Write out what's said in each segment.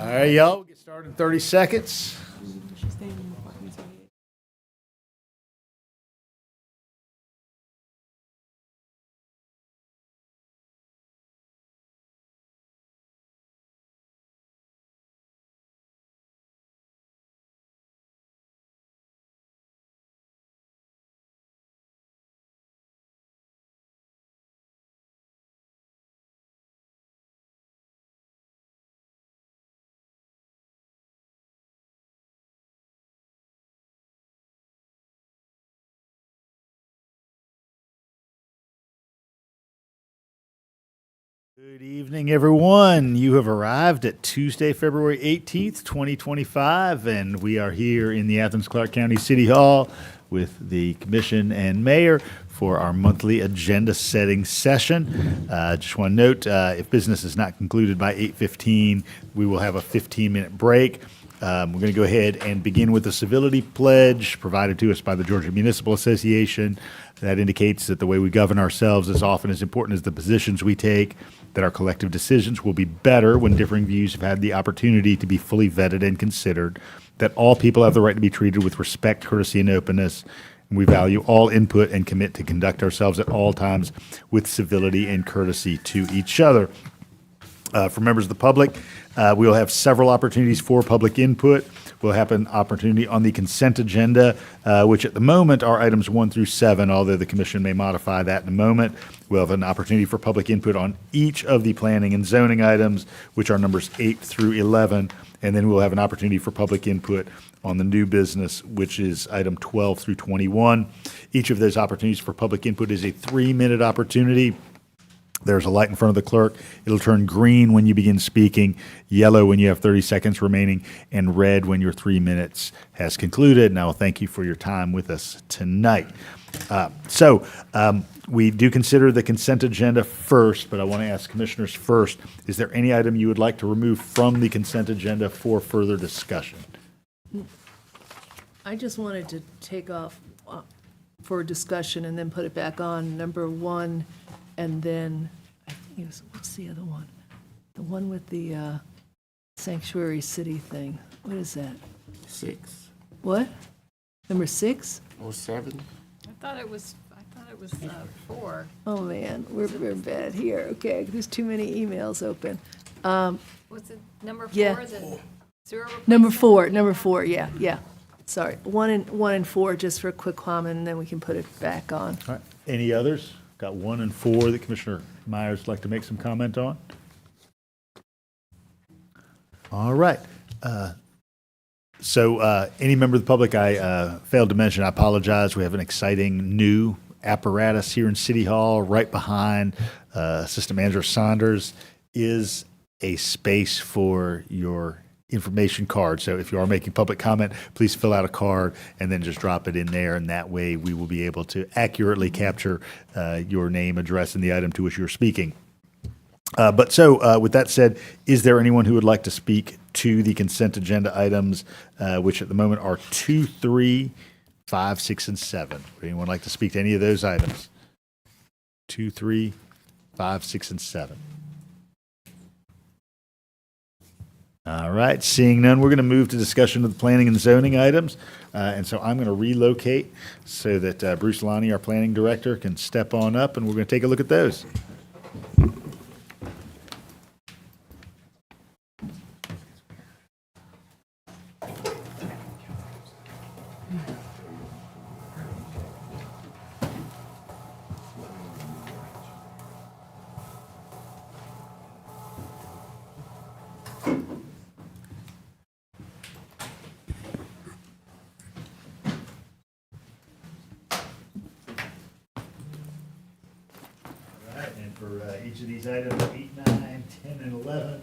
All right, y'all, we'll get started in 30 seconds. Good evening, everyone. You have arrived at Tuesday, February 18th, 2025, and we are here in the Athens-Clarke County City Hall with the Commission and Mayor for our monthly agenda setting session. Just want to note, if business is not concluded by 8:15, we will have a 15-minute break. We're going to go ahead and begin with the civility pledge provided to us by the Georgia Municipal Association. That indicates that the way we govern ourselves is often as important as the positions we take, that our collective decisions will be better when differing views have had the opportunity to be fully vetted and considered, that all people have the right to be treated with respect, courtesy, and openness, and we value all input and commit to conduct ourselves at all times with civility and courtesy to each other. For members of the public, we will have several opportunities for public input. We'll have an opportunity on the consent agenda, which at the moment are items 1 through 7, although the commission may modify that in a moment. We'll have an opportunity for public input on each of the planning and zoning items, which are numbers 8 through 11. And then we'll have an opportunity for public input on the new business, which is item 12 through 21. Each of those opportunities for public input is a 3-minute opportunity. There's a light in front of the clerk. It'll turn green when you begin speaking, yellow when you have 30 seconds remaining, and red when your 3 minutes has concluded. And I will thank you for your time with us tonight. We do consider the consent agenda first, but I want to ask commissioners first, is there any item you would like to remove from the consent agenda for further discussion? I just wanted to take off for discussion and then put it back on, number 1. And then, I think it was, what's the other one? The one with the sanctuary city thing. What is that? 6 What? Number 6? or 7. I thought it was 4. Oh, man, we're bad here. Okay, there's too many emails open. Was it number 4? Yeah. The sewer Number replacement? 4, yeah. Sorry, 1 and 4, just for a quick comment, and then we can put it back on. All right. Any others? Got 1 and 4 that Commissioner Myers would like to make some comment on. All right. Any member of the public I failed to mention, I apologize. We have an exciting new apparatus here in City Hall. Right behind Assistant Manager Saunders is a space for your information card. So if you are making public comment, please fill out a card and then just drop it in there. And that way we will be able to accurately capture your name, address, and the item to which you're speaking. With that said, is there anyone who would like to speak to the consent agenda items, which at the moment are 2, 3, 5, 6, and 7? Would anyone like to speak to any of those items? 2, 3, 5, 6, and 7. All right, seeing none, we're going to move to discussion of the planning and zoning items. And so I'm going to relocate so that Bruce Lonnie, our planning director, can step on up, and we're going to take a look at those. Each of these items, 8, 9, 10, and 11.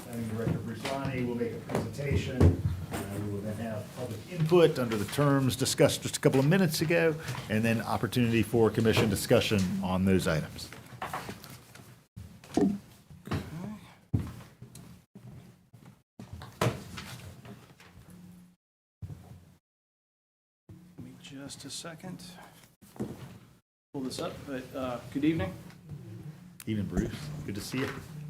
Planning Director Bruce Lonnie will make a presentation. We will then have public input under the terms discussed just a couple of minutes ago, and then opportunity for commission discussion on those items. Give me just a second. Pull this up, but good evening. Evening, Bruce. Good to see you.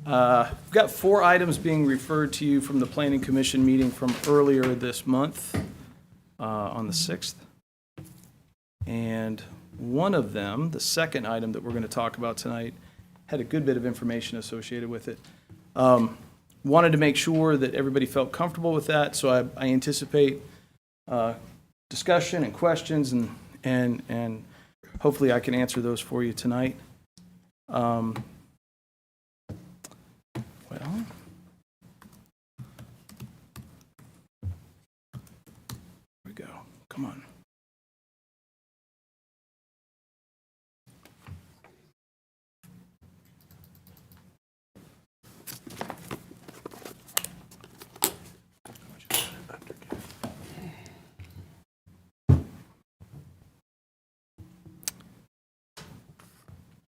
We've got 4 items being referred to you from the Planning Commission meeting from earlier this month, on the 6th. And one of them, the second item that we're going to talk about tonight, had a good bit of information associated with it. Wanted to make sure that everybody felt comfortable with that, so I anticipate discussion and questions, and hopefully I can answer those for you tonight. Well, here we go. Come on.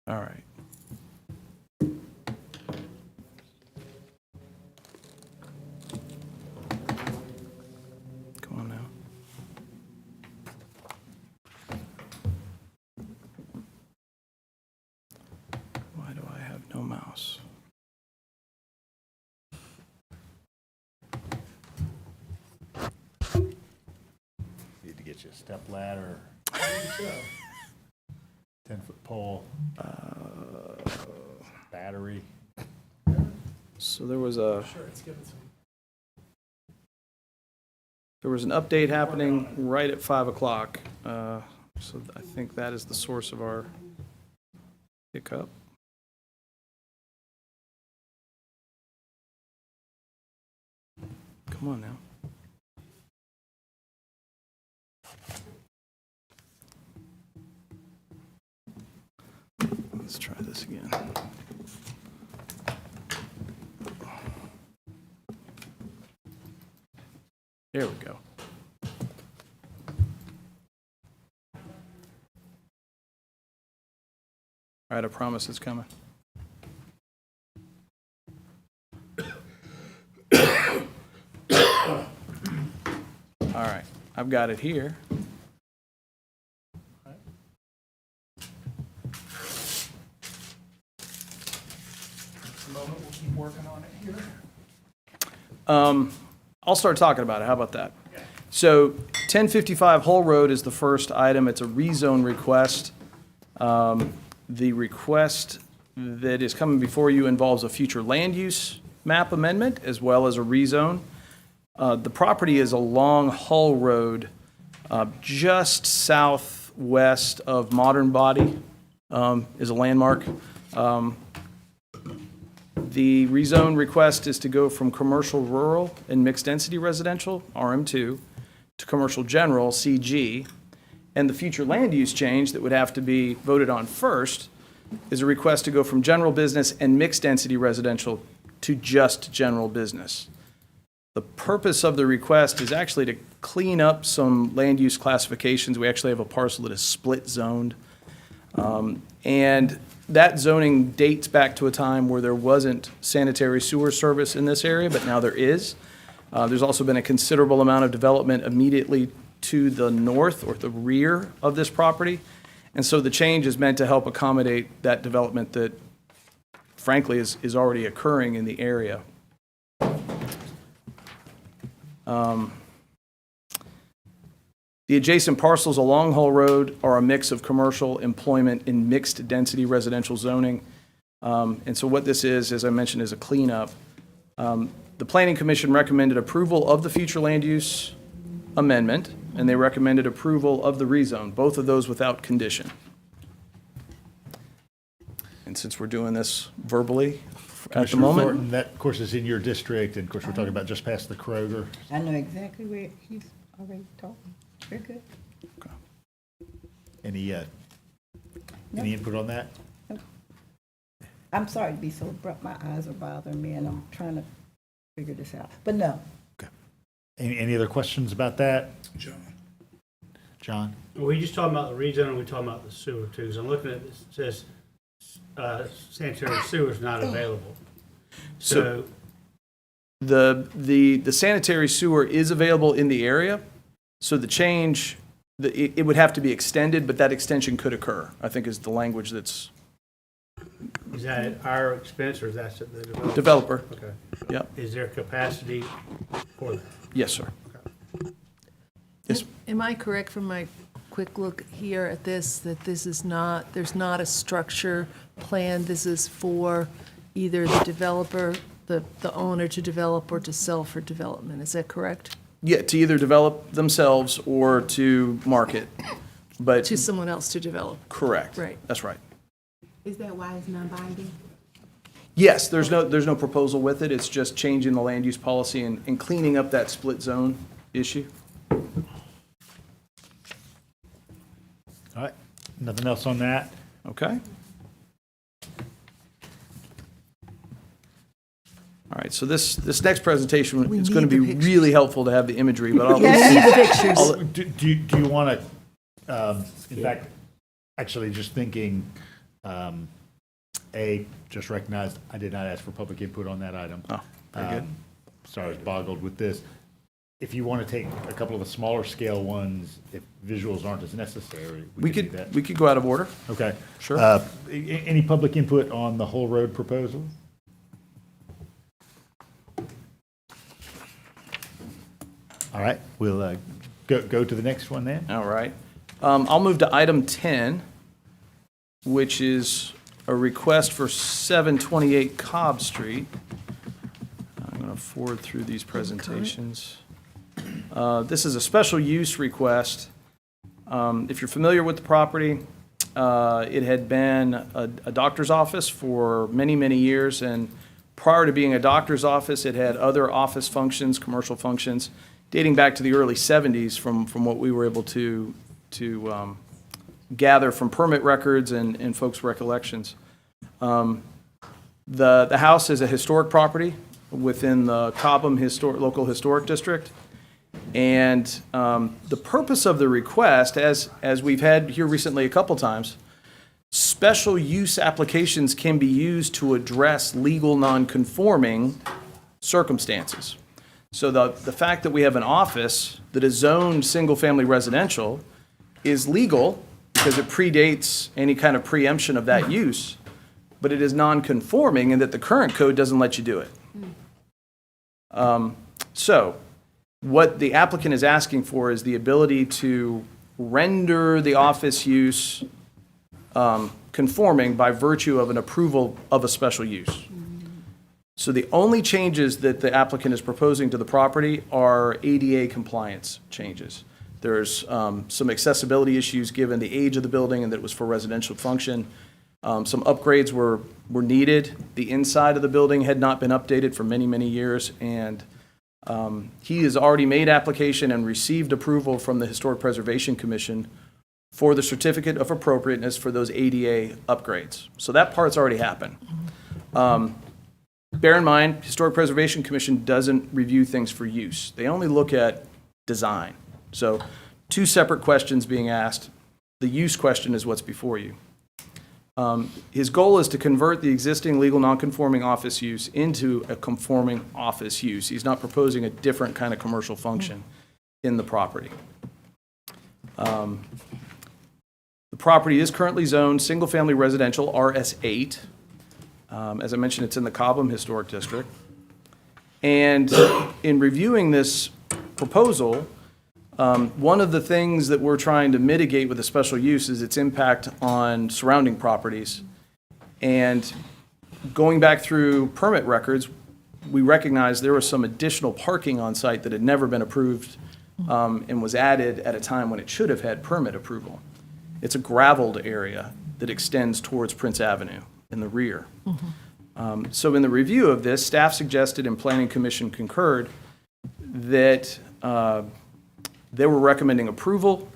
All right. Come on now. Why do I have no mouse? Need to get you a step ladder. 10-foot pole. Battery. So there was an update happening right at 5 o'clock. So I think that is the source of our hiccup. Come on now. Let's try this again. There we go. All right, I promise it's coming. All right, I've got it here. We'll keep working on it here. I'll start talking about it. How about that? So 1055 Hull Road is the first item. It's a rezone request. The request that is coming before you involves a future land use map amendment as well as a rezone. The property is along Hull Road, just southwest of Modern Body, is a landmark. The rezone request is to go from commercial rural and mixed density residential, RM2, to commercial general, CG. And the future land use change that would have to be voted on first is a request to go from general business and mixed density residential to just general business. The purpose of the request is actually to clean up some land use classifications. We actually have a parcel that is split zoned. And that zoning dates back to a time where there wasn't sanitary sewer service in this area, but now there is. There's also been a considerable amount of development immediately to the north or the rear of this property. And so the change is meant to help accommodate that development that frankly is already occurring in the area. The adjacent parcels along Hull Road are a mix of commercial, employment, and mixed density residential zoning. And so what this is, as I mentioned, is a cleanup. The Planning Commission recommended approval of the future land use amendment, and they recommended approval of the rezone, both of those without condition. And since we're doing this verbally at the Commissioner moment. Thornton, that, of course, is in your district, and of course, we're talking about just past the Kroger. I know exactly where he's already talking. Very good. Any input on that? I'm sorry to be so abrupt. My eyes are bothering me, and I'm trying to figure this out. But no. Okay. Any other questions about that? John? We just talking about the rezone, and we talking about the sewer too. Because I'm looking at it, it says sanitary sewer is not available. So The sanitary sewer is available in the area, so the change, it would have to be extended, but that extension could occur, I think is the language that's Is that at our expense or is that at the developer? Developer, Okay. yep, Is there capacity for that? yes, sir. Yes, Am I correct from my quick look here at this, that this is not, there's not a structure plan? This is for either the developer, the owner to develop or to sell for development, is that correct? yeah, to either develop themselves or to market, but, To someone else to develop? correct. Right. That's right. Is that why it's non-binding? Yes, there's no proposal with it, it's just changing the land use policy and cleaning up that split zone issue. All right, nothing else on that? Okay. All right, so this next presentation We is going to need be the pictures. really helpful to have the imagery, but I'll, Pictures. Do you want to, in fact, actually just thinking, just recognized I did not ask for public input on that item. Oh, very good. Sorry, I was boggled with this. If you want to take a couple of the smaller scale ones, if visuals aren't as necessary, we could do that. we could go out of order. Okay. Sure. Any public input on the whole road proposal? All right, we'll go to the next one then. All right. I'll move to item 10, which is a request for 728 Cobb Street. I'm going to forward through these presentations. This is a special use request. If you're familiar with the property, it had been a doctor's office for many, many years, and prior to being a doctor's office, it had other office functions, commercial functions, dating back to the early 70s from what we were able to gather from permit records and folks' recollections. The house is a historic property within the Cobham Local Historic District. And the purpose of the request, as we've had here recently a couple times, special use applications can be used to address legal non-conforming circumstances. So the fact that we have an office that is zoned single-family residential is legal because it predates any kind of preemption of that use, but it is non-conforming in that the current code doesn't let you do it. So what the applicant is asking for is the ability to render the office use conforming by virtue of an approval of a special use. So the only changes that the applicant is proposing to the property are ADA compliance changes. There's some accessibility issues given the age of the building and that it was for residential function. Some upgrades were needed. The inside of the building had not been updated for many, many years, and he has already made application and received approval from the Historic Preservation Commission for the certificate of appropriateness for those ADA upgrades. So that part's already happened. Bear in mind, Historic Preservation Commission doesn't review things for use. They only look at design. So two separate questions being asked. The use question is what's before you. His goal is to convert the existing legal nonconforming office use into a conforming office use. He's not proposing a different kind of commercial function in the property. The property is currently zoned single-family residential, RS8. As I mentioned, it's in the Cobham Historic District. And in reviewing this proposal, one of the things that we're trying to mitigate with a special use is its impact on surrounding properties. And going back through permit records, we recognized there was some additional parking on site that had never been approved and was added at a time when it should have had permit approval. It's a graveled area that extends towards Prince Avenue in the rear. So in the review of this, staff suggested and Planning Commission concurred that they were recommending approval.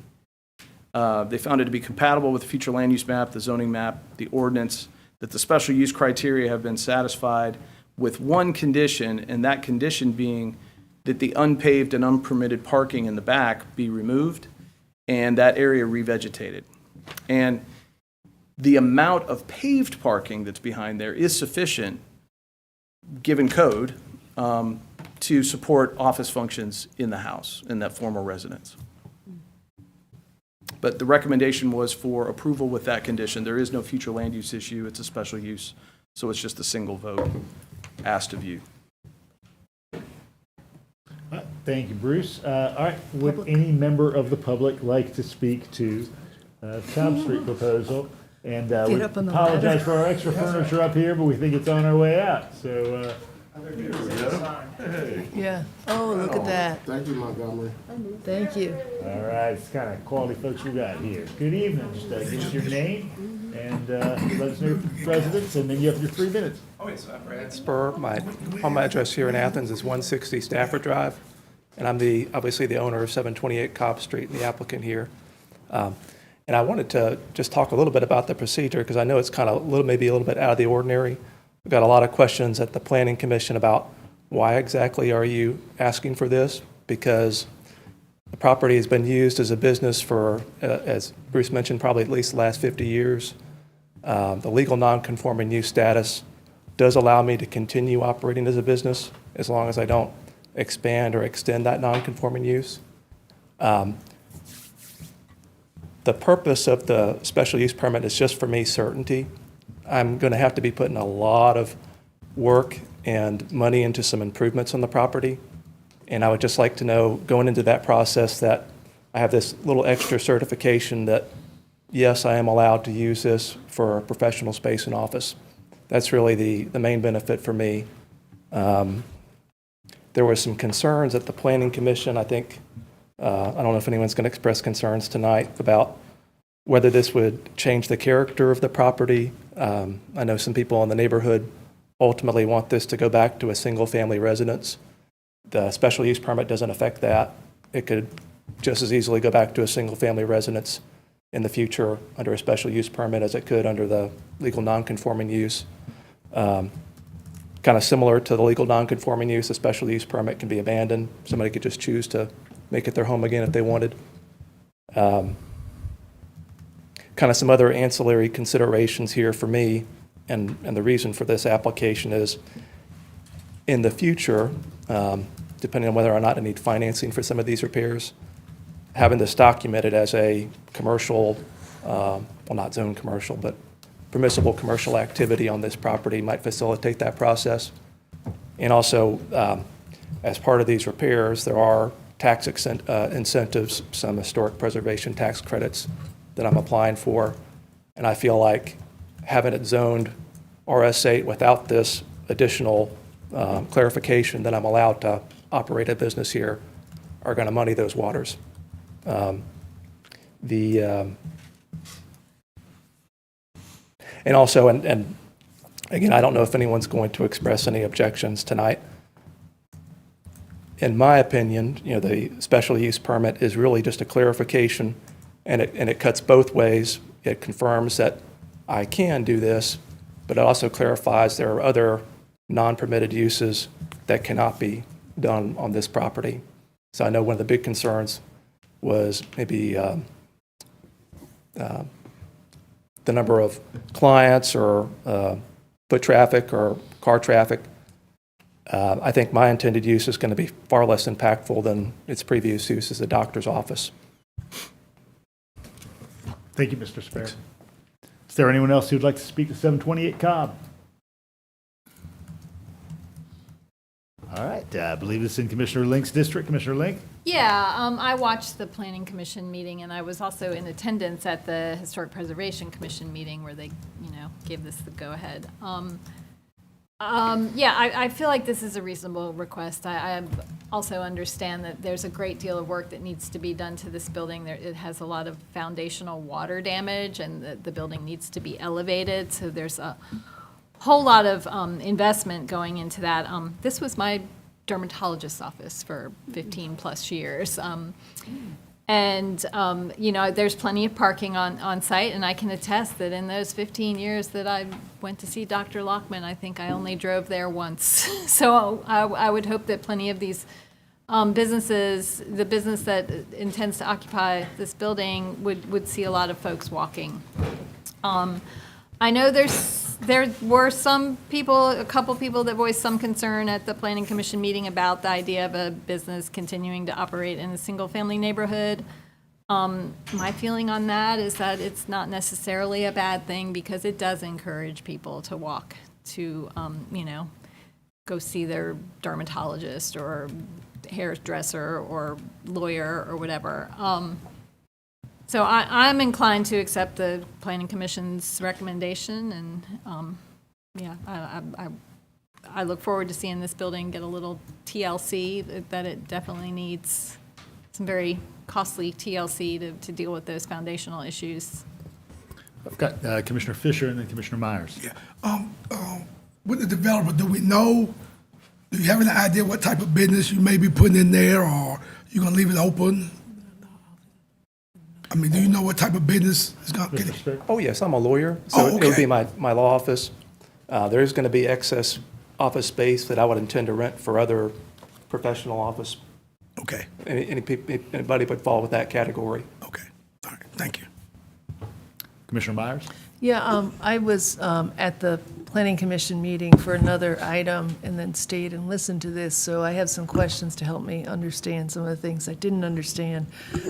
They found it to be compatible with the future land use map, the zoning map, the ordinance, that the special use criteria have been satisfied with one condition, and that condition being that the unpaved and unpermitted parking in the back be removed and that area revegetated. And the amount of paved parking that's behind there is sufficient, given code, to support office functions in the house, in that former residence. But the recommendation was for approval with that condition. There is no future land use issue. It's a special use So it's just a single vote asked of you. All right, thank you, Bruce. All right, would any member of the public like to speak to Cobb Street proposal? And we up on the apologize ladder. for our extra furniture up here, but we think it's on our way out. So, Yeah. Oh, look at that. Thank you, Montgomery. Thank you. all right, it's kind of quality folks we got here. Good evening. Just give us your name and let us know your residence, and then you have your 3 minutes. Brad Spur. My home address here in Athens is 160 Stafford Drive, and I'm obviously the owner of 728 Cobb Street and the applicant here. And I wanted to just talk a little bit about the procedure because I know it's kind of maybe a little bit out of the ordinary. We've got a lot of questions at the Planning Commission about why exactly are you asking for this? Because the property has been used as a business for, as Bruce mentioned, probably at least the last 50 years. The legal non-conforming use status does allow me to continue operating as a business as long as I don't expand or extend that non-conforming use. The purpose of the special use permit is just for me certainty. I'm going to have to be putting a lot of work and money into some improvements on the property. And I would just like to know, going into that process, that I have this little extra certification that, yes, I am allowed to use this for a professional space and office. That's really the main benefit for me. There were some concerns at the Planning Commission. I think, I don't know if anyone's going to express concerns tonight about whether this would change the character of the property. I know some people in the neighborhood ultimately want this to go back to a single-family residence. The special use permit doesn't affect that. It could just as easily go back to a single-family residence in the future under a special use permit as it could under the legal non-conforming use. Kind of similar to the legal non-conforming use, a special use permit can be abandoned. Somebody could just choose to make it their home again if they wanted. Kind of some other ancillary considerations here for me, and the reason for this application is in the future, depending on whether or not I need financing for some of these repairs, having this documented as a commercial, well, not zone commercial, but permissible commercial activity on this property might facilitate that process. And also, as part of these repairs, there are tax incentives, some historic preservation tax credits that I'm applying for. And I feel like having it zoned RS8 without this additional clarification that I'm allowed to operate a business here are going to muddy those waters. And also, and again, I don't know if anyone's going to express any objections tonight. In my opinion, the special use permit is really just a clarification, and it cuts both ways. It confirms that I can do this, but it also clarifies there are other non-permitted uses that cannot be done on this property. So I know one of the big concerns was maybe the number of clients or foot traffic or car traffic. I think my intended use is going to be far less impactful than its previous use as a doctor's office. Thank you, Mr. Spare. Is there anyone else who'd like to speak to 728 Cobb? All right, I believe it's in Commissioner Link's district. Commissioner Link? Yeah, I watched the Planning Commission meeting, and I was also in attendance at the Historic Preservation Commission meeting where they, gave this the go-ahead. Yeah, I feel like this is a reasonable request. I also understand that there's a great deal of work that needs to be done to this building. It has a lot of foundational water damage, and the building needs to be elevated, so there's a whole lot of investment going into that. This was my dermatologist's office for 15-plus years. There's plenty of parking on site, and I can attest that in those 15 years that I went to see Dr. Lockman, I think I only drove there once. So I would hope that plenty of these businesses, the business that intends to occupy this building would see a lot of folks walking. I know there were some people, a couple people that voiced some concern at the Planning Commission meeting about the idea of a business continuing to operate in a single-family neighborhood. My feeling on that is that it's not necessarily a bad thing because it does encourage people to walk you know, go see their dermatologist or hairdresser or lawyer or whatever. So I'm inclined to accept the Planning Commission's recommendation, and, yeah, I look forward to seeing this building get a little TLC, that it definitely needs some very costly TLC to deal with those foundational issues. I've got Commissioner Fisher and then Commissioner Myers. With the developer, do you have any idea what type of business you may be putting in there, or you gonna leave it open? I mean, do you know what type of business is gonna get it? Oh, yes, I'm a lawyer, so it would okay. be my law office. There is going to be excess office space that I would intend to rent for other professional office. Okay, Anybody would fall with that category. okay, all right, thank you. Commissioner Myers? Yeah, I was at the Planning Commission meeting for another item and then stayed and listened to this, so I have some questions to help me understand some of the things I didn't understand.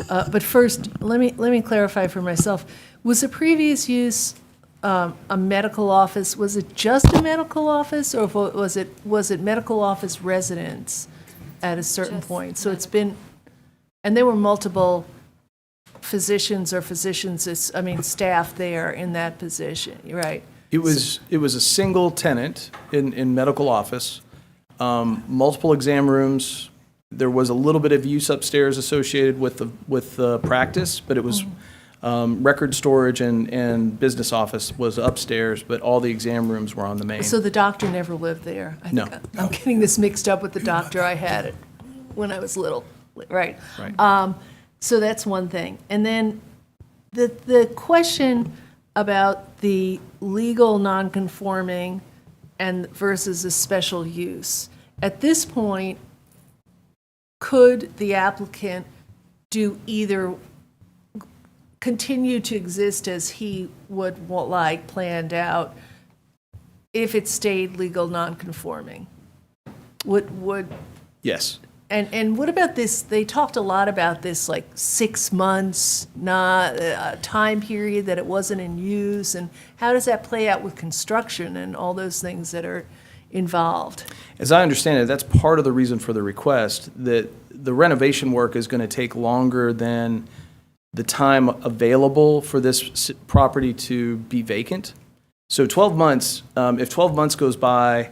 But first, let me clarify for myself. Was the previous use a medical office? Was it just a medical office, or was it medical office residence at a certain Just point? So it's been, and there were multiple physicians or staff there in that position, right? It was a single tenant in medical office, multiple exam rooms. There was a little bit of use upstairs associated with the practice, but it was record storage and business office was upstairs, but all the exam rooms were on the main. So the doctor never lived there? I No. think I'm getting this mixed up with the doctor I had when I was little, right? Right. So that's one thing. And then the question about the legal non-conforming and versus the special use. At this point, could the applicant do either continue to exist as he would like planned out if it stayed legal non-conforming? Would Yes. and what about this? They talked a lot about this, like 6 months, not a time period that it wasn't in use, and how does that play out with construction and all those things that are involved? As I understand it, that's part of the reason for the request, that the renovation work is going to take longer than the time available for this property to be vacant. So 12 months, if 12 months goes by,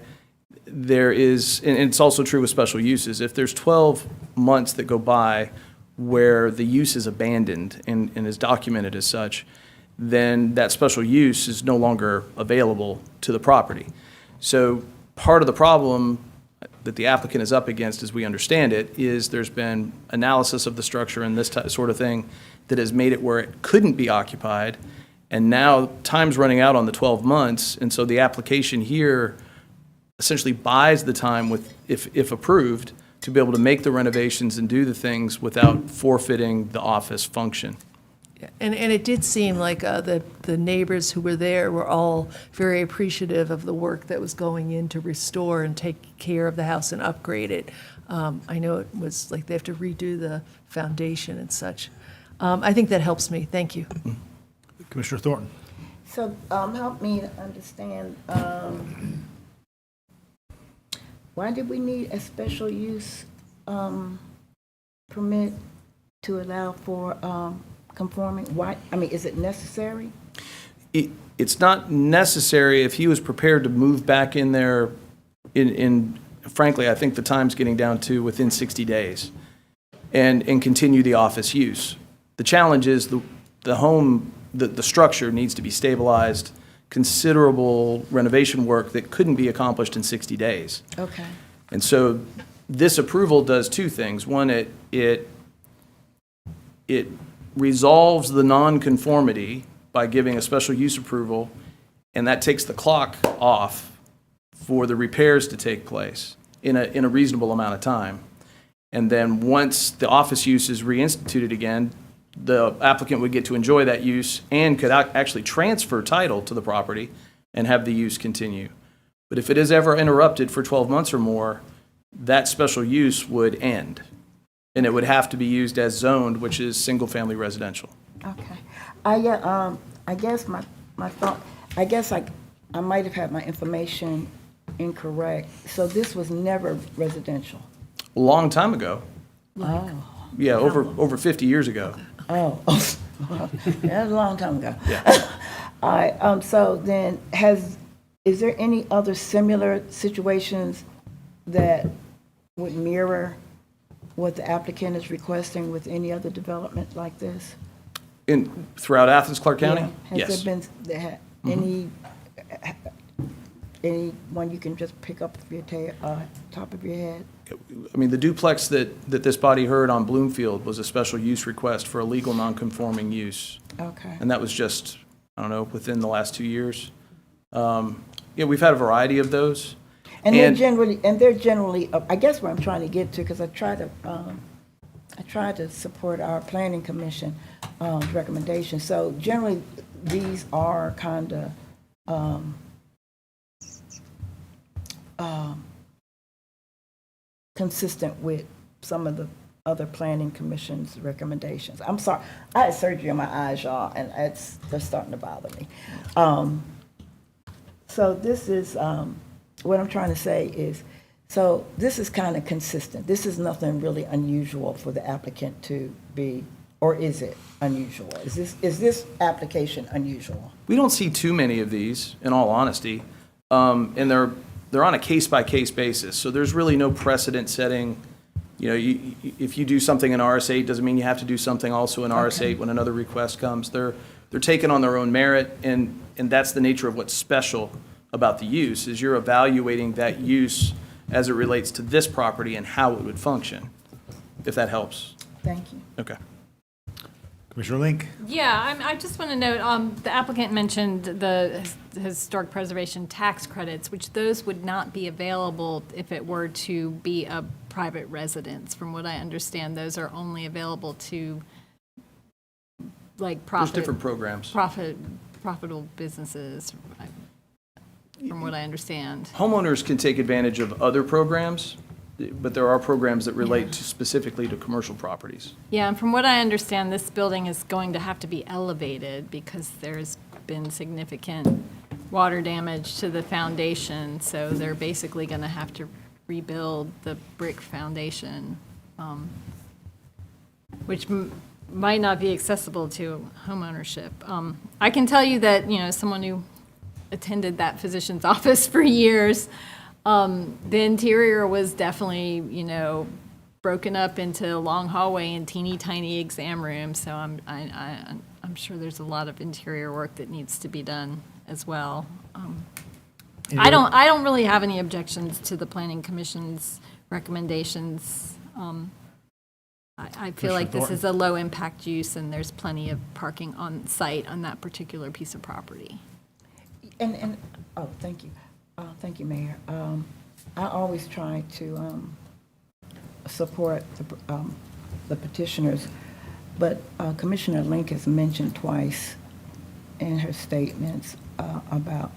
there is, and it's also true with special uses, if there's 12 months that go by where the use is abandoned and is documented as such, then that special use is no longer available to the property. So part of the problem that the applicant is up against, as we understand it, is there's been analysis of the structure and this sort of thing that has made it where it couldn't be occupied, and now time's running out on the 12 months, and so the application here essentially buys the time with, if approved, to be able to make the renovations and do the things without forfeiting the office function. And it did seem like the neighbors who were there were all very appreciative of the work that was going in to restore and take care of the house and upgrade it. I know it was like they have to redo the foundation and such. I think that helps me. Thank you. Commissioner Thornton? So, help me to understand, why did we need a special use, permit to allow for, conforming? Why, I mean, is it necessary? It's not necessary if he was prepared to move back in there frankly, I think the time's getting down to within 60 days and continue the office use. The challenge is the home, the structure needs to be stabilized, considerable renovation work that couldn't be accomplished in 60 days. Okay. And so this approval does two things. One, it resolves the nonconformity by giving a special use approval, and that takes the clock off for the repairs to take place in a reasonable amount of time. And then once the office use is reinstituted again, the applicant would get to enjoy that use and could actually transfer title to the property and have the use continue. But if it is ever interrupted for 12 months or more, that special use would end. And it would have to be used as zoned, which is single-family residential. Okay. I guess my thought, I guess like I might have had my information incorrect. So this was never residential? A long time ago. Oh, Yeah, over 50 years ago. oh, yeah, that's a long time ago. Yeah. All right, so then is there any other similar situations that would mirror what the applicant is requesting with any other development like this? Throughout Athens-Clarke County? Yeah. Yes. Has there been any one you can just pick up with your top of your head? I mean, the duplex that this body heard on Bloomfield was a special use request for a legal non-conforming use. Okay. And that was just, I don't know, within the last 2 years. Yeah, we've had a variety of those. And they're generally, I guess where I'm trying to get to, because I try to support our planning commission recommendations. So generally, these are kind of consistent with some of the other planning commission's recommendations. I'm sorry, I had surgery on my eyes, y'all, and they're starting to bother me. So this is, what I'm trying to say is, so this is kind of consistent. This is nothing really unusual for the applicant to be, or is it unusual? Is this application unusual? We don't see too many of these, in all honesty, and they're on a case-by-case basis, so there's really no precedent setting. You know, if you do something in RS8, doesn't mean you have to do something also in RS8 when another request comes. They're taken on their own merit, and that's the nature of what's special about the use, is you're evaluating that use as it relates to this property and how it would function, if that helps. Thank you. Okay. Commissioner Link? Yeah, I just want to note, the applicant mentioned the historic preservation tax credits, which those would not be available if it were to be a private residence. From what I understand, those are only available to, like, There's different programs. profitable businesses, from what I understand. Homeowners can take advantage of other programs, but there are programs that relate specifically to commercial properties. Yeah, and from what I understand, this building is going to have to be elevated because there's been significant water damage to the foundation, so they're basically going to have to rebuild the brick foundation, which might not be accessible to homeownership. I can tell you that, someone who attended that physician's office for years, the interior was definitely, broken up into a long hallway and teeny tiny exam rooms. So I'm sure there's a lot of interior work that needs to be done as well. I don't really have any objections to the Planning Commission's recommendations. I feel like this is a low impact use and there's plenty of parking on site on that particular piece of property. And oh, thank you. Thank you, Mayor. I always try to support the petitioners, but Commissioner Link has mentioned twice in her statements about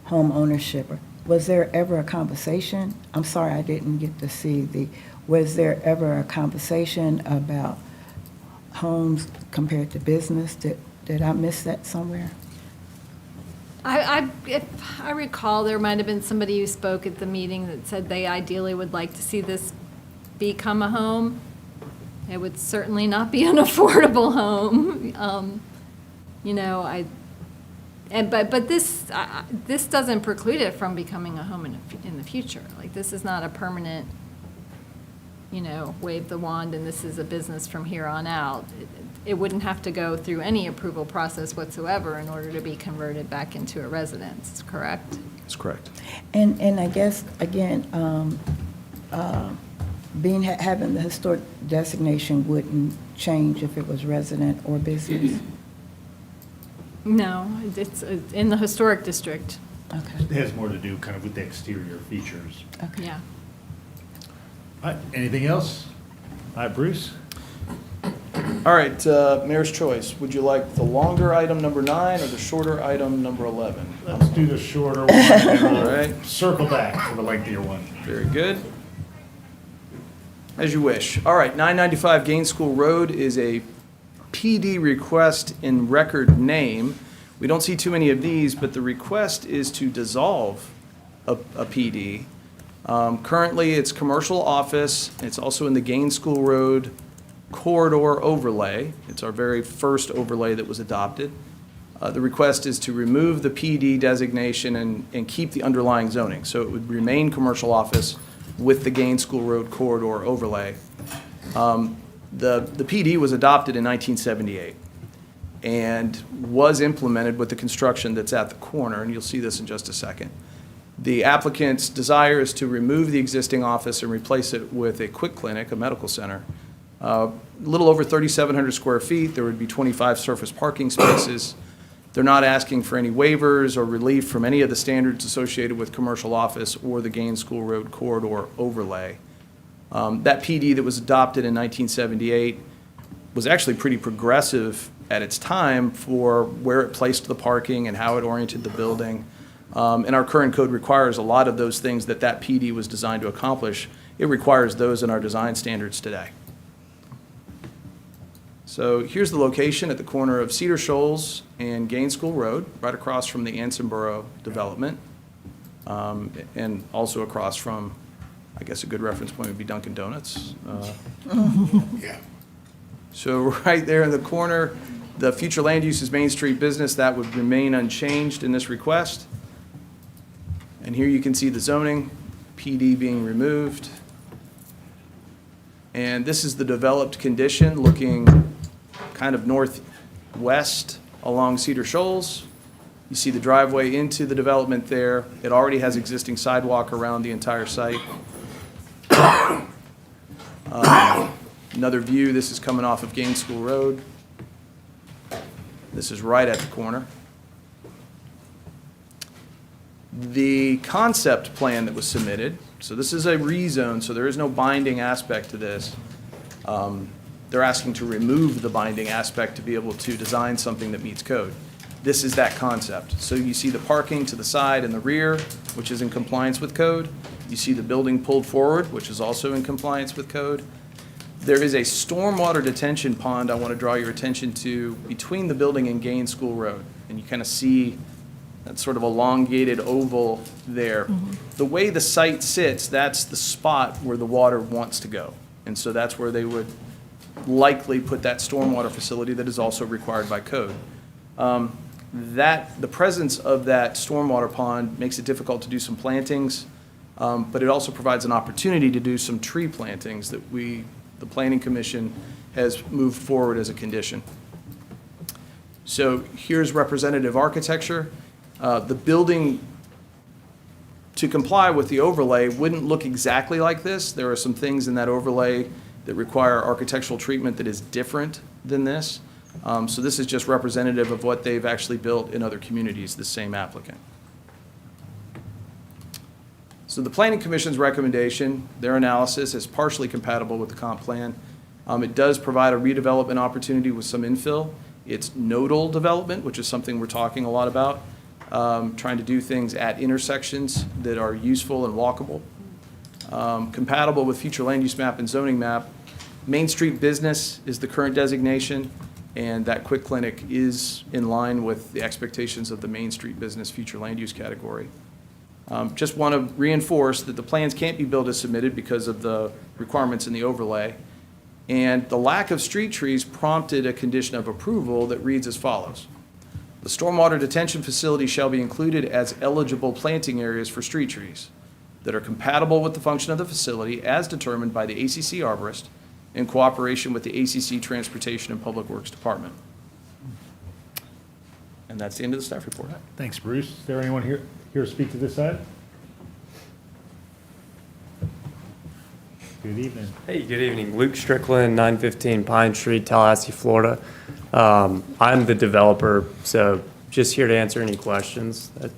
home ownership. Was there ever a conversation? I'm sorry, I didn't get to see was there ever a conversation about homes compared to business? Did I miss that somewhere? If I recall, there might have been somebody who spoke at the meeting that said they ideally would like to see this become a home. It would certainly not be an affordable home. But this doesn't preclude it from becoming a home in the future. Like, this is not a permanent, wave the wand and this is a business from here on out. It wouldn't have to go through any approval process whatsoever in order to be converted back into a residence, correct? That's correct. And I guess, again, having the historic designation wouldn't change if it was resident or business? No, it's in the historic district. Okay. It has more to do kind of with the exterior features. Okay. Yeah. All right, anything else? All right, Bruce? All right, Mayor's choice. Would you like the longer item number 9 or the shorter item number 11? Let's do the shorter one, and All we'll right. circle back for the lengthier one. Very good. As you wish. All right, 995 Gaines School Road is a PD request in record name. We don't see too many of these, but the request is to dissolve a PD. Currently, it's commercial office. It's also in the Gaines School Road corridor overlay. It's our very first overlay that was adopted. The request is to remove the PD designation and keep the underlying zoning. So it would remain commercial office with the Gaines School Road corridor overlay. The PD was adopted in 1978 and was implemented with the construction that's at the corner, and you'll see this in just a second. The applicant's desire is to remove the existing office and replace it with a quick clinic, a medical center. A little over 3,700 square feet. There would be 25 surface parking spaces. They're not asking for any waivers or relief from any of the standards associated with commercial office or the Gaines School Road corridor overlay. That PD that was adopted in 1978 was actually pretty progressive at its time for where it placed the parking and how it oriented the building. And our current code requires a lot of those things that PD was designed to accomplish. It requires those in our design standards today. So here's the location at the corner of Cedar Shoals and Gaines School Road, right across from the Ansonboro development, and also across from, I guess a good reference point would be Dunkin' Donuts. Yeah. So right there in the corner, the future land use is Main Street business. That would remain unchanged in this request. And here you can see the zoning, PD being removed. And this is the developed condition looking kind of northwest along Cedar Shoals. You see the driveway into the development there. It already has existing sidewalk around the entire site. Another view, this is coming off of Gaines School Road. This is right at the corner. The concept plan that was submitted, so this is a rezone, so there is no binding aspect to this. They're asking to remove the binding aspect to be able to design something that meets code. This is that concept. So you see the parking to the side and the rear, which is in compliance with code. You see the building pulled forward, which is also in compliance with code. There is a stormwater detention pond I want to draw your attention to between the building and Gaines School Road. And you kind of see that sort of elongated oval there. The way the site sits, that's the spot where the water wants to go. And so that's where they would likely put that stormwater facility that is also required by code. The presence of that stormwater pond makes it difficult to do some plantings, but it also provides an opportunity to do some tree plantings that the Planning Commission has moved forward as a condition. So here's representative architecture. The building, to comply with the overlay, wouldn't look exactly like this. There are some things in that overlay that require architectural treatment that is different than this. So this is just representative of what they've actually built in other communities, the same applicant. So the Planning Commission's recommendation, their analysis, is partially compatible with the comp plan. It does provide a redevelopment opportunity with some infill. It's nodal development, which is something we're talking a lot about, trying to do things at intersections that are useful and walkable. Compatible with future land use map and zoning map. Main Street business is the current designation, and that quick clinic is in line with the expectations of the Main Street business future land use category. Just want to reinforce that the plans can't be built as submitted because of the requirements in the overlay. And the lack of street trees prompted a condition of approval that reads as follows. The stormwater detention facility shall be included as eligible planting areas for street trees that are compatible with the function of the facility as determined by the ACC arborist in cooperation with the ACC Transportation and Public Works Department. And that's the end of the staff report. Thanks, Bruce. Is there anyone here to speak to this side? Good evening. Hey, good evening. Luke Strickland, 915 Pine Street, Tallahassee, Florida. I'm the developer, so just here to answer any questions that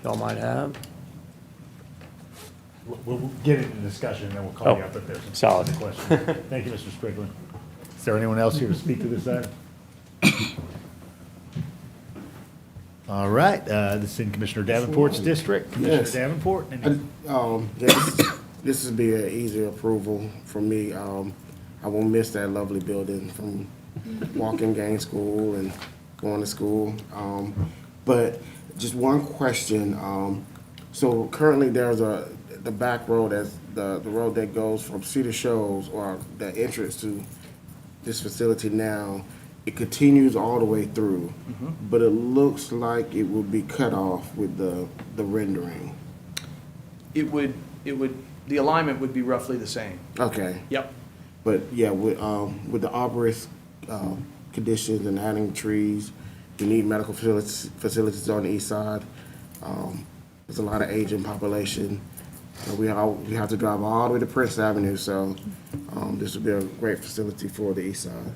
y'all might have. We'll get into discussion, and then we'll call you up if there's some solid. questions. Thank you, Mr. Strickland. Is there anyone else here to speak to this side? All right, this is in Commissioner Davenport's district. Commissioner Yes. Davenport. This will be an easier approval for me. I won't miss that lovely building from walking Gaines School and going to school. But just one question. So currently there's the back road, as the road that goes from Cedar Shoals, or the entrance to this facility now, it continues all the way through. But it looks like it will be cut off with the rendering. It would, the alignment would be roughly the same. Okay. Yep. But yeah, with the arborist conditions and adding trees, we need medical facilities on the east side. There's a lot of aging population. We have to drive all the way to Prince Avenue, so this would be a great facility for the east side.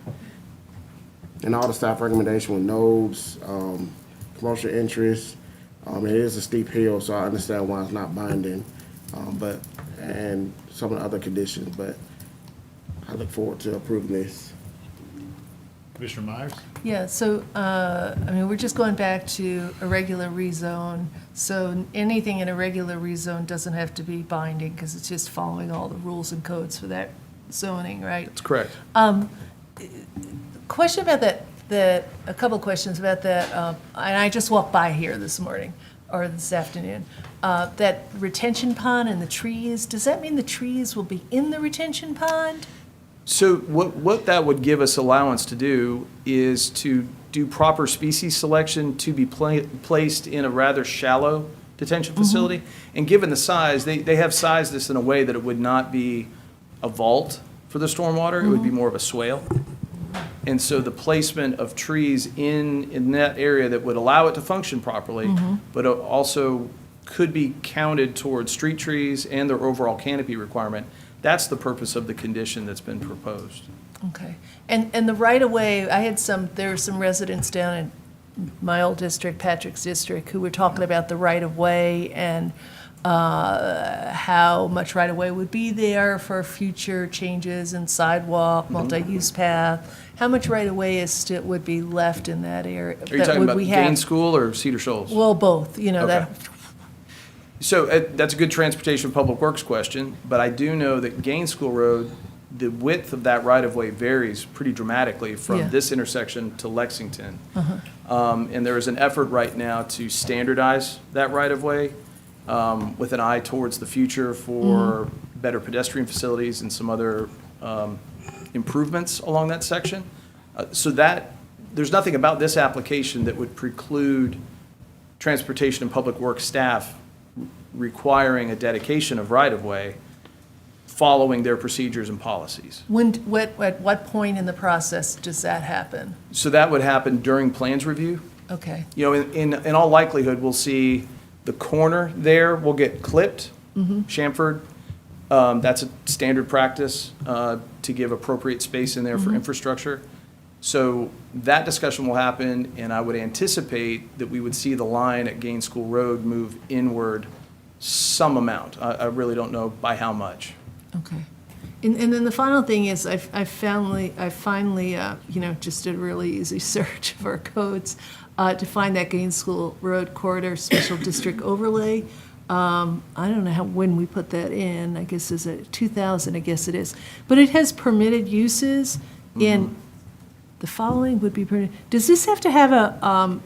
And all the staff recommendation with nodes, commercial interest. It is a steep hill, so I understand why it's not binding, and some of the other conditions, but I look forward to approving this. Commissioner Myers? Yeah, so, I mean, we're just going back to a regular rezone. So anything in a regular rezone doesn't have to be binding because it's just following all the rules and codes for that zoning, right? That's correct. Question about a couple of questions about that, and I just walked by here this morning, or this afternoon. That retention pond and the trees, does that mean the trees will be in the retention pond? So what that would give us allowance to do is to do proper species selection to be placed in a rather shallow detention facility. And given the size, they have sized this in a way that it would not be a vault for the stormwater, it would be more of a swale. And so the placement of trees in that area that would allow it to function properly, but also could be counted towards street trees and their overall canopy requirement, that's the purpose of the condition that's been proposed. Okay. And the right-of-way, there were some residents down in my old district, Patrick's district, who were talking about the right-of-way and how much right-of-way would be there for future changes in sidewalk, multi-use path. How much right-of-way would be left in that area? Are you talking about Gaines School or Cedar Shoals? Well, both, Okay. So that's a good transportation and public works question, but I do know that Gaines School Road, the width of that right-of-way varies pretty dramatically from Yeah. this intersection to Lexington. And there is an effort right now to standardize that right-of-way with an eye towards the future for better pedestrian facilities and some other improvements along that section. So that, there's nothing about this application that would preclude transportation and public works staff requiring a dedication of right-of-way following their procedures and policies. At what point in the process does that happen? So that would happen during plans review. Okay. You know, in all likelihood, we'll see the corner there will get clipped, chamfered. That's a standard practice to give appropriate space in there for infrastructure. So that discussion will happen, and I would anticipate that we would see the line at Gaines School Road move inward some amount. I really don't know by how much. Okay. And then the final thing is, I finally, just did a really easy search of our codes to find that Gaines School Road Corridor Special District Overlay. I don't know when we put that in. I guess is it 2000? I guess it is. But it has permitted uses in the following would be permitted. Does this have to have a,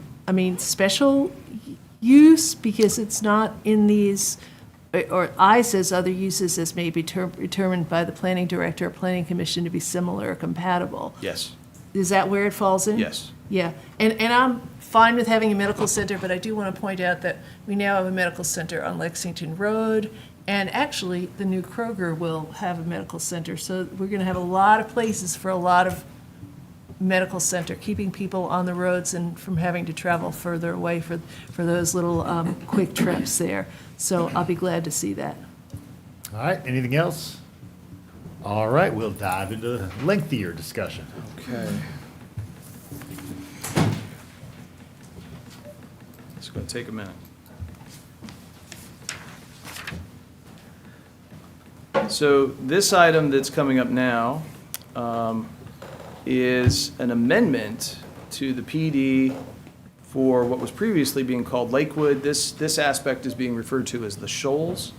special use because it's not in these? Or I says other uses as may be determined by the planning director or planning commission to be similar or compatible. Yes. Is that where it falls in? Yes. Yeah, and I'm fine with having a medical center, but I do want to point out that we now have a medical center on Lexington Road, and actually, the new Kroger will have a medical center, so we're going to have a lot of places for a lot of medical center, keeping people on the roads and from having to travel further away for those little quick trips there. So I'll be glad to see that. All right, anything else? All right, we'll dive into the lengthier discussion. Okay. It's going to take a minute. So this item that's coming up now is an amendment to the PD for what was previously being called Lakewood. This aspect is being referred to as the Shoals.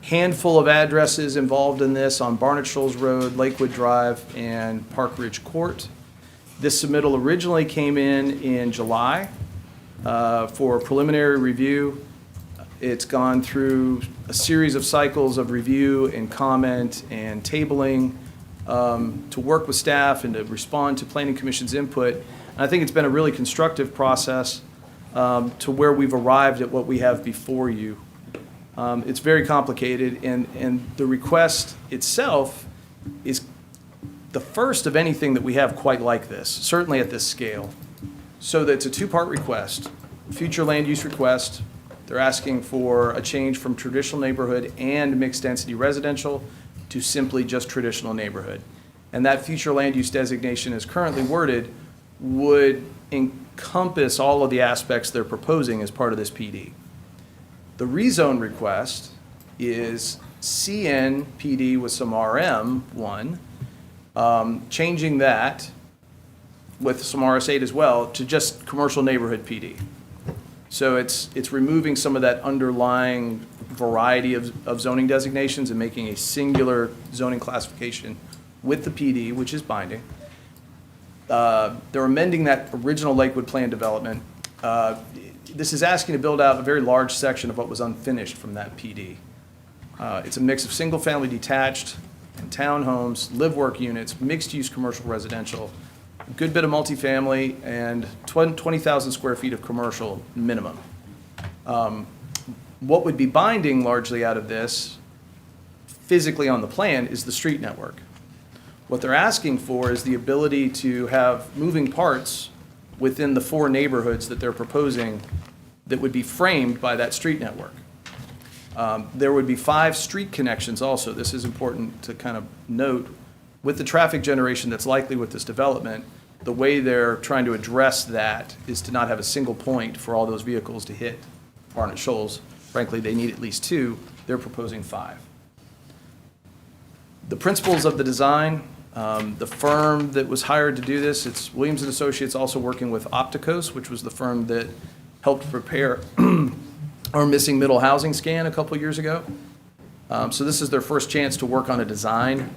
Handful of addresses involved in this on Barnett Shoals Road, Lakewood Drive, and Park Ridge Court. This submittal originally came in July for preliminary review. It's gone through a series of cycles of review and comment and tabling to work with staff and to respond to Planning Commission's input. And I think it's been a really constructive process to where we've arrived at what we have before you. It's very complicated, and the request itself is the first of anything that we have quite like this, certainly at this scale. So that's a two-part request, future land use request. They're asking for a change from traditional neighborhood and mixed-density residential to simply just traditional neighborhood. And that future land use designation as currently worded would encompass all of the aspects they're proposing as part of this PD. The rezone request is CNPD with some RM1, changing that with some RS8 as well to just commercial neighborhood PD. So it's removing some of that underlying variety of zoning designations and making a singular zoning classification with the PD, which is binding. They're amending that original Lakewood plan development. This is asking to build out a very large section of what was unfinished from that PD. It's a mix of single-family detached and townhomes, live-work units, mixed-use commercial residential, a good bit of multifamily, and 20,000 square feet of commercial minimum. What would be binding largely out of this, physically on the plan, is the street network. What they're asking for is the ability to have moving parts within the 4 neighborhoods that they're proposing that would be framed by that street network. There would be 5 street connections also. This is important to kind of note. With the traffic generation that's likely with this development, the way they're trying to address that is to not have a single point for all those vehicles to hit Barnett Shoals. Frankly, they need at least 2. They're proposing 5. The principles of the design, the firm that was hired to do this, it's Williams & Associates, also working with Opticos, which was the firm that helped prepare our missing middle housing scan a couple years ago. So this is their first chance to work on a design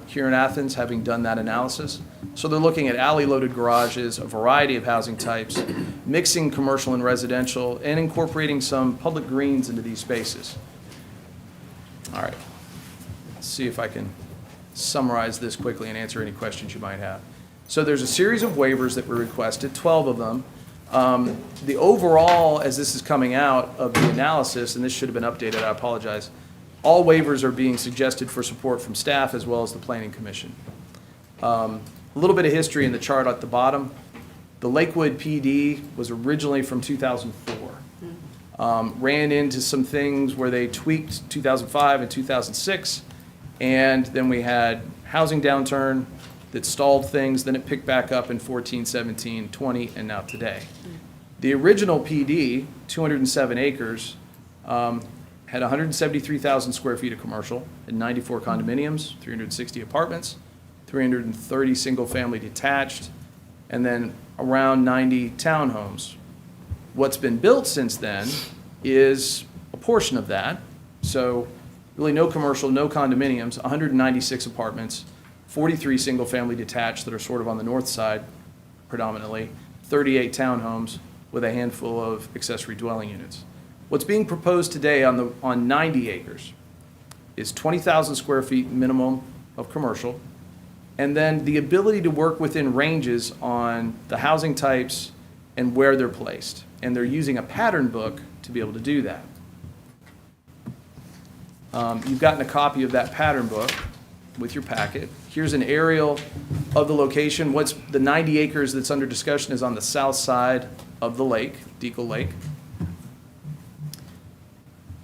here in Athens, having done that analysis. So they're looking at alley-loaded garages, a variety of housing types, mixing commercial and residential, and incorporating some public greens into these spaces. All right, let's see if I can summarize this quickly and answer any questions you might have. So there's a series of waivers that were requested, 12 of them. The overall, as this is coming out of the analysis, and this should have been updated, I apologize, all waivers are being suggested for support from staff as well as the Planning Commission. A little bit of history in the chart at the bottom. The Lakewood PD was originally from 2004. Ran into some things where they tweaked 2005 and 2006, and then we had housing downturn that stalled things, then it picked back up in 14, 17, 20, and now today. The original PD, 207 acres, had 173,000 square feet of commercial and 94 condominiums, 360 apartments, 330 single-family detached, and then around 90 townhomes. What's been built since then is a portion of that. So really no commercial, no condominiums, 196 apartments, 43 single-family detached that are sort of on the north side predominantly, 38 townhomes with a handful of accessory dwelling units. What's being proposed today on 90 acres is 20,000 square feet minimum of commercial, and then the ability to work within ranges on the housing types and where they're placed. And they're using a pattern book to be able to do that. You've gotten a copy of that pattern book with your packet. Here's an aerial of the location. What's the 90 acres that's under discussion is on the south side of the lake, Deacle Lake.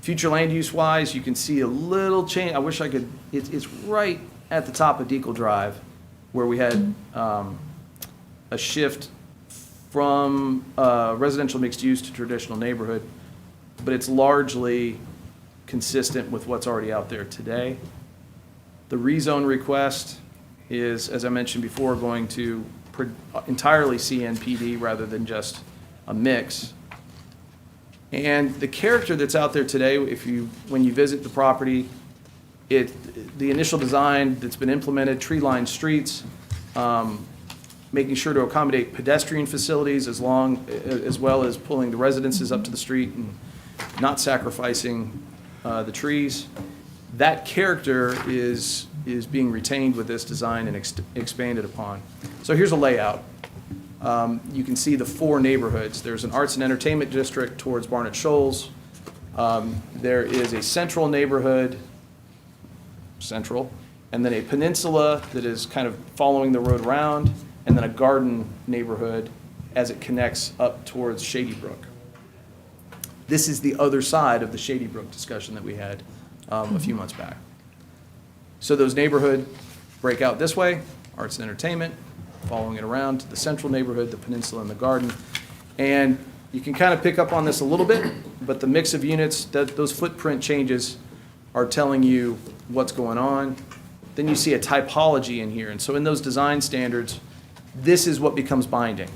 Future land use wise, you can see a little change. I wish I could, it's right at the top of Deacle Drive where we had a shift from residential mixed use to traditional neighborhood, but it's largely consistent with what's already out there today. The rezone request is, as I mentioned before, going to entirely CNPD rather than just a mix. And the character that's out there today, when you visit the property, the initial design that's been implemented, tree-lined streets, making sure to accommodate pedestrian facilities as well as pulling the residences up to the street and not sacrificing the trees. That character is being retained with this design and expanded upon. So here's a layout. You can see the 4 neighborhoods. There's an arts and entertainment district towards Barnett Shoals. There is a central neighborhood, and then a peninsula that is kind of following the road around, and then a garden neighborhood as it connects up towards Shady Brook. This is the other side of the Shady Brook discussion that we had a few months back. So those neighborhood break out this way, arts and entertainment, following it around to the central neighborhood, the peninsula, and the garden. And you can kind of pick up on this a little bit, but the mix of units, those footprint changes are telling you what's going on. Then you see a typology in here. And so in those design standards, this is what becomes binding,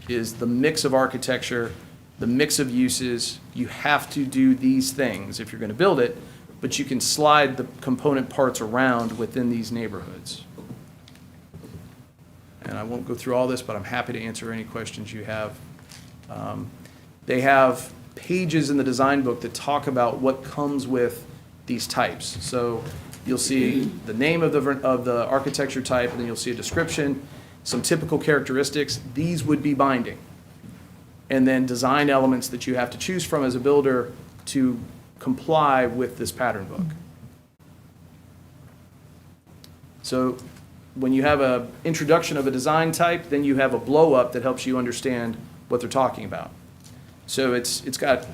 is the mix of architecture, the mix of uses. You have to do these things if you're going to build it, but you can slide the component parts around within these neighborhoods. And I won't go through all this, but I'm happy to answer any questions you have. They have pages in the design book that talk about what comes with these types. So you'll see the name of the architecture type, and then you'll see a description, some typical characteristics. These would be binding. And then design elements that you have to choose from as a builder to comply with this pattern book. So when you have an introduction of a design type, then you have a blow-up that helps you understand what they're talking about. So it's got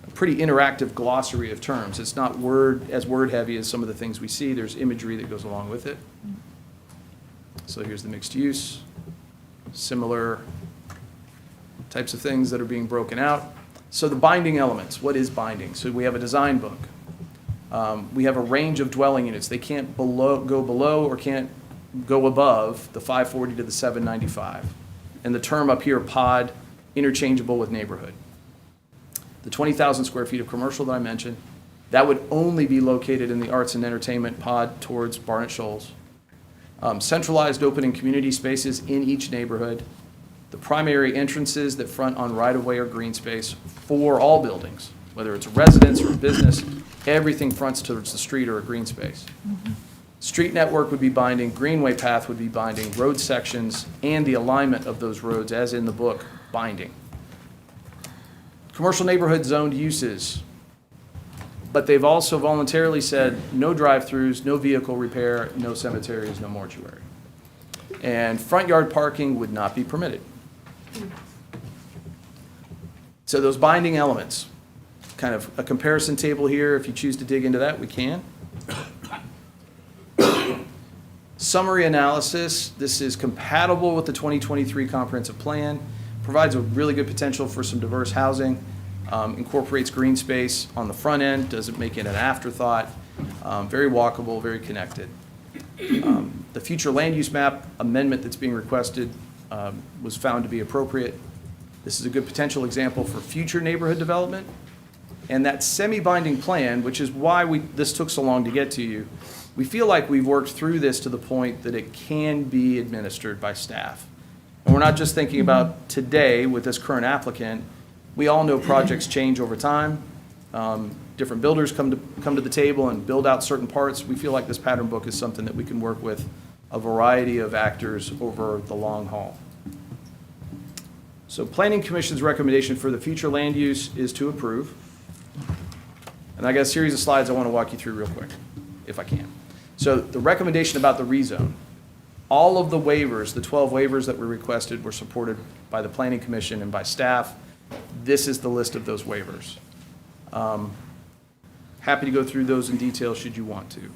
a pretty interactive glossary of terms. It's not word heavy as some of the things we see. There's imagery that goes along with it. So here's the mixed use, similar types of things that are being broken out. So the binding elements, what is binding? So we have a design book. We have a range of dwelling units. They can't go below or can't go above the 540 to the 795. And the term up here, pod, interchangeable with neighborhood. The 20,000 square feet of commercial that I mentioned, that would only be located in the arts and entertainment pod towards Barnett Shoals. Centralized open and community spaces in each neighborhood. The primary entrances that front on right-of-way or green space for all buildings, whether it's a residence or a business, everything fronts towards the street or a green space. Street network would be binding, greenway path would be binding, road sections, and the alignment of those roads, as in the book, binding. Commercial neighborhood zoned uses, but they've also voluntarily said no drive-throughs, no vehicle repair, no cemeteries, no mortuary. And front yard parking would not be permitted. So those binding elements, kind of a comparison table here. If you choose to dig into that, we can. Summary analysis, this is compatible with the 2023 comprehensive plan, provides a really good potential for some diverse housing, incorporates green space on the front end, doesn't make it an afterthought, very walkable, very connected. The future land use map amendment that's being requested was found to be appropriate. This is a good potential example for future neighborhood development. And that semi-binding plan, which is why this took so long to get to you, we feel like we've worked through this to the point that it can be administered by staff. And we're not just thinking about today with this current applicant. We all know projects change over time. Different builders come to the table and build out certain parts. We feel like this pattern book is something that we can work with a variety of actors over the long haul. So Planning Commission's recommendation for the future land use is to approve. And I got a series of slides I want to walk you through real quick, if I can. So the recommendation about the rezone, all of the waivers, the 12 waivers that were requested were supported by the Planning Commission and by staff. This is the list of those waivers. Happy to go through those in detail should you want to.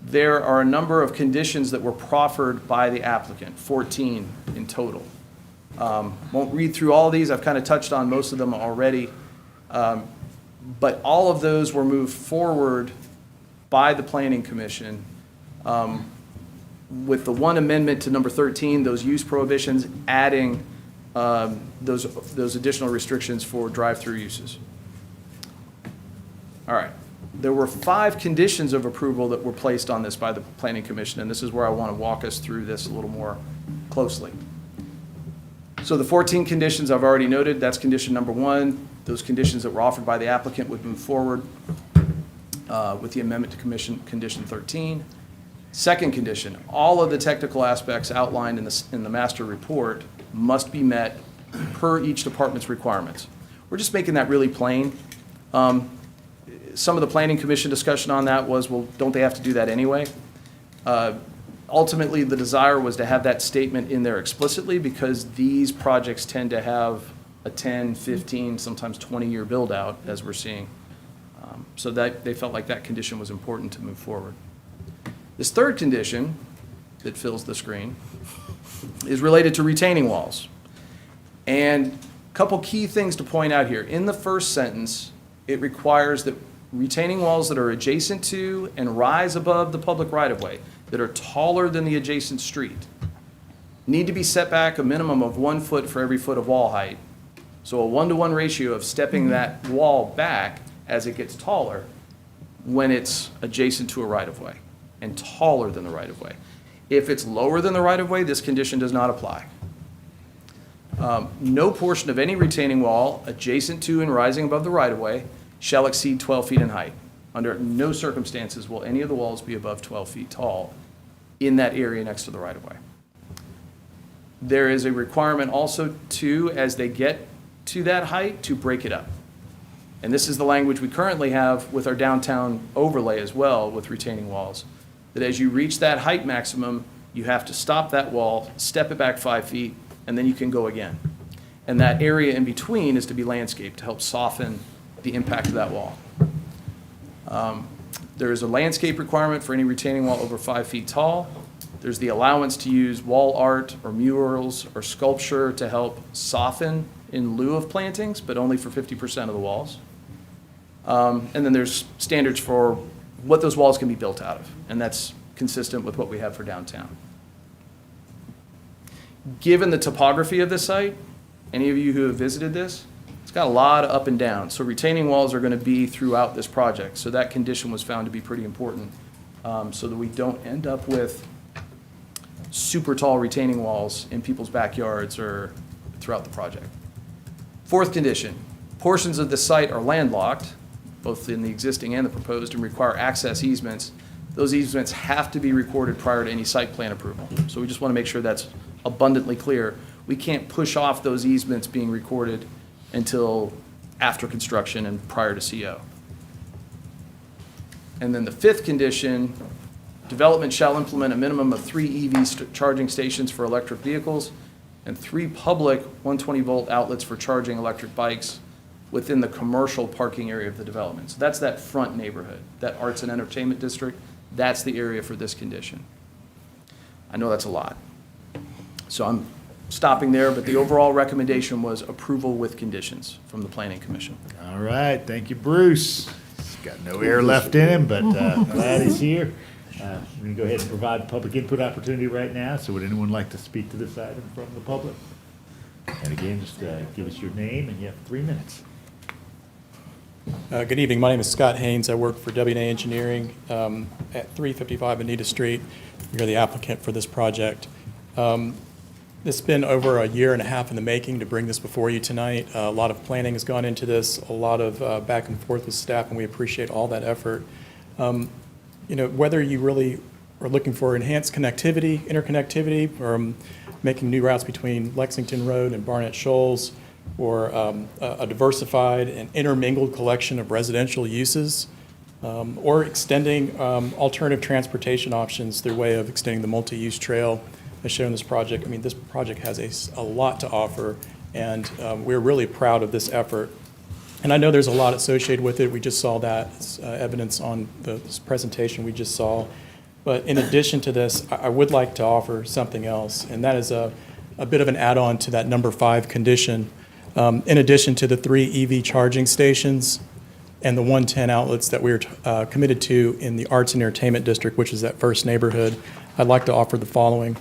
There are a number of conditions that were proffered by the applicant, 14 in total. Won't read through all of these. I've kind of touched on most of them already. But all of those were moved forward by the Planning Commission with the one amendment to number 13, those use prohibitions, adding those additional restrictions for drive-through uses. All right, There were 5 conditions of approval that were placed on this by the Planning Commission, and this is where I want to walk us through this a little more closely. So the 14 conditions I've already noted, that's condition number 1. Those conditions that were offered by the applicant would move forward with the amendment to condition 13. Second condition, all of the technical aspects outlined in the master report must be met per each department's requirements. We're just making that really plain. Some of the Planning Commission discussion on that was, well, don't they have to do that anyway? Ultimately, the desire was to have that statement in there explicitly because these projects tend to have a 10, 15, sometimes 20-year build-out, as we're seeing. So that they felt like that condition was important to move forward. This third condition that fills the screen is related to retaining walls. And a couple key things to point out here. In the first sentence, it requires that retaining walls that are adjacent to and rise above the public right-of-way, that are taller than the adjacent street, need to be set back a minimum of 1 foot for every foot of wall height. So a 1-to-1 ratio of stepping that wall back as it gets taller when it's adjacent to a right-of-way and taller than the right-of-way. If it's lower than the right-of-way, this condition does not apply. No portion of any retaining wall adjacent to and rising above the right-of-way shall exceed 12 feet in height. Under no circumstances will any of the walls be above 12 feet tall in that area next to the right-of-way. There is a requirement also to, as they get to that height, to break it up. And this is the language we currently have with our downtown overlay as well with retaining walls, that as you reach that height maximum, you have to stop that wall, step it back 5 feet, and then you can go again. And that area in between is to be landscaped to help soften the impact of that wall. There is a landscape requirement for any retaining wall over 5 feet tall. There's the allowance to use wall art or murals or sculpture to help soften in lieu of plantings, but only for 50% of the walls. And then there's standards for what those walls can be built out of, and that's consistent with what we have for downtown. Given the topography of this site, any of you who have visited this, it's got a lot of up and down. So retaining walls are going to be throughout this project. So that condition was found to be pretty important so that we don't end up with super tall retaining walls in people's backyards or throughout the project. Fourth condition, portions of the site are landlocked, both in the existing and the proposed, and require access easements. Those easements have to be recorded prior to any site plan approval. So we just want to make sure that's abundantly clear. We can't push off those easements being recorded until after construction and prior to CO. And then the fifth condition, development shall implement a minimum of 3 EV charging stations for electric vehicles and 3 public 120-volt outlets for charging electric bikes within the commercial parking area of the development. So that's that front neighborhood, that arts and entertainment district. That's the area for this condition. I know that's a lot. So I'm stopping there, but the overall recommendation was approval with conditions from the Planning Commission. All right, thank you, Bruce. He's got no air left in him, but glad he's here. We're going to go ahead and provide public input opportunity right now. So would anyone like to speak to this item from the public? And again, just give us your name, and you have 3 minutes. Good evening. My name is Scott Haynes. I work for W&A Engineering at 355 Anita Street. We're the applicant for this project. It's been over a year and a half in the making to bring this before you tonight. A lot of planning has gone into this, a lot of back and forth with staff, and we appreciate all that effort. You know, whether you really are looking for enhanced connectivity, interconnectivity, or making new routes between Lexington Road and Barnett Shoals, or a diversified and intermingled collection of residential uses, or extending alternative transportation options through way of extending the multi-use trail as shown in this project. I mean, this project has a lot to offer, and we're really proud of this effort. And I know there's a lot associated with it. We just saw that evidence on this presentation we just saw. But in addition to this, I would like to offer something else, and that is a bit of an add-on to that number 5 condition. In addition to the 3 EV charging stations and the 110 outlets that we're committed to in the Arts and Entertainment District, which is that first neighborhood, I'd like to offer the following.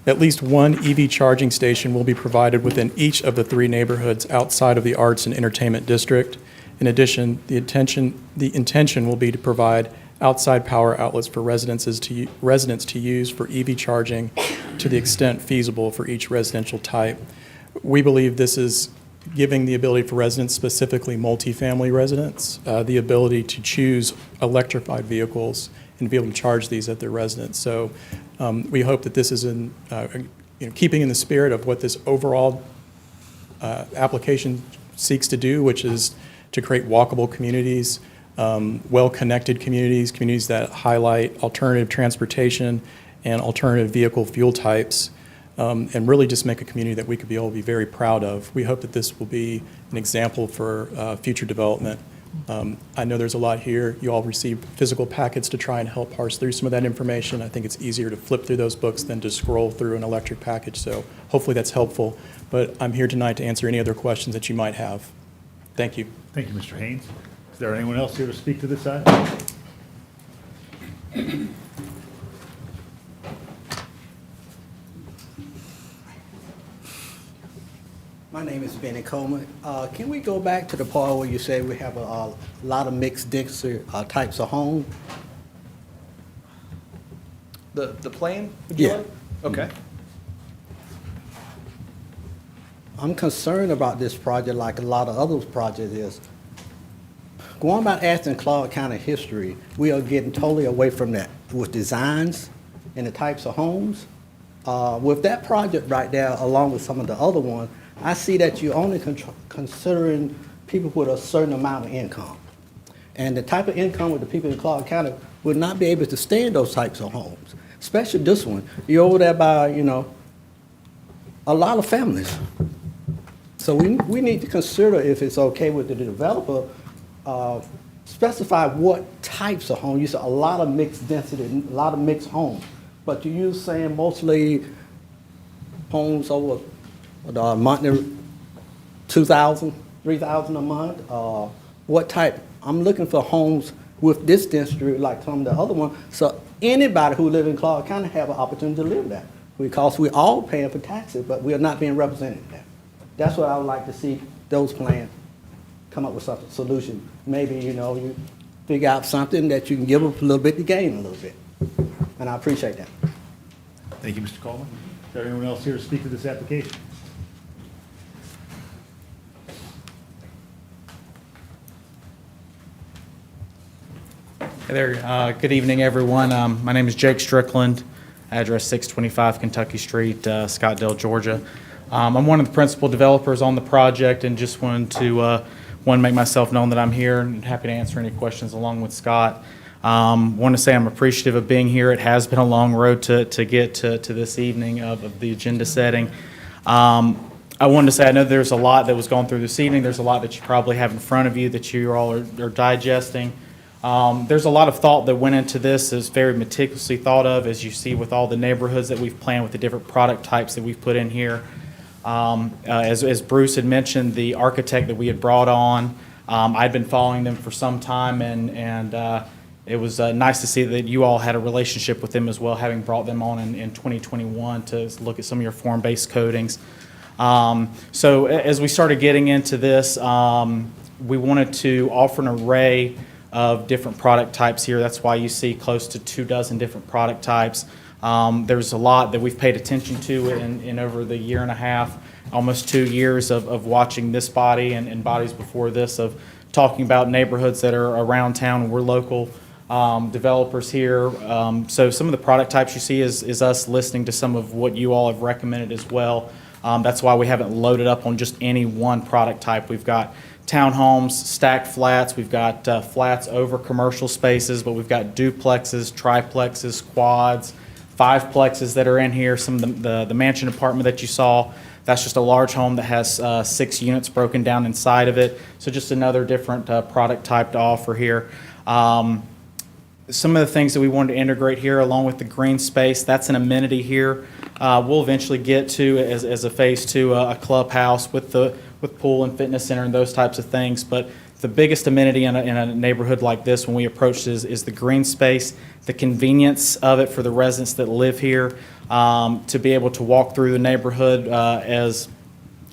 At least 1 EV charging station will be provided within each of the 3 neighborhoods outside of the Arts and Entertainment District, In addition, the intention will be to provide outside power outlets for residents to use for EV charging to the extent feasible for each residential type. We believe this is giving the ability for residents, specifically multifamily residents, the ability to choose electrified vehicles and be able to charge these at their residence. So we hope that this is in keeping in the spirit of what this overall application seeks to do, which is to create walkable communities, well-connected communities, communities that highlight alternative transportation and alternative vehicle fuel types, and really just make a community that we could all be very proud of. We hope that this will be an example for future development. I know there's a lot here. You all received physical packets to try and help parse through some of that information. I think it's easier to flip through those books than to scroll through an electric package, so hopefully that's helpful. But I'm here tonight to answer any other questions that you might have. Thank you. Thank you, Mr. Haynes. Is there anyone else here to speak to this item? My name is Benny Coleman. Can we go back to the part where you say we have a lot of mixed density types of home? The plan, would you Yeah. like? Okay. I'm concerned about this project like a lot of other projects is. Going by Athens-Clarke County history, we are getting totally away from that with designs and the types of homes. With that project right there, along with some of the other ones, I see that you're only considering people with a certain amount of income. And the type of income with the people in Clarke County would not be able to stay in those types of homes, especially this one. You're over there by, a lot of families. So we need to consider if it's okay with the developer, specify what types of homes. You said a lot of mixed density, a lot of mixed homes. But you're saying mostly homes over the monthly $2,000, $3,000 a month. What type? I'm looking for homes with this density like some of the other ones. So anybody who lives in Clarke County have an opportunity to live there. Because we're all paying for taxes, but we are not being represented there. That's what I would like to see those plans come up with some solution. Maybe, you figure out something that you can give up a little bit to gain a little bit. And I appreciate that. Thank you, Mr. Coleman. Is there anyone else here to speak to this application? Hey there. Good evening, everyone. My name is Jake Strickland, address 625 Kentucky Street, Scottsdale, Georgia. I'm one of the principal developers on the project and just wanted to make myself known that I'm here and happy to answer any questions along with Scott. Want to say I'm appreciative of being here. It has been a long road to get to this evening of the agenda setting. I wanted to say I know there's a lot that was going through this evening. There's a lot that you probably have in front of you that you all are digesting. There's a lot of thought that went into this. It's very meticulously thought of, as you see with all the neighborhoods that we've planned with the different product types that we've put in here. As Bruce had mentioned, the architect that we had brought on, I'd been following them for some time, and it was nice to see that you all had a relationship with them as well, having brought them on in 2021 to look at some of your form-based coatings. So as we started getting into this, we wanted to offer an array of different product types here. That's why you see close to 24 different product types. There's a lot that we've paid attention to in over the year and a half, almost 2 years of watching this body and bodies before this, of talking about neighborhoods that are around town. We're local developers here. So some of the product types you see is us listening to some of what you all have recommended as well. That's why we haven't loaded up on just any one product type. We've got townhomes, stacked flats. We've got flats over commercial spaces, but we've got duplexes, triplexes, quads, fiveplexes that are in here. Some of the mansion apartment that you saw, that's just a large home that has 6 units broken down inside of it. So just another different product type to offer here. Some of the things that we wanted to integrate here, along with the green space, that's an amenity here. We'll eventually get to, as a phase 2, a clubhouse with pool and fitness center and those types of things. But the biggest amenity in a neighborhood like this when we approach it is the green space, the convenience of it for the residents that live here, to be able to walk through the neighborhood, as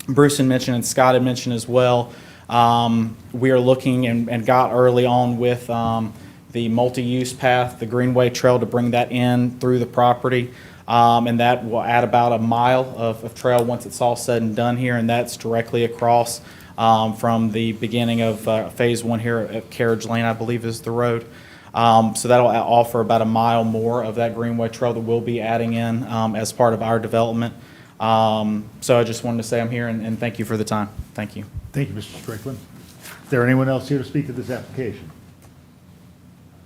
Bruce had mentioned and Scott had mentioned as well. We are looking and got early on with the multi-use path, the Greenway Trail, to bring that in through the property. And that will add about a mile of trail once it's all said and done here, and that's directly across from the beginning of Phase 1 here at Carriage Lane, I believe is the road. So that'll offer about a mile more of that Greenway Trail that we'll be adding in as part of our development. So I just wanted to say I'm here and thank you for the time. Thank you. Thank you, Mr. Strickland. Is there anyone else here to speak to this application?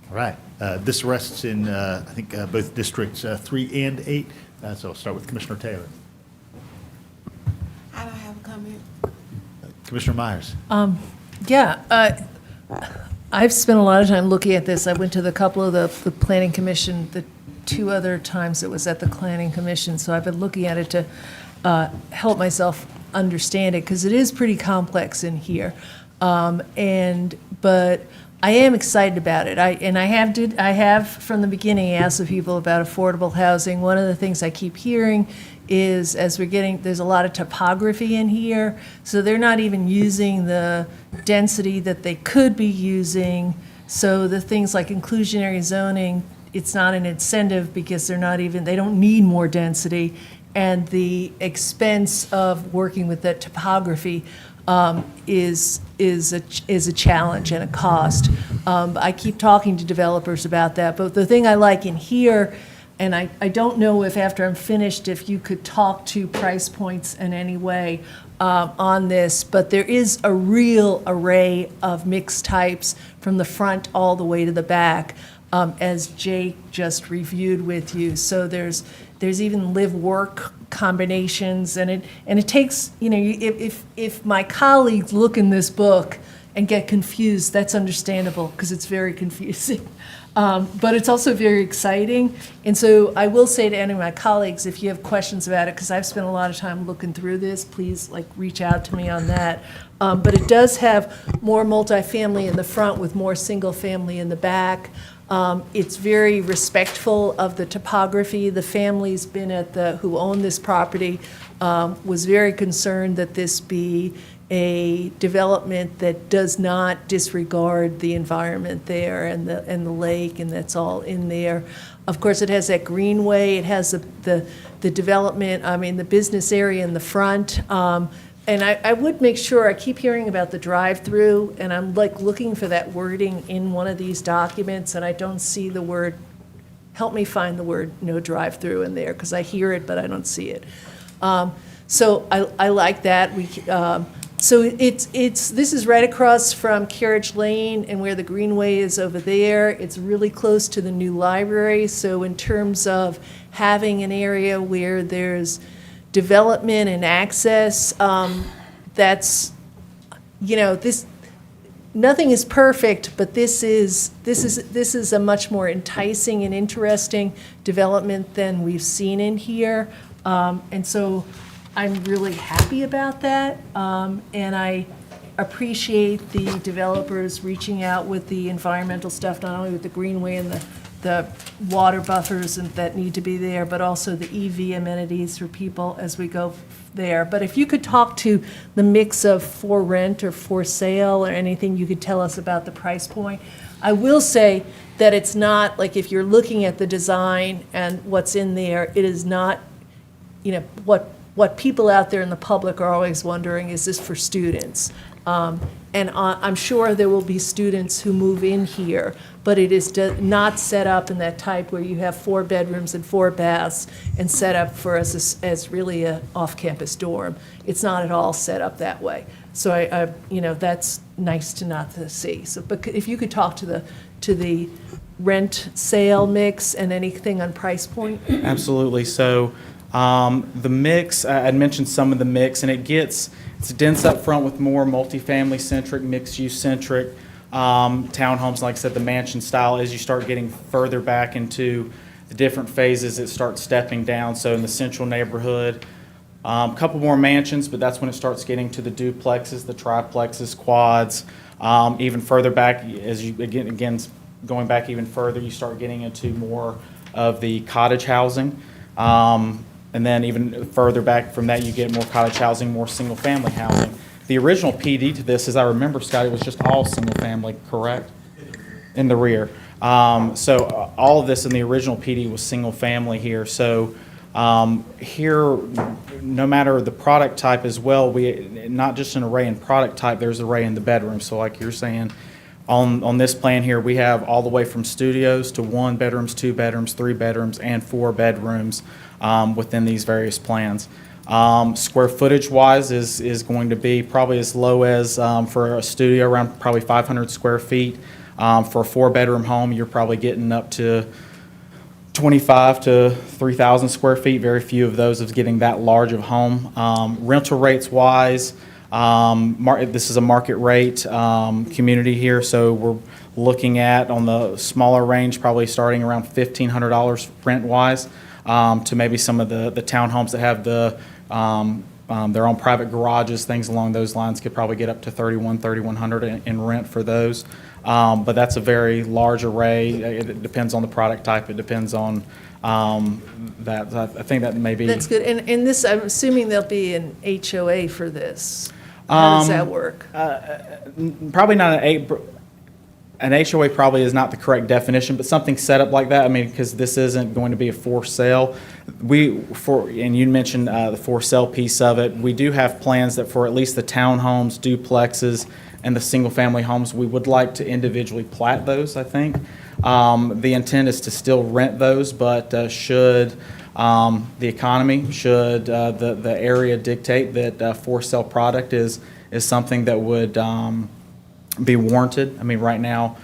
All right, this rests in, I think, both districts 3 and 8. So I'll start with Commissioner Taylor. I don't have a comment. Commissioner Myers. I've spent a lot of time looking at this. I went to the couple of the planning commission, the 2 other times it was at the planning commission, so I've been looking at it to help myself understand it, because it is pretty complex in here. But I am excited about it. I have from the beginning asked the people about affordable housing. One of the things I keep hearing is there's a lot of topography in here, so they're not even using the density that they could be using. So the things like inclusionary zoning, it's not an incentive because they don't need more density. And the expense of working with that topography is a challenge and a cost. I keep talking to developers about that, but the thing I like in here, and I don't know if after I'm finished, if you could talk to price points in any way on this, but there is a real array of mixed types from the front all the way to the back, as Jake just reviewed with you. So there's even live-work combinations, and it takes, if my colleagues look in this book and get confused, that's understandable, because it's very confusing. But it's also very exciting. And so I will say to any of my colleagues, if you have questions about it, because I've spent a lot of time looking through this, please reach out to me on that. But it does have more multifamily in the front with more single family in the back. It's very respectful of the topography. The family's been who own this property was very concerned that this be a development that does not disregard the environment there and the lake, and that's all in there. Of course, it has that greenway. It has the development, the business area in the front. And I would make sure, I keep hearing about the drive-through, and I'm looking for that wording in one of these documents, and I don't see the word, help me find the word no drive-through in there, because I hear it, but I don't see it. So I like that. So this is right across from Carriage Lane and where the Greenway is over there. It's really close to the new library. So in terms of having an area where there's development and access, that's, nothing is perfect, but this is a much more enticing and interesting development than we've seen in here. And so I'm really happy about that. And I appreciate the developers reaching out with the environmental stuff, not only with the greenway and the water buffers that need to be there, but also the EV amenities for people as we go there. But if you could talk to the mix of for rent or for sale or anything you could tell us about the price point. I will say that it's not, if you're looking at the design and what's in there, it is not, what people out there in the public are always wondering, is this for students? And I'm sure there will be students who move in here, but it is not set up in that type where you have 4 bedrooms and 4 baths and set up for us as really a off-campus dorm. It's not at all set up that way. So that's nice to see. So, but if you could talk to the rent sale mix and anything on price point. Absolutely. So the mix, I'd mentioned some of the mix, and it's dense up front with more multifamily centric, mixed use centric townhomes. Like I said, the mansion style. As you start getting further back into the different phases, it starts stepping down. So in the central neighborhood, a couple more mansions, but that's when it starts getting to the duplexes, the triplexes, quads. Even further back, as you again going back even further, you start getting into more of the cottage housing. And then even further back from that, you get more cottage housing, more single-family housing. The original PD to this, as I remember, Scott, it was just all single-family, correct? In the rear. So all of this in the original PD was single-family here. So here, no matter the product type as well, not just an array in product type, there's array in the bedroom. So like you're saying, on this plan here, we have all the way from studios to 1 bedrooms, 2 bedrooms, 3 bedrooms, and 4 bedrooms within these various plans. Square footage wise is going to be probably as low as for a studio around probably 500 square feet. For a 4-bedroom home, you're probably getting up to 25 to 3,000 square feet. Very few of those is getting that large of home. Rental rates wise, this is a market rate community here, so we're looking at on the smaller range, probably starting around $1,500 rent wise, to maybe some of the townhomes that have their own private garages, things along those lines could probably get up to $3,100 in rent for those. But that's a very large array. It depends on the product type. It depends on that. I think that may be. That's good. And this, I'm assuming there'll be an HOA for this. How does that work? Probably not an HOA probably is not the correct definition, but something set up like that. I mean, because this isn't going to be a for sale. And you mentioned the for sale piece of it. We do have plans that for at least the townhomes, duplexes, and the single-family homes, we would like to individually plat those, I think. The intent is to still rent those, but should the economy, should the area dictate that for-sale product is something that would be warranted. I mean, right now,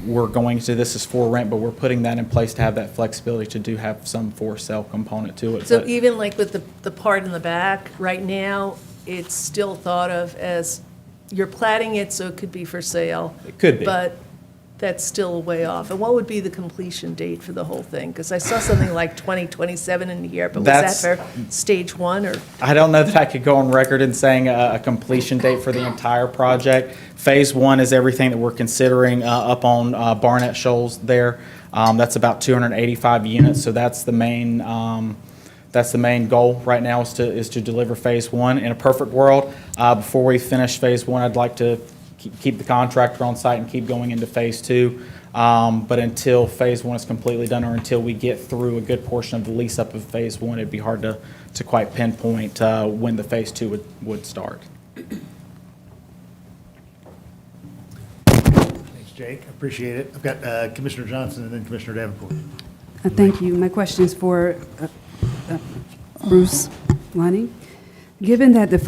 we're going to, this is for rent, but we're putting that in place to have that flexibility to do have some for-sale component to it. So But even like with the part in the back, right now, it's still thought of as, you're platting it so it could be for sale. It could be. But that's still way off. And what would be the completion date for the whole thing? Because I saw something like 2027 in here, but was that for stage 1 or? I don't know that I could go on record in saying a completion date for the entire project. Phase 1 is everything that we're considering up on Barnett Shoals there. That's about 285 units, so that's the main goal right now is to deliver phase 1. In a perfect world, before we finish phase 1, I'd like to keep the contractor on site and keep going into phase 2. But until phase 1 is completely done, or until we get through a good portion of the lease up of phase 1, it'd be hard to quite pinpoint when the phase 2 would start. Thanks, Jake. I appreciate it. I've got Commissioner Johnson and then Commissioner Davenport. Thank you. My question is for Bruce Lonnie. Given that the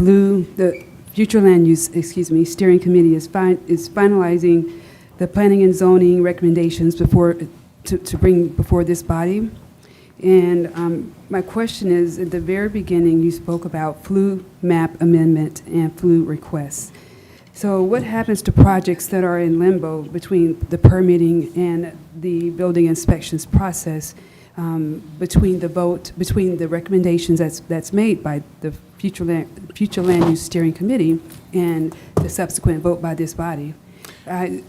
Future Land Use, Steering Committee is finalizing the planning and zoning recommendations to bring before this body, and my question is, at the very beginning, you spoke about FLU map amendment and FLU requests. So what happens to projects that are in limbo between the permitting and the building inspections process, between the recommendations that's made by the Future Land Use Steering Committee and the subsequent vote by this body? Can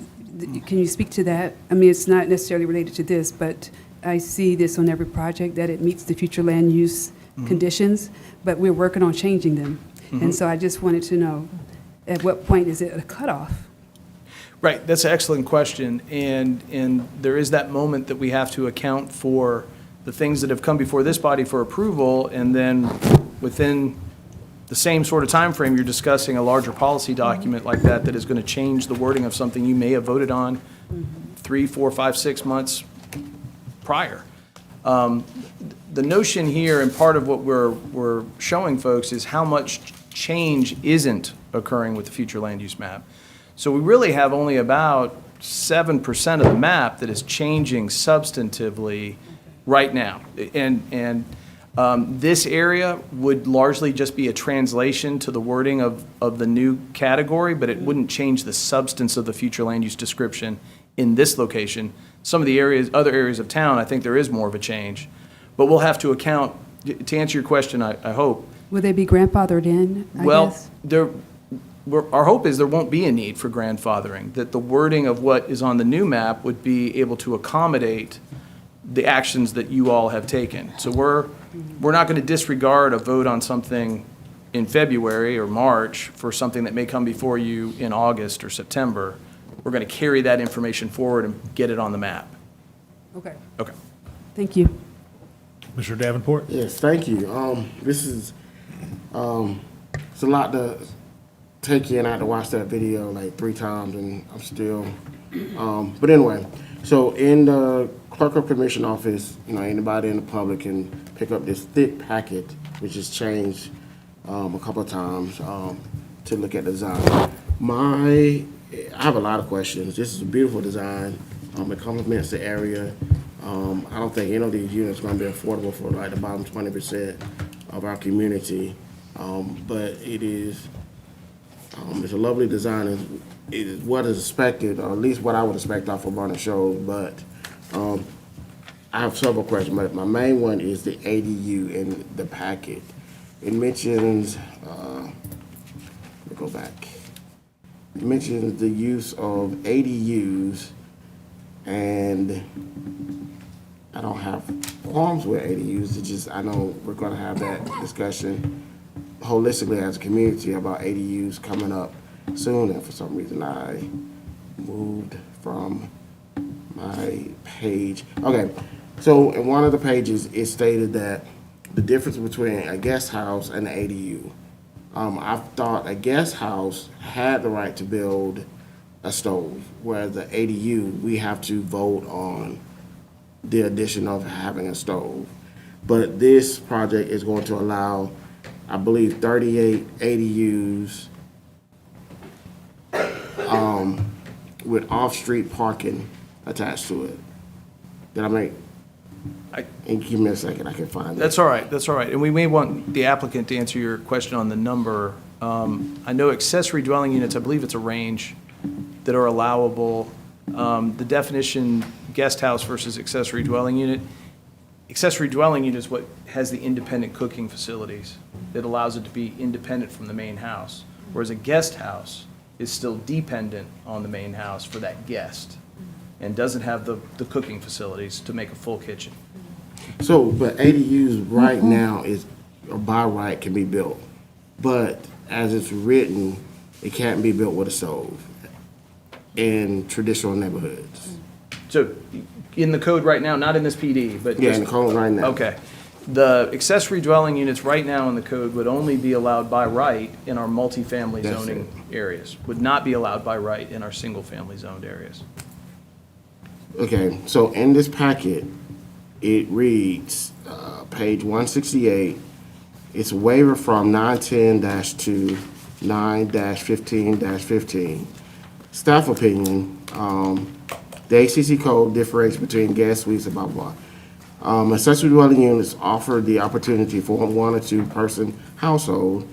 you speak to that? I mean, it's not necessarily related to this, but I see this on every project that it meets the future land use conditions, but we're working on changing them. And so I just wanted to know, at what point is it a cutoff? Right, that's an excellent question, and there is that moment that we have to account for the things that have come before this body for approval, and then within the same sort of time frame, you're discussing a larger policy document like that is going to change the wording of something you may have voted on 3, 4, 5, 6 months prior. The notion here, and part of what we're showing folks, is how much change isn't occurring with the future land use map. So we really have only about 7% of the map that is changing substantively right now. And this area would largely just be a translation to the wording of the new category, but it wouldn't change the substance of the future land use description in this location. Some of the other areas of town, I think there is more of a change. But we'll have to account, to answer your question, I hope. Will they be grandfathered in, I guess? Our hope is there won't be a need for grandfathering, that the wording of what is on the new map would be able to accommodate the actions that you all have taken. So we're not going to disregard a vote on something in February or March for something that may come before you in August or September, we're going to carry that information forward and get it on the map. Okay. Okay. Thank you. Mr. Davenport? Yes, thank you. This is, it's a lot to take in. I had to watch that video like 3 times and I'm still, but anyway. So in the Clerk of Commission office, you know, anybody in the public can pick up this thick packet, which is changed a couple of times to look at the design. I have a lot of questions. This is a beautiful design. It complements the area. I don't think any of these units are going to be affordable for like the bottom 20% of our community. But it is, it's a lovely design. It is what is expected, or at least what I would expect off of Barnett Shoals. But I have several questions. But my main one is the ADU in the packet. It mentions, let me go back. It mentions the use of ADUs, and I don't have qualms with ADUs. It's just, I know we're going to have that discussion holistically as a community about ADUs coming up soon, and for some reason I moved from my page. Okay, so in one of the pages, it stated that the difference between a guest house and an ADU. I thought a guest house had the right to build a stove, whereas the ADU, we have to vote on the addition of having a stove. But this project is going to allow, I believe, 38 ADUs with off-street parking attached to it. Did I make? And give me a second, I can find it. That's all right, that's all right. And we may want the applicant to answer your question on the number. I know accessory dwelling units, I believe it's a range that are allowable. The definition, guest house versus accessory dwelling unit. Accessory dwelling unit is what has the independent cooking facilities that allows it to be independent from the main house. Whereas a guest house is still dependent on the main house for that guest and doesn't have the cooking facilities to make a full kitchen. So, but ADUs right now is, or by right, can be built. But as it's written, it can't be built with a stove in traditional neighborhoods. So in the code right now, not in this PD, but Yeah, just- in the code right now. Okay. The accessory dwelling units right now in the code would only be allowed by right in our multifamily That's zoning areas, would not be allowed by right in our single-family zoned areas. Okay, so in this packet, it reads, page 168, it's a waiver from 910-2, 9-15-15. Staff opinion, the ACC code differentiates between guest suites and blah, blah, blah. Accessory dwelling units offer the opportunity for 1 or 2 person household,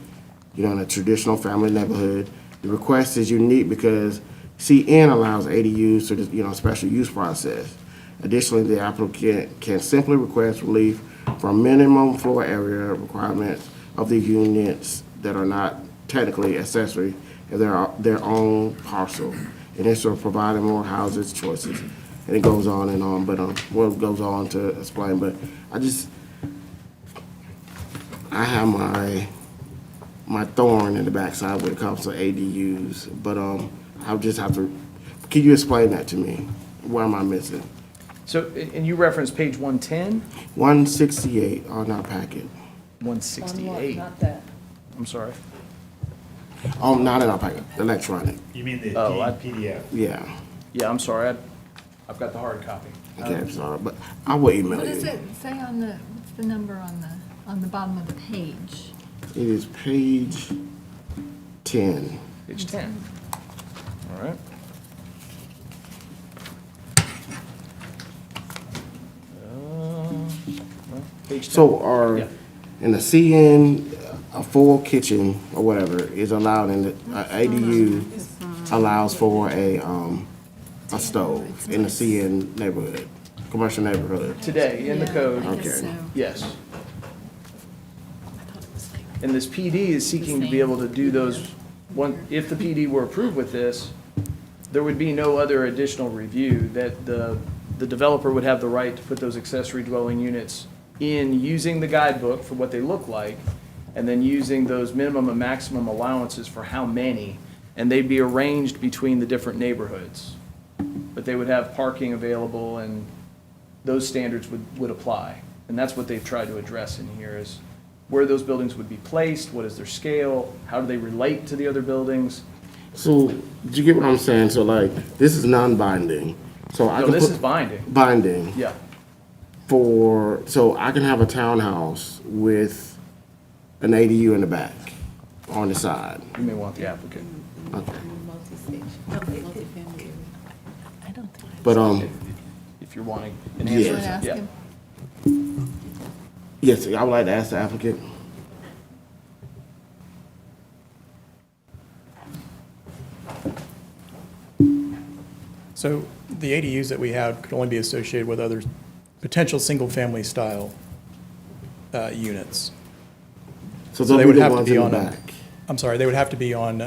you know, in a traditional family neighborhood. The request is unique because CN allows ADUs to, you know, special use process. Additionally, the applicant can simply request relief from minimum floor area requirements of the units that are not technically accessory if they're their own parcel. And this will provide more houses choices. And it goes on and on, but well, it goes on to explain. But I have my thorn in the backside when it comes to ADUs. But I'll just have to. Can you explain that to me? What am I missing? So, and you referenced page 110? 168 on our packet. 168. Not that. I'm sorry. Oh, not in our packet. Electronic. You mean the Oh, PDF? Yeah. Yeah, I'm sorry. I've got the hard copy. Okay, I'm sorry, but I will email What you. does it say on the, what's the number on the bottom of the page? It is page 10. Page 10. All right. Page 10. So are, Yeah. in the CN, a full kitchen or whatever is allowed in the ADU allows for a stove in the CN neighborhood, commercial neighborhood. Today, in the Yeah, code, I guess Okay. so. yes. I thought it was like And this PD is seeking to be able to do those, if the PD were approved with this, there would be no other additional review, that the developer would have the right to put those accessory dwelling units in using the guidebook for what they look like, and then using those minimum and maximum allowances for how many, and they'd be arranged between the different neighborhoods. But they would have parking available, and those standards would apply. And that's what they've tried to address in here, is where those buildings would be placed, what is their scale, how do they relate to the other buildings? So, do you get what I'm saying? So like, this is non-binding. So I No, can this put is binding. binding Yeah. so I can have a townhouse with an ADU in the back on the side. You may want the applicant. Okay. I don't think. But, If you're wanting an Yeah. answer. Ask Yeah. him. yes, I would like to ask the applicant. So the ADUs that we have could only be associated with other potential single-family style units. So So they'll they be would the have to ones be in the on a, back. I'm sorry, they would have to be on,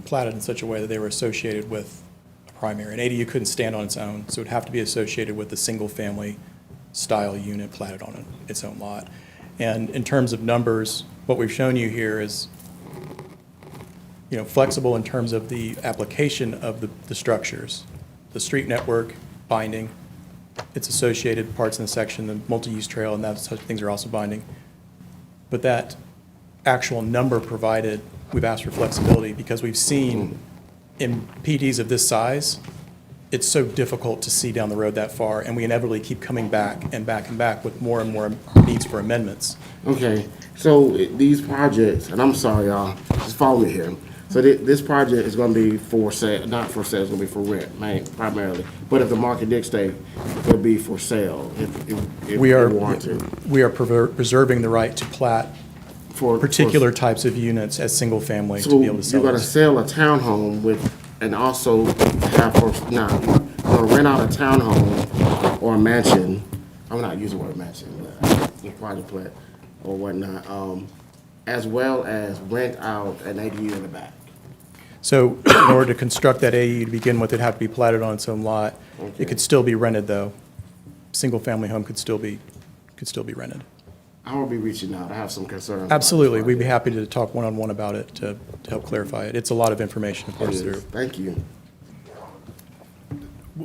platted in such a way that they were associated with a primary. An ADU couldn't stand on its own, so it would have to be associated with the single-family style unit platted on its own lot. And in terms of numbers, what we've shown you here is, flexible in terms of the application of the structures. The street network binding, its associated parts in the section, the multi-use trail, and that such things are also binding. But that actual number provided, we've asked for flexibility because we've seen in PDs of this size, it's so difficult to see down the road that far, and we inevitably keep coming back and back and back with more and more needs for amendments. Okay, so these projects, and I'm sorry, y'all, just follow me here. So this project is gonna be for sale, not for sale, it's gonna be for rent, primarily. But if the market dictates, it'll be for sale, if We you are, want to. we are preserving the right to plat For particular types of units as single-family to So be able to sell you're gonna those. sell a townhome with, and also have, you're gonna rent out a townhome or a mansion, I'm not using the word mansion, but a project plat or whatnot, as well as rent out an ADU in the back. So in order to construct that AE to begin with, it'd have to be platted on its own lot. Okay. It could still be rented, though. Single-family home could still be rented. I will be reaching out, I have some concerns. about this Absolutely. We'd be project. happy to talk one-on-one about it to help clarify it. It's a lot of information to It parse is. through. Thank you.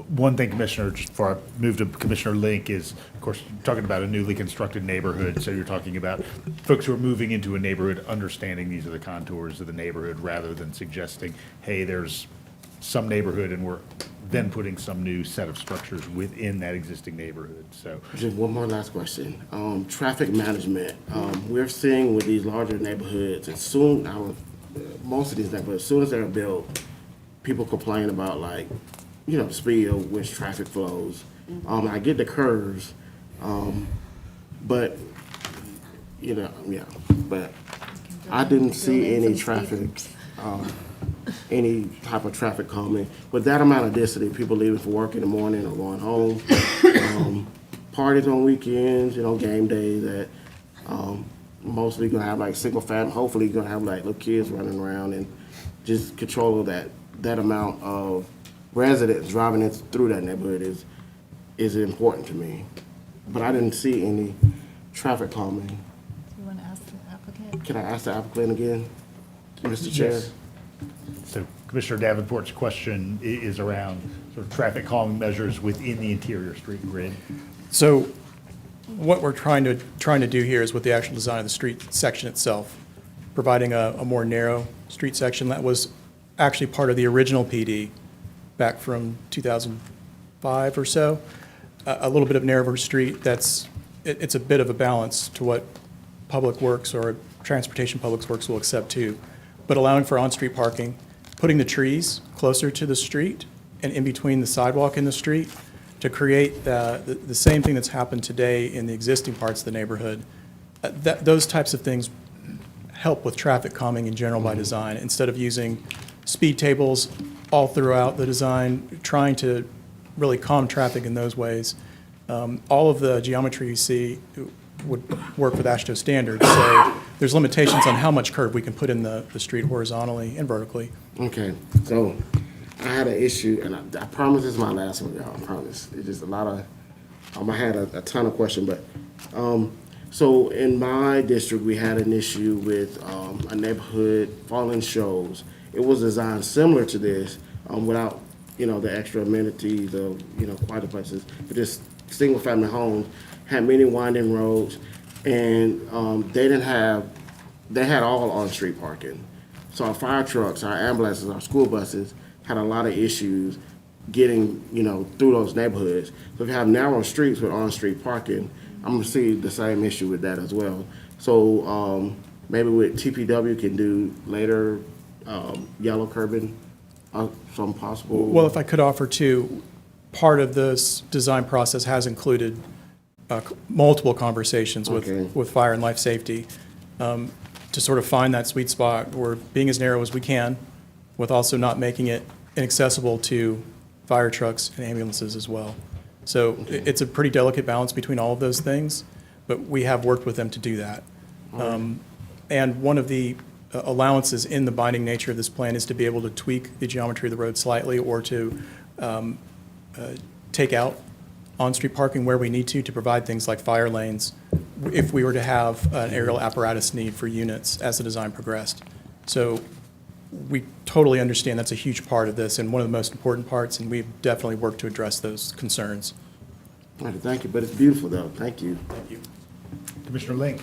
One thing, Commissioner, just before I move to Commissioner Link, is, of course, you're talking about a newly constructed neighborhood, so you're talking about folks who are moving into a neighborhood, understanding these are the contours of the neighborhood, rather than suggesting, hey, there's some neighborhood, and we're then putting some new set of structures within that existing neighborhood, so. Just one more last question. Traffic management, we're seeing with these larger neighborhoods, and soon, most of these neighborhoods, as soon as they're built, people complain about the speed of which traffic flows. I get the curves, but, but I didn't see any traffic, any type of traffic calming. With that amount of density, people leaving for work in the morning or going home, parties on weekends, game days that, mostly gonna have single family, hopefully you're gonna have little kids running around, and just control of that amount of residents driving through that neighborhood is important to me. But I didn't see any traffic calming. Do you want to ask the applicant? Can I ask the applicant again, Mr. Chair? Yes. So Commissioner Davenport's question is around sort of traffic calming measures within the interior street grid. So what we're trying to do here is with the actual design of the street section itself, providing a more narrow street section that was actually part of the original PD back from 2005 or so. A little bit of narrower street it's a bit of a balance to what Public Works or Transportation Public Works will accept too, but allowing for on-street parking, putting the trees closer to the street and in between the sidewalk and the street to create the same thing that's happened today in the existing parts of the neighborhood. Those types of things help with traffic calming in general by design, instead of using speed tables all throughout the design, trying to really calm traffic in those ways. All of the geometry you see would work with AASHTO standards, so there's limitations on how much curb we can put in the street horizontally and vertically. Okay, so I had an issue, and I promise this is my last one, y'all, I promise. It's just a lot of, I had a ton of questions, but, So in my district, we had an issue with a neighborhood, Fallen Shoals. It was designed similar to this, without, the extra amenities of, quieter places, but just single-family homes, had many winding roads, and they had all on-street parking. So our fire trucks, our ambulances, our school buses had a lot of issues getting, through those neighborhoods. So if you have narrow streets with on-street parking, I'm gonna see the same issue with that as well. So maybe with TPW can do later yellow curbing, some possible. Well, if I could offer too, part of this design process has included multiple conversations Okay. with fire and life safety to sort of find that sweet spot. We're being as narrow as we can with also not making it inaccessible to fire trucks and ambulances as well. So it's a pretty delicate balance between all of those things, but we have worked with them to do that. And one of the allowances in the binding nature of this plan is to be able to tweak the geometry of the road slightly or to take out on-street parking where we need to provide things like fire lanes if we were to have an aerial apparatus need for units as the design progressed. So we totally understand that's a huge part of this and one of the most important parts, and we've definitely worked to address those concerns. All right, thank you, but it's beautiful though, thank you. Thank you. Commissioner Link.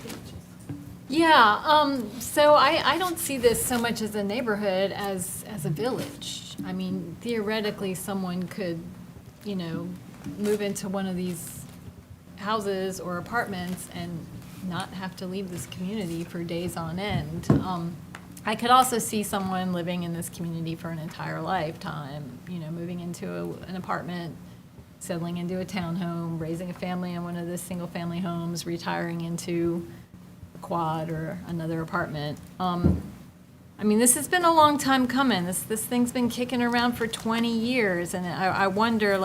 Yeah, so I don't see this so much as a neighborhood as a village. I mean, theoretically, someone could, move into one of these houses or apartments and not have to leave this community for days on end. I could also see someone living in this community for an entire lifetime, moving into an apartment, settling into a townhome, raising a family in one of the single-family homes, retiring into a quad or another apartment. This has been a long time coming. This thing's been kicking around for 20 years, and I wonder,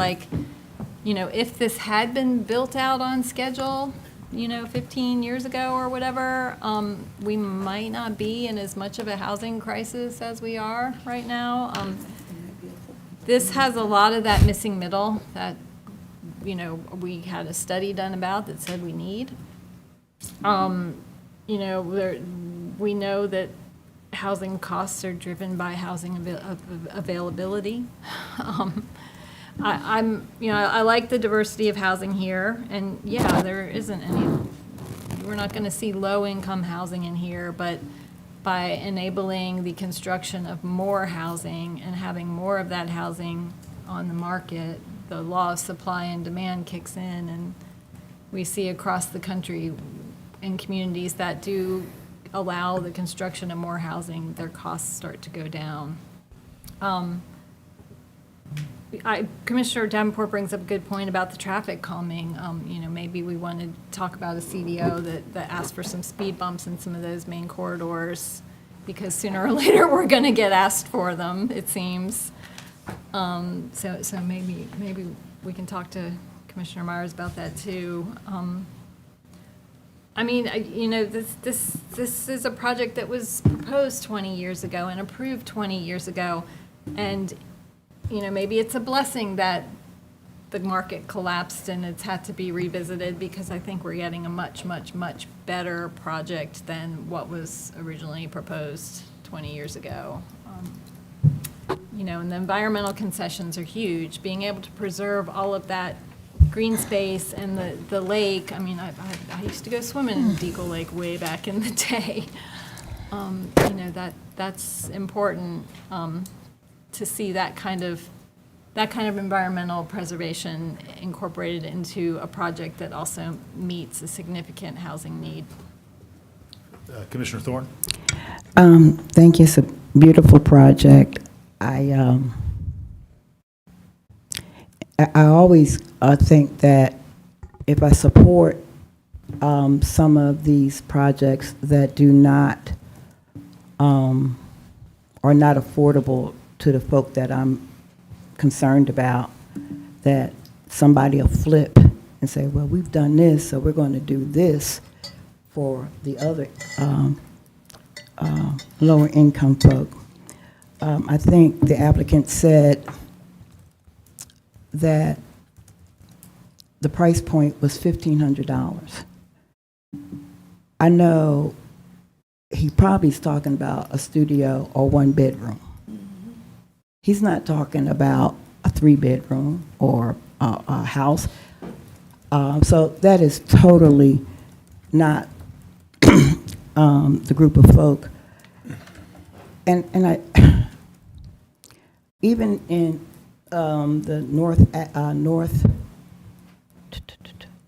if this had been built out on schedule, 15 years ago or whatever, we might not be in as much of a housing crisis as we are right now. This has a lot of that missing middle that, we had a study done about that said we need. We know that housing costs are driven by housing availability. I like the diversity of housing here, and yeah, there isn't any, we're not gonna see low-income housing in here, but by enabling the construction of more housing and having more of that housing on the market, the law of supply and demand kicks in, and we see across the country in communities that do allow the construction of more housing, their costs start to go down. Commissioner Davenport brings up a good point about the traffic calming. Maybe we want to talk about a CDO that asks for some speed bumps in some of those main corridors, because sooner or later we're going to get asked for them, it seems. So maybe we can talk to Commissioner Myers about that too. This is a project that was proposed 20 years ago and approved 20 years ago, and maybe it's a blessing that the market collapsed and it's had to be revisited, because I think we're getting a much, much, much better project than what was originally proposed 20 years ago. And the environmental concessions are huge. Being able to preserve all of that green space and the lake. I used to go swimming in Deagle Lake way back in the day. That's important. To see that kind of environmental preservation incorporated into a project that also meets a significant housing need. Commissioner Thorne. Thank you. It's a beautiful project. I always think that if I support some of these projects that do not are not affordable to the folk that I'm concerned about, that somebody will flip and say, well, we've done this, so we're going to do this for the other lower income folk. I think the applicant said that the price point was $1,500. I know he probably is talking about a studio or 1 bedroom. He's not talking about a 3-bedroom or a house. So that is totally not the group of folk. And I, even in the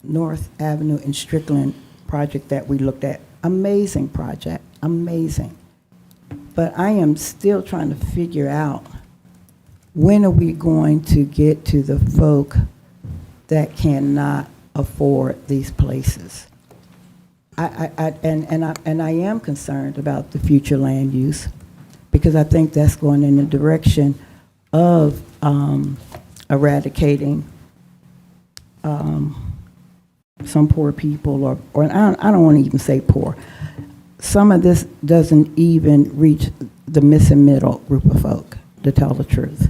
North Avenue in Strickland project that we looked at, amazing project, amazing. But I am still trying to figure out, when are we going to get to the folk that cannot afford these places? I am concerned about the future land use, because I think that's going in the direction of eradicating some poor people, or I don't want to even say poor. Some of this doesn't even reach the missing middle group of folk, to tell the truth.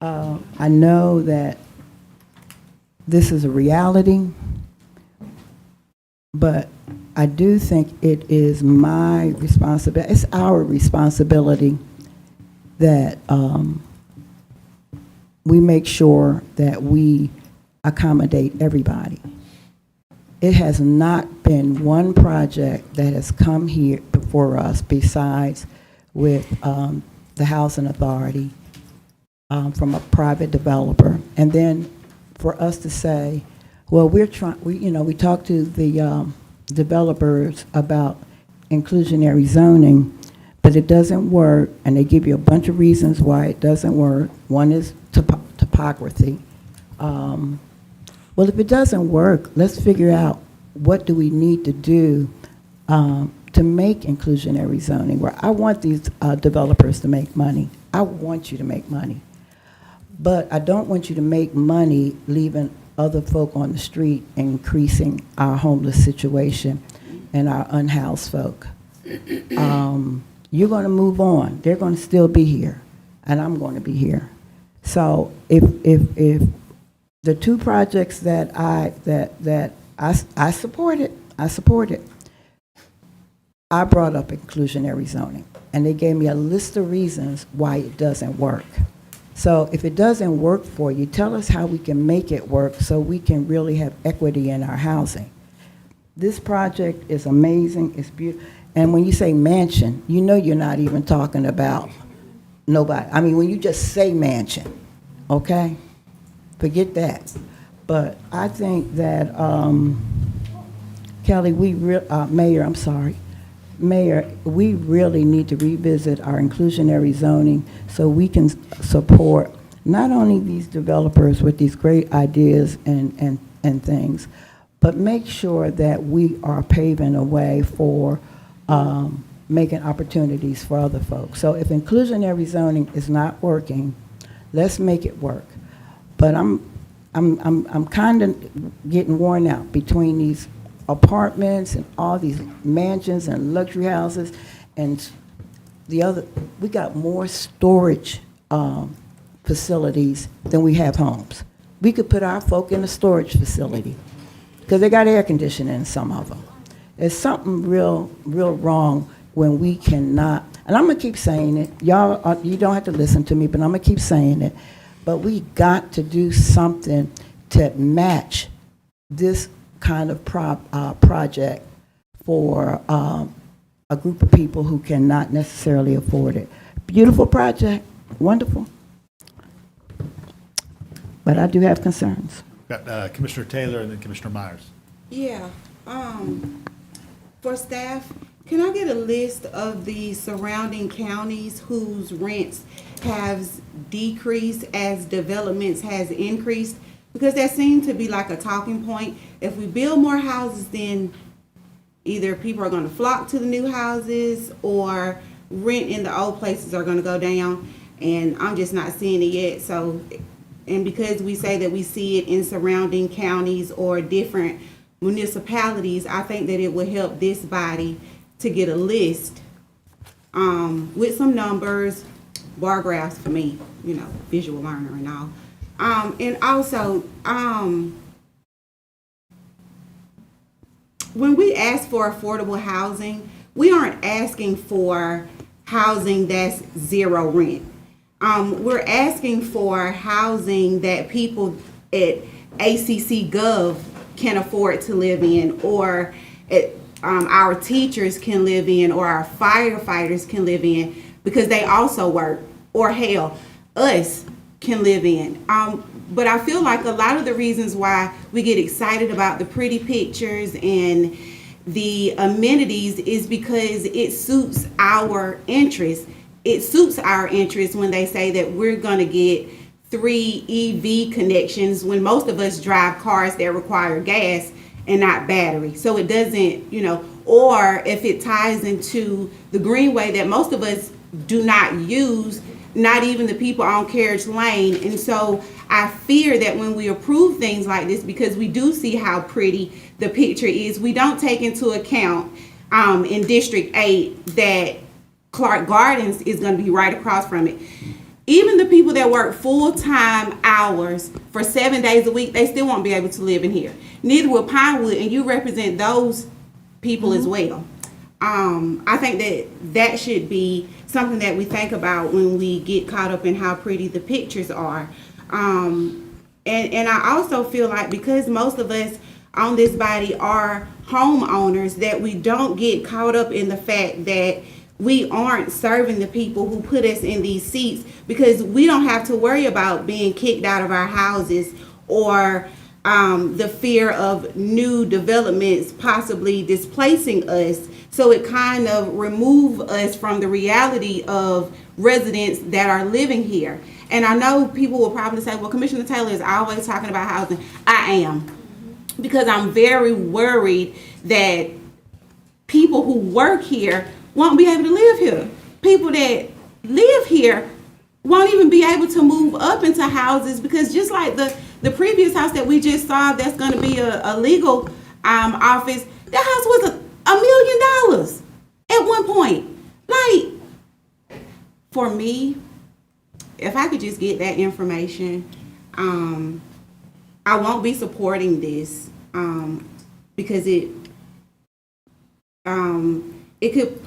I know that this is a reality, but I do think it is my responsibility, it's our responsibility that we make sure that we accommodate everybody. It has not been one project that has come here before us besides with the Housing Authority from a private developer. And then for us to say, well, we talked to the developers about inclusionary zoning, but it doesn't work, and they give you a bunch of reasons why it doesn't work. One is topography. Well, if it doesn't work, let's figure out what do we need to do to make inclusionary zoning, where I want these developers to make money. I want you to make money. But I don't want you to make money leaving other folk on the street and increasing our homeless situation and our unhoused folk. You're going to move on. They're going to still be here, and I'm going to be here. So if the 2 projects that I supported, I brought up inclusionary zoning, and they gave me a list of reasons why it doesn't work. So if it doesn't work for you, tell us how we can make it work so we can really have equity in our housing. This project is amazing, it's beautiful. And when you say mansion, you know you're not even talking about nobody. I mean, when you just say mansion, okay? Forget that. But I think that, Kelly, Mayor, we really need to revisit our inclusionary zoning so we can support not only these developers with these great ideas and things, but make sure that we are paving a way for making opportunities for other folks. So if inclusionary zoning is not working, let's make it work. But I'm kind of getting worn out between these apartments and all these mansions and luxury houses, and we got more storage facilities than we have homes. We could put our folk in a storage facility because they got air conditioning in some of them. There's something real wrong when we cannot, and I'm gonna keep saying it. Y'all, you don't have to listen to me, but I'm gonna keep saying it. But we got to do something to match this kind of project for a group of people who cannot necessarily afford it. Beautiful project, wonderful. But I do have concerns. Got Commissioner Taylor and then Commissioner Myers. Yeah, for staff, can I get a list of the surrounding counties whose rents have decreased as developments has increased? Because that seemed to be like a talking point. If we build more houses, then either people are gonna flock to the new houses or rent in the old places are gonna go down. And I'm just not seeing it yet. So, and because we say that we see it in surrounding counties or different municipalities, I think that it would help this body to get a list with some numbers, bar graphs for me, visual learner and all. And also, when we ask for affordable housing, we aren't asking for housing that's zero rent. We're asking for housing that people at ACCGov can afford to live in, or our teachers can live in, or our firefighters can live in, because they also work, or hell, us can live in. But I feel like a lot of the reasons why we get excited about the pretty pictures and the amenities is because it suits our interests. It suits our interests when they say that we're going to get 3 EV connections when most of us drive cars that require gas and not battery. So it doesn't, or if it ties into the greenway that most of us do not use, not even the people on Carriage Lane. And so I fear that when we approve things like this, because we do see how pretty the picture is, we don't take into account in District 8 that Clark Gardens is going to be right across from it. Even the people that work full-time hours for 7 days a week, they still won't be able to live in here. Neither will Pinewood, and you represent those people as well. I think that should be something that we think about when we get caught up in how pretty the pictures are. And I also feel like because most of us on this body are homeowners, that we don't get caught up in the fact that we aren't serving the people who put us in these seats, because we don't have to worry about being kicked out of our houses or the fear of new developments possibly displacing us. So it kind of removes us from the reality of residents that are living here. And I know people will probably say, well, Commissioner Taylor is always talking about housing. I am, because I'm very worried that people who work here won't be able to live here. People that live here won't even be able to move up into houses, because just like the previous house that we just saw that's going to be a legal office, that house was $1 million at one point. Like, for me, if I could just get that information, I won't be supporting this because it could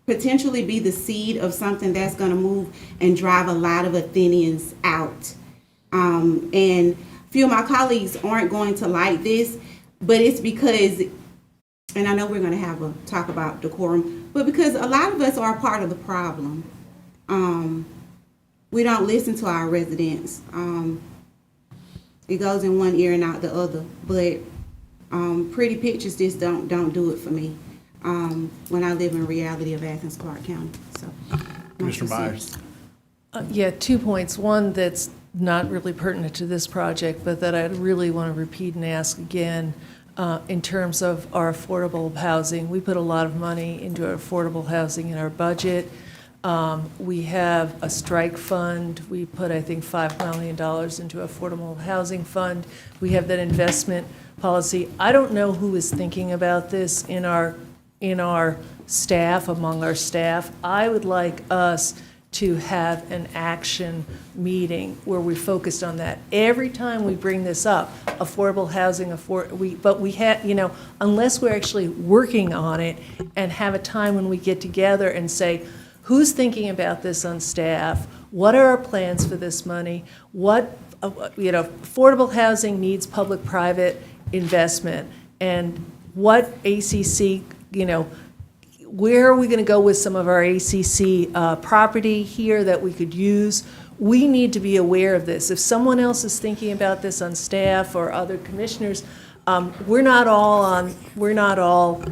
potentially be the seed of something that's going to move and drive a lot of Athenians out. And a few of my colleagues aren't going to like this, but it's because, and I know we're going to have a talk about decorum, but because a lot of us are a part of the problem. We don't listen to our residents. It goes in one ear and out the other, but pretty pictures just don't do it for me when I live in reality of Athens-Clarke County. So, Commissioner Myers. Yeah, 2 points. One that's not really pertinent to this project, but that I really want to repeat and ask again in terms of our affordable housing. We put a lot of money into our affordable housing in our budget. We have a strike fund. We put, I think, $5 million into affordable housing fund. We have that investment policy. I don't know who is thinking about this in our staff, among our staff. I would like us to have an action meeting where we focused on that. Every time we bring this up, affordable housing, but we have, unless we're actually working on it and have a time when we get together and say, who's thinking about this on staff? What are our plans for this money? What, affordable housing needs public-private investment, and what ACC, where are we going to go with some of our ACC property here that we could use? We need to be aware of this. If someone else is thinking about this on staff or other commissioners, we're not all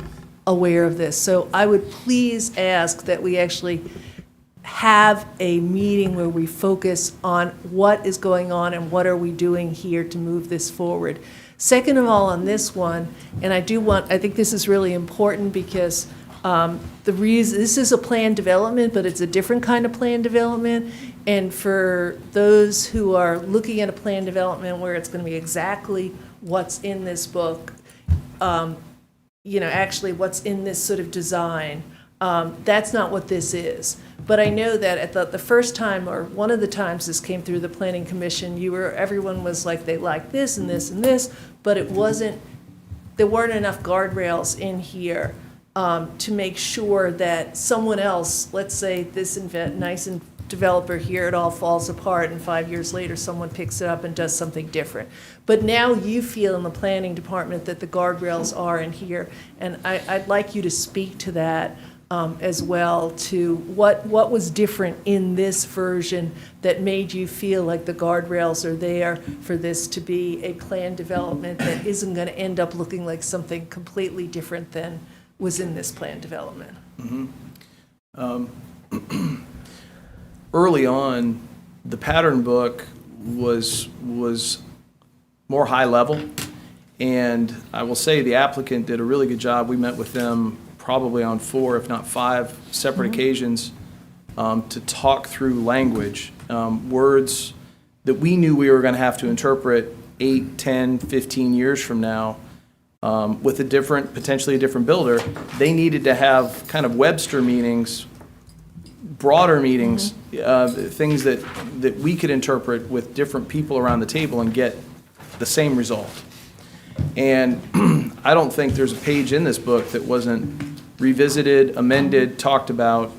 aware of this. So I would please ask that we actually have a meeting where we focus on what is going on and what are we doing here to move this forward. Second of all, on this one, and I think this is really important because this is a planned development, but it's a different kind of planned development. And for those who are looking at a planned development where it's going to be exactly what's in this book, actually what's in this sort of design, that's not what this is. But I know that at the first time, or one of the times this came through the Planning Commission, everyone was like, they like this and this and this, but it wasn't there weren't enough guardrails in here to make sure that someone else, let's say this nice developer here, it all falls apart, and 5 years later, someone picks it up and does something different. But now you feel in the planning department that the guardrails are in here, and I'd like you to speak to that as well, to what was different in this version that made you feel like the guardrails are there for this to be a planned development that isn't going to end up looking like something completely different than was in this planned development. Early on, the pattern book was more high level, and I will say the applicant did a really good job. We met with them probably on 4, if not 5 separate occasions to talk through language, words that we knew we were going to have to interpret 8, 10, 15 years from now with potentially a different builder. They needed to have kind of Webster meanings, broader meanings, things that we could interpret with different people around the table and get the same result. And I don't think there's a page in this book that wasn't revisited, amended, talked about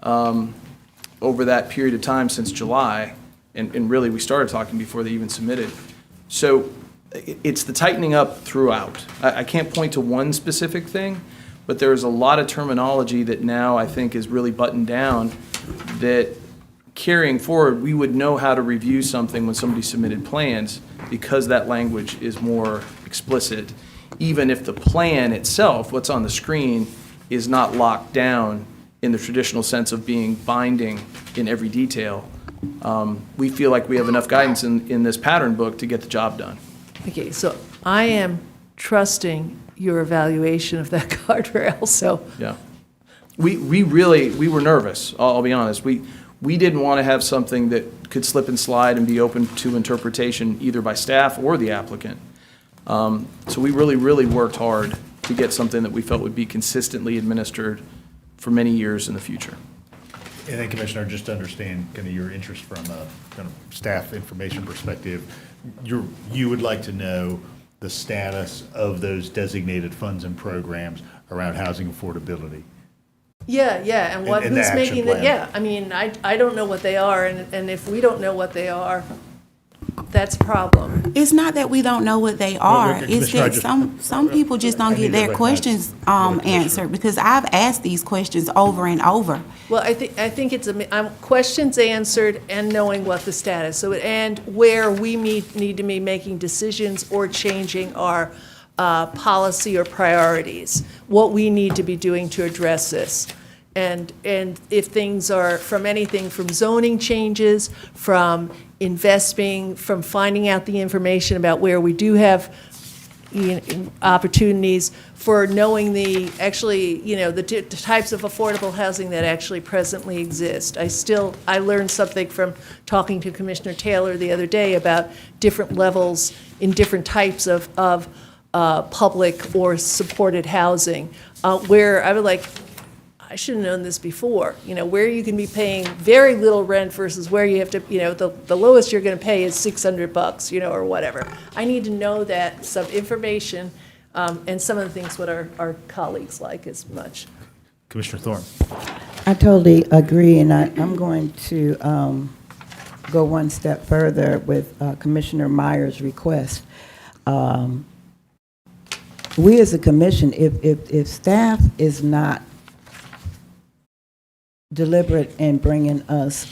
over that period of time since July. And really, we started talking before they even submitted. So it's the tightening up throughout. I can't point to one specific thing, but there's a lot of terminology that now I think is really buttoned down that carrying forward, we would know how to review something when somebody submitted plans because that language is more explicit, even if the plan itself, what's on the screen, is not locked down in the traditional sense of being binding in every detail. We feel like we have enough guidance in this pattern book to get the job done. Okay, so I am trusting your evaluation of that guardrail, so. Yeah. We were nervous, I'll be honest. We didn't want to have something that could slip and slide and be open to interpretation either by staff or the applicant. So we really worked hard to get something that we felt would be consistently administered for many years in the future. And then, Commissioner, just to understand kind of your interest from a kind of staff information perspective, you would like to know the status of those designated funds and programs around housing affordability. Yeah, and what, And the who's action making the, plan. yeah, I mean, I don't know what they are, and if we don't know what they are, that's a problem. It's not that we don't know what they are. It's Commissioner, I that just- some people just don't I need get to their recognize questions the Commissioner. answered, because I've asked these questions over and over. Well, I think it's questions answered and knowing what the status, so, and where we need to be making decisions or changing our policy or priorities, what we need to be doing to address this. And if things are from anything from zoning changes, from investing, from finding out the information about where we do have opportunities, for knowing the types of affordable housing that actually presently exist. I learned something from talking to Commissioner Taylor the other day about different levels in different types of public or supported housing, where I would like, I should have known this before, where you can be paying very little rent versus where you have to, the lowest you're going to pay is $600, or whatever. I need to know that, some information, and some of the things what our colleagues like as much. Commissioner Thorne. I totally agree, and I'm going to go one step further with Commissioner Meyer's request. We as a commission, if staff is not deliberate in bringing us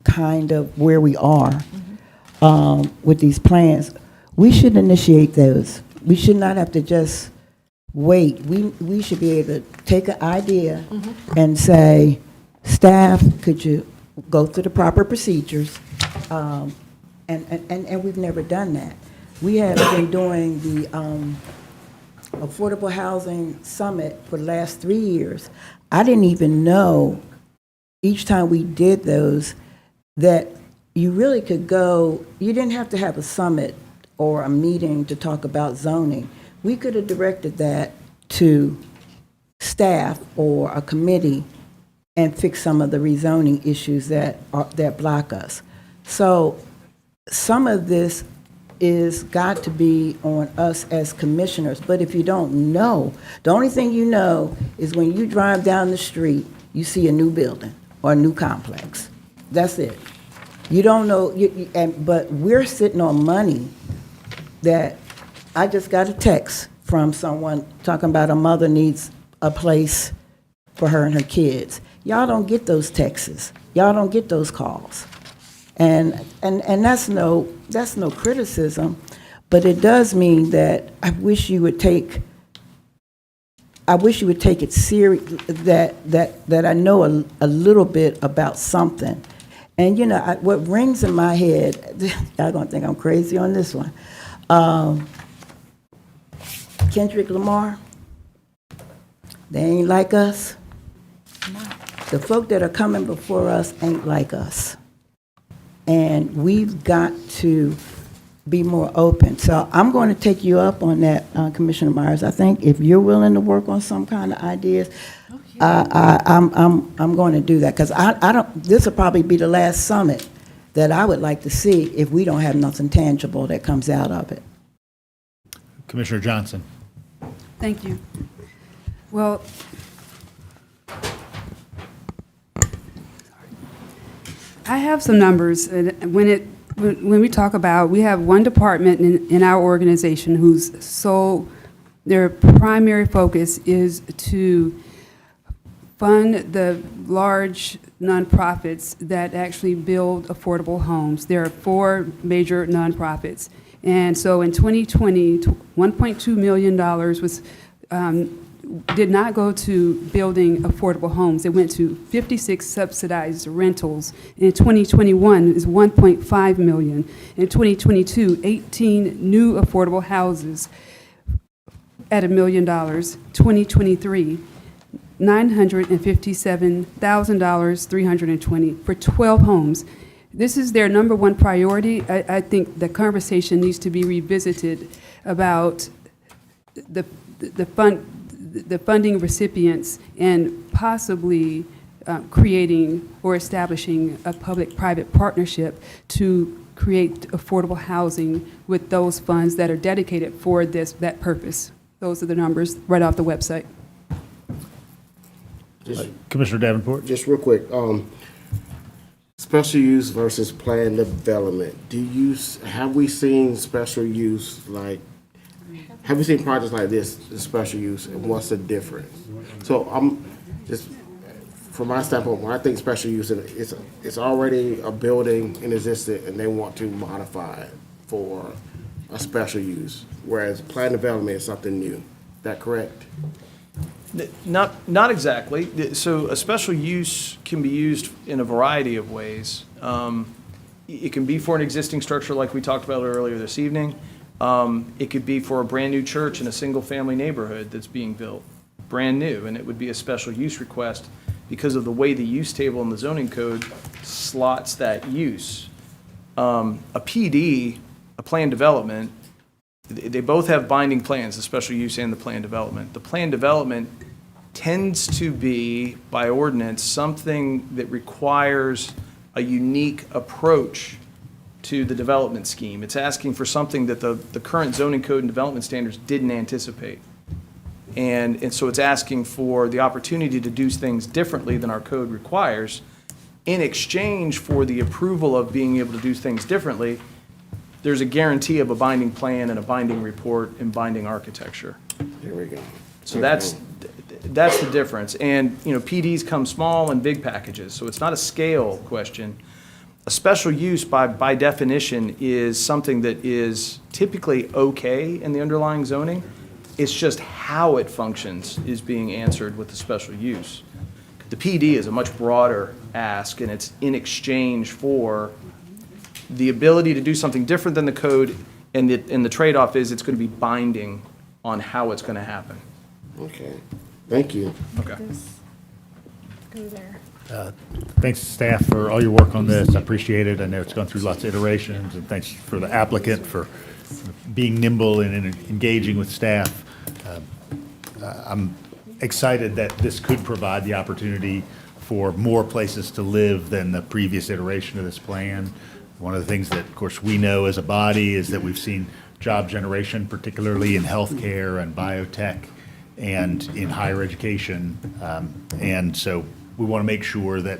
kind of where we are with these plans, we should initiate those. We should not have to just wait. We should be able to take an idea and say, staff, could you go through the proper procedures? And we've never done that. We have been doing the Affordable Housing Summit for the last 3 years. I didn't even know, each time we did those, that you really could go, you didn't have to have a summit or a meeting to talk about zoning. We could have directed that to staff or a committee and fix some of the rezoning issues that block us. So some of this is got to be on us as commissioners. But if you don't know, the only thing you know is when you drive down the street, you see a new building or a new complex. That's it. You don't know, but we're sitting on money that, I just got a text from someone talking about a mother needs a place for her and her kids. Y'all don't get those texts. Y'all don't get those calls. And that's no criticism, but it does mean that I wish you would take it serious, that I know a little bit about something. And, you know, what rings in my head, y'all gonna think I'm crazy on this one. Kendrick Lamar, they ain't like us. The folk that are coming before us ain't like us. And we've got to be more open. So I'm going to take you up on that, Commissioner Myers. I think if you're willing to work on some kind of ideas, I'm going to do that, because I don't. This will probably be the last summit that I would like to see if we don't have nothing tangible that comes out of it. Commissioner Johnson. Thank you. Well, I have some numbers. When we talk about, we have one department in our organization their primary focus is to fund the large nonprofits that actually build affordable homes. There are 4 major nonprofits. And so in 2020, $1.2 million was did not go to building affordable homes. It went to 56 subsidized rentals. In 2021 is $1.5 million. In 2022, 18 new affordable houses at $1 million. 2023, $957,000, 320 for 12 homes. This is their number one priority. I think the conversation needs to be revisited about the funding recipients and possibly creating or establishing a public-private partnership to create affordable housing with those funds that are dedicated for that purpose. Those are the numbers right off the website. Commissioner Davenport. Just real quick, special use versus planned development. Have we seen special use have you seen projects like this, the special use, and what's the difference? So I'm just, from my standpoint, when I think special use, it's already a building in existence and they want to modify it for a special use, whereas planned development is something new. Is that correct? Not exactly. So a special use can be used in a variety of ways. It can be for an existing structure like we talked about earlier this evening. It could be for a brand-new church in a single-family neighborhood that's being built, brand new, and it would be a special use request because of the way the use table in the zoning code slots that use. A PD, a planned development, they both have binding plans, the special use and the planned development. The planned development tends to be, by ordinance, something that requires a unique approach to the development scheme. It's asking for something that the current zoning code and development standards didn't anticipate. And so it's asking for the opportunity to do things differently than our code requires. In exchange for the approval of being able to do things differently, there's a guarantee of a binding plan and a binding report and binding architecture. Here we go. So that's the difference. And, you know, PDs come small and big packages, so it's not a scale question. A special use by definition is something that is typically okay in the underlying zoning. It's just how it functions is being answered with the special use. The PD is a much broader ask, and it's in exchange for the ability to do something different than the code, and the trade-off is it's going to be binding on how it's going to happen. Okay, thank you. Okay. Go there. Thanks, staff, for all your work on this. I appreciate it. I know it's gone through lots of iterations, and thanks for the applicant for being nimble and engaging with staff. I'm excited that this could provide the opportunity for more places to live than the previous iteration of this plan. One of the things that, of course, we know as a body is that we've seen job generation, particularly in healthcare and biotech and in higher education. And so we want to make sure that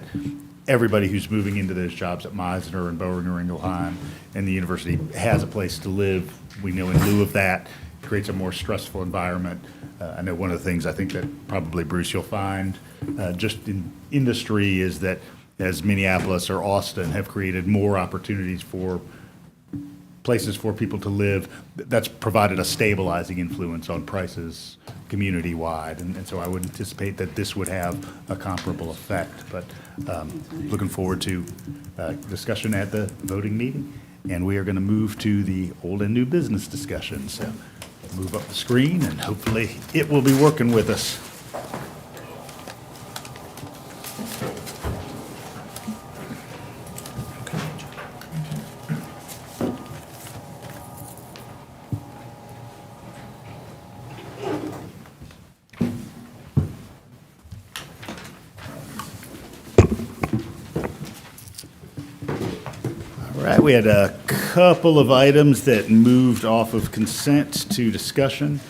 everybody who's moving into those jobs at Meisner and Boehringer Ingelheim and the university has a place to live. We know in lieu of that, it creates a more stressful environment. I know one of the things I think that probably, Bruce, you'll find just in industry is that as Minneapolis or Austin have created more opportunities for places for people to live, that's provided a stabilizing influence on prices community-wide. And so I would anticipate that this would have a comparable effect. But looking forward to discussion at the voting meeting. And we are going to move to the old and new business discussion. So move up the screen, and hopefully it will be working with us. All right, we had a couple of items that moved off of consent to discussion.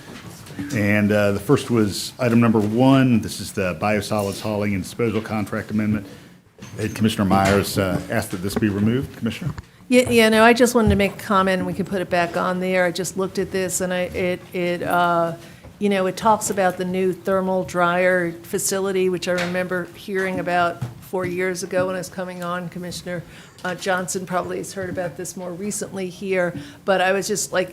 And the first was item number 1. This is the Biosolids hauling and disposal contract amendment. Commissioner Myers asked that this be removed. Commissioner? Yeah, no, I just wanted to make a comment, and we can put it back on there. I just looked at this, and it talks about the new thermal dryer facility, which I remember hearing about 4 years ago when I was coming on. Commissioner Johnson probably has heard about this more recently here, but I was just like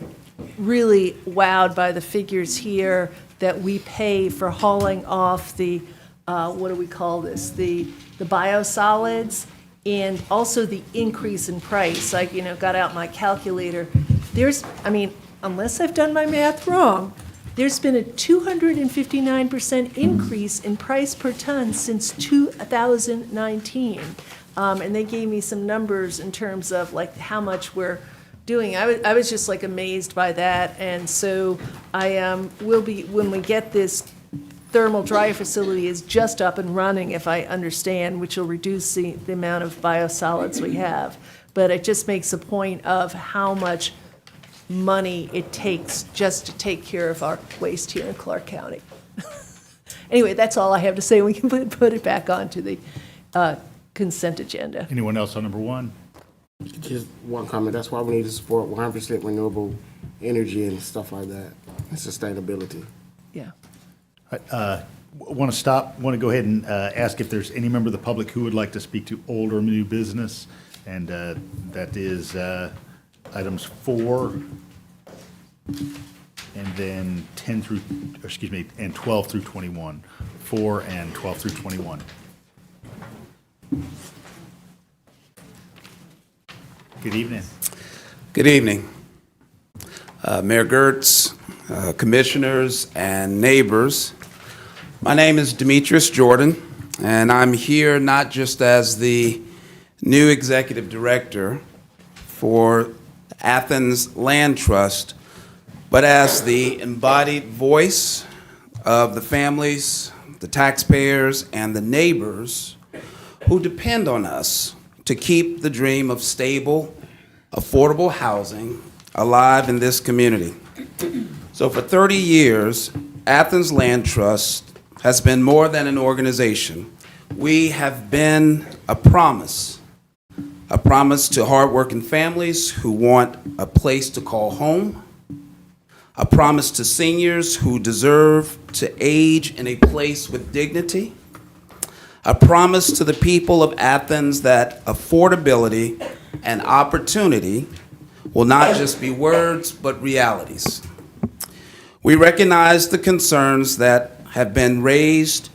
really wowed by the figures here that we pay for hauling off the, what do we call this? The biosolids, and also the increase in price. I, got out my calculator. Unless I've done my math wrong, there's been a 259% increase in price per ton since 2019. And they gave me some numbers in terms of like how much we're doing. I was just like amazed by that. And so will be, when we get this thermal dryer facility is just up and running, if I understand, which will reduce the amount of biosolids we have. But it just makes a point of how much money it takes just to take care of our waste here in Clark County. Anyway, that's all I have to say. We can put it back onto the consent agenda. Anyone else on number 1? Just one comment. That's why we need to support 100% renewable energy and stuff like that, and sustainability. Yeah. Want to go ahead and ask if there's any member of the public who would like to speak to old or new business, and that is items 4 and then 12 through 21. 4 and 12 through 21. Good evening. Good evening. Mayor Gertz, commissioners, and neighbors. My name is Demetrius Jordan, and I'm here not just as the new executive director for Athens Land Trust, but as the embodied voice of the families, the taxpayers, and the neighbors who depend on us to keep the dream of stable, affordable housing alive in this community. So for 30 years, Athens Land Trust has been more than an organization. We have been a promise to hardworking families who want a place to call home, a promise to seniors who deserve to age in a place with dignity, a promise to the people of Athens that affordability and opportunity will not just be words, but realities. We recognize the concerns that have been raised,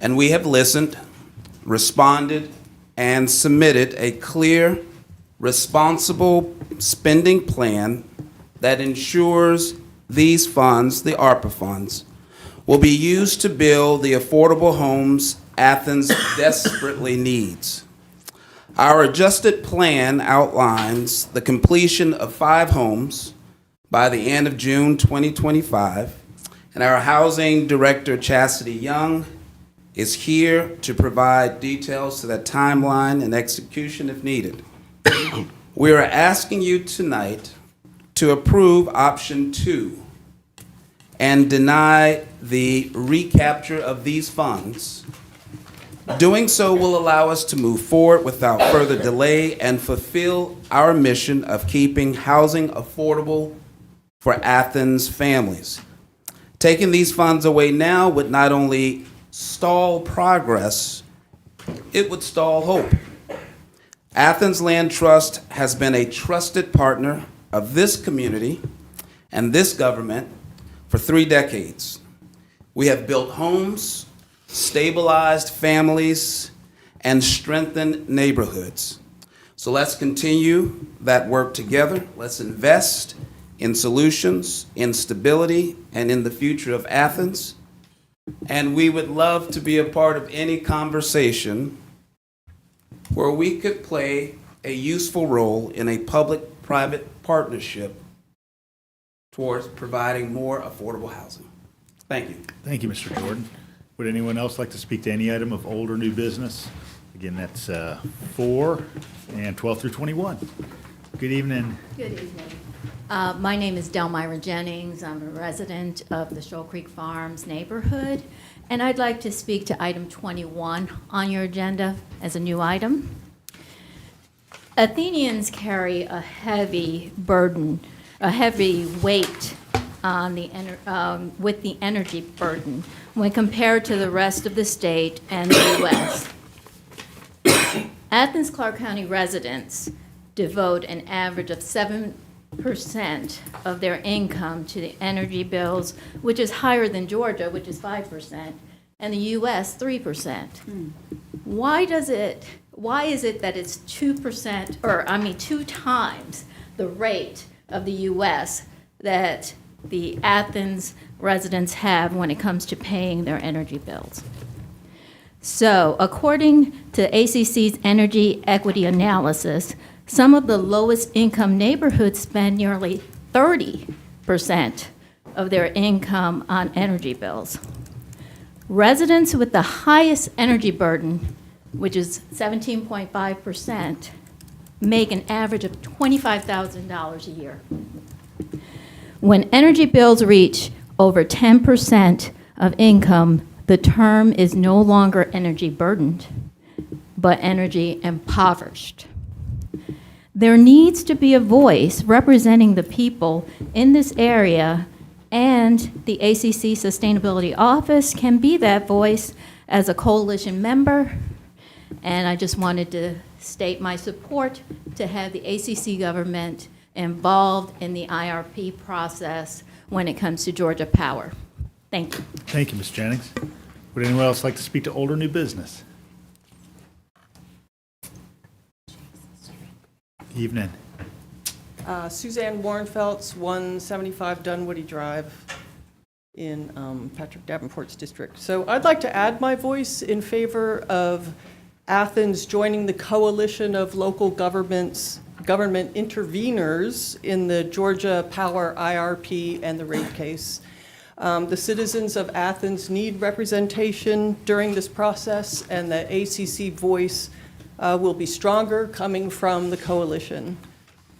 and we have listened, responded, and submitted a clear, responsible spending plan that ensures these funds, the ARPA funds, will be used to build the affordable homes Athens desperately needs. Our adjusted plan outlines the completion of 5 homes by the end of June 2025, and our housing director, Chastity Young, is here to provide details to that timeline and execution if needed. We are asking you tonight to approve option 2 and deny the recapture of these funds. Doing so will allow us to move forward without further delay and fulfill our mission of keeping housing affordable for Athens families. Taking these funds away now would not only stall progress, it would stall hope. Athens Land Trust has been a trusted partner of this community and this government for 3 decades. We have built homes, stabilized families, and strengthened neighborhoods. So let's continue that work together. Let's invest in solutions, in stability, and in the future of Athens. And we would love to be a part of any conversation where we could play a useful role in a public-private partnership towards providing more affordable housing. Thank you. Thank you, Mr. Jordan. Would anyone else like to speak to any item of old or new business? Again, that's 4 and 12 through 21. Good evening. Good evening. My name is Delmira Jennings. I'm a resident of the Shoal Creek Farms neighborhood, and I'd like to speak to item 21 on your agenda as a new item. Athenians carry a heavy burden, a heavy weight on with the energy burden when compared to the rest of the state and the U.S. Athens-Clarke County residents devote an average of 7% of their income to the energy bills, which is higher than Georgia, which is 5%, and the U.S. 3%. Why is it that it's 2%, or 2 times the rate of the U.S. that the Athens residents have when it comes to paying their energy bills? So, according to ACC's energy equity analysis, some of the lowest income neighborhoods spend nearly 30% of their income on energy bills. Residents with the highest energy burden, which is 17.5%, make an average of $25,000 a year. When energy bills reach over 10% of income, the term is no longer energy burdened, but energy impoverished. There needs to be a voice representing the people in this area, and the ACC Sustainability Office can be that voice as a coalition member. And I just wanted to state my support to have the ACC government involved in the IRP process when it comes to Georgia Power. Thank you. Thank you, Ms. Jennings. Would anyone else like to speak to old or new business? Evening. Suzanne Warrenfeltz, 175 Dunwoody Drive in Patrick Davenport's district. So I'd like to add my voice in favor of Athens joining the coalition of local government interveners in the Georgia Power IRP and the rate case. The citizens of Athens need representation during this process, and the ACC voice will be stronger coming from the coalition,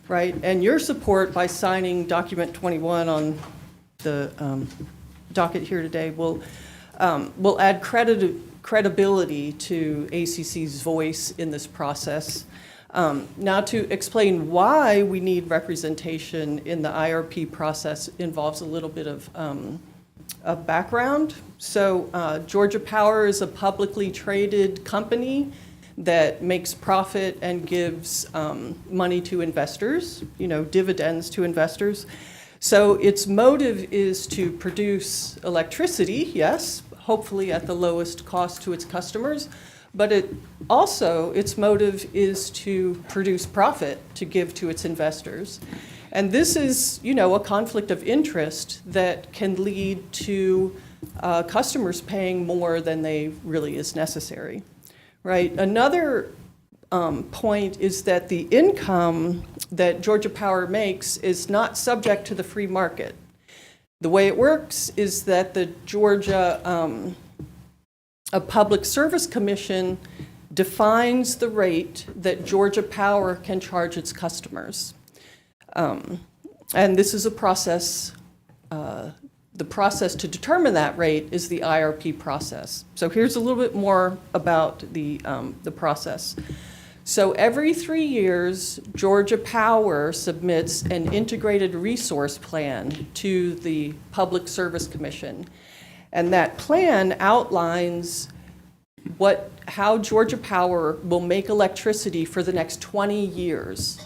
right? And your support by signing document 21 on the docket here today will add credibility to ACC's voice in this process. Now, to explain why we need representation in the IRP process involves a little bit of background. So Georgia Power is a publicly traded company that makes profit and gives money to investors, dividends to investors. So its motive is to produce electricity, yes, hopefully at the lowest cost to its customers, but its motive is to produce profit to give to its investors. And this is, a conflict of interest that can lead to customers paying more than they really is necessary, right? Another point is that the income that Georgia Power makes is not subject to the free market. The way it works is that the Georgia Public Service Commission defines the rate that Georgia Power can charge its customers. And this is a process, the process to determine that rate is the IRP process. So here's a little bit more about the process. So every 3 years, Georgia Power submits an integrated resource plan to the Public Service Commission. And that plan outlines how Georgia Power will make electricity for the next 20 years.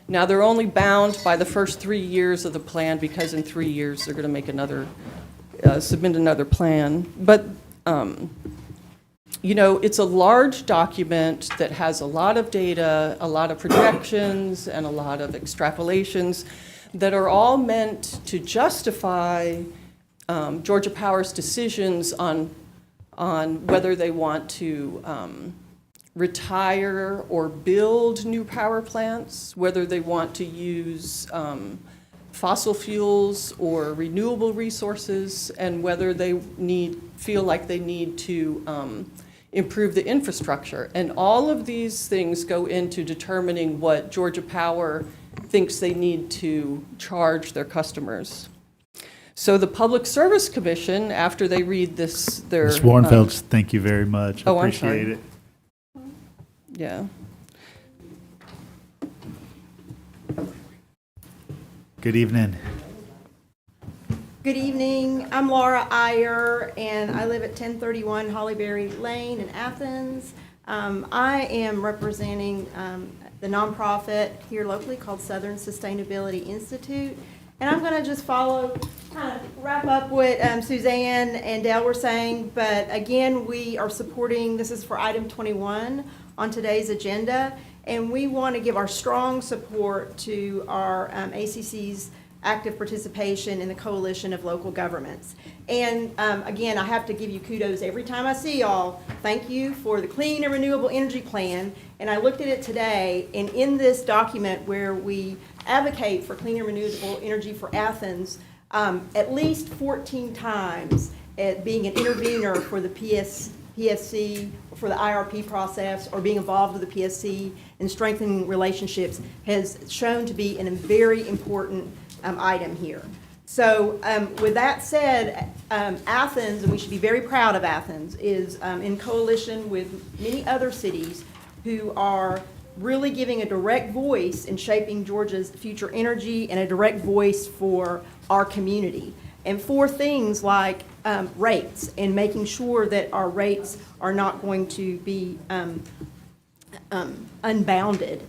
Now, they're only bound by the first 3 years of the plan because in 3 years they're going to make submit another plan. But, you know, it's a large document that has a lot of data, a lot of projections, and a lot of extrapolations that are all meant to justify Georgia Power's decisions on whether they want to retire or build new power plants, whether they want to use fossil fuels or renewable resources, and whether they feel like they need to improve the infrastructure. And all of these things go into determining what Georgia Power thinks they need to charge their customers. So the Public Service Commission, after they read this, Ms. Warnfeld, thank you very much. Oh, I'm Appreciate sorry. it. Yeah. Good evening. Good evening. I'm Laura Iyer, and I live at 1031 Hollyberry Lane in Athens. I am representing the nonprofit here locally called Southern Sustainability Institute. And I'm going to just kind of wrap up what Suzanne and Dale were saying. But again, we are supporting, this is for item 21 on today's agenda. And we want to give our strong support to our ACC's active participation in the coalition of local governments. And again, I have to give you kudos every time I see y'all. Thank you for the Clean and Renewable Energy Plan. And I looked at it today, and in this document where we advocate for clean and renewable energy for Athens, at least 14 times at being an intervener for the PSC, for the IRP process, or being involved with the PSC and strengthening relationships has shown to be a very important item here. So with that said, Athens, and we should be very proud of Athens, is in coalition with many other cities who are really giving a direct voice in shaping Georgia's future energy and a direct voice for our community. And for things like rates and making sure that our rates are not going to be unbounded.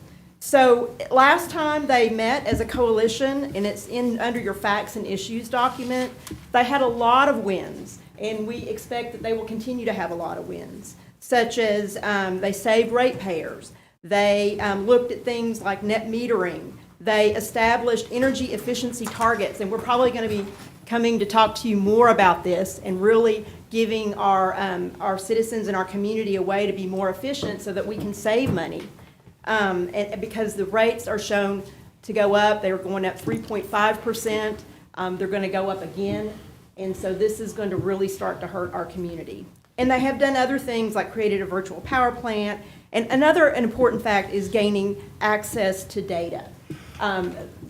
So last time they met as a coalition, and it's under your facts and issues document, they had a lot of wins, and we expect that they will continue to have a lot of wins, such as they saved ratepayers. They looked at things like net metering. They established energy efficiency targets, and we're probably going to be coming to talk to you more about this and really giving our citizens and our community a way to be more efficient so that we can save money. And because the rates are shown to go up, they were going up 3.5%. They're going to go up again, and so this is going to really start to hurt our community. And they have done other things like created a virtual power plant. And another important fact is gaining access to data.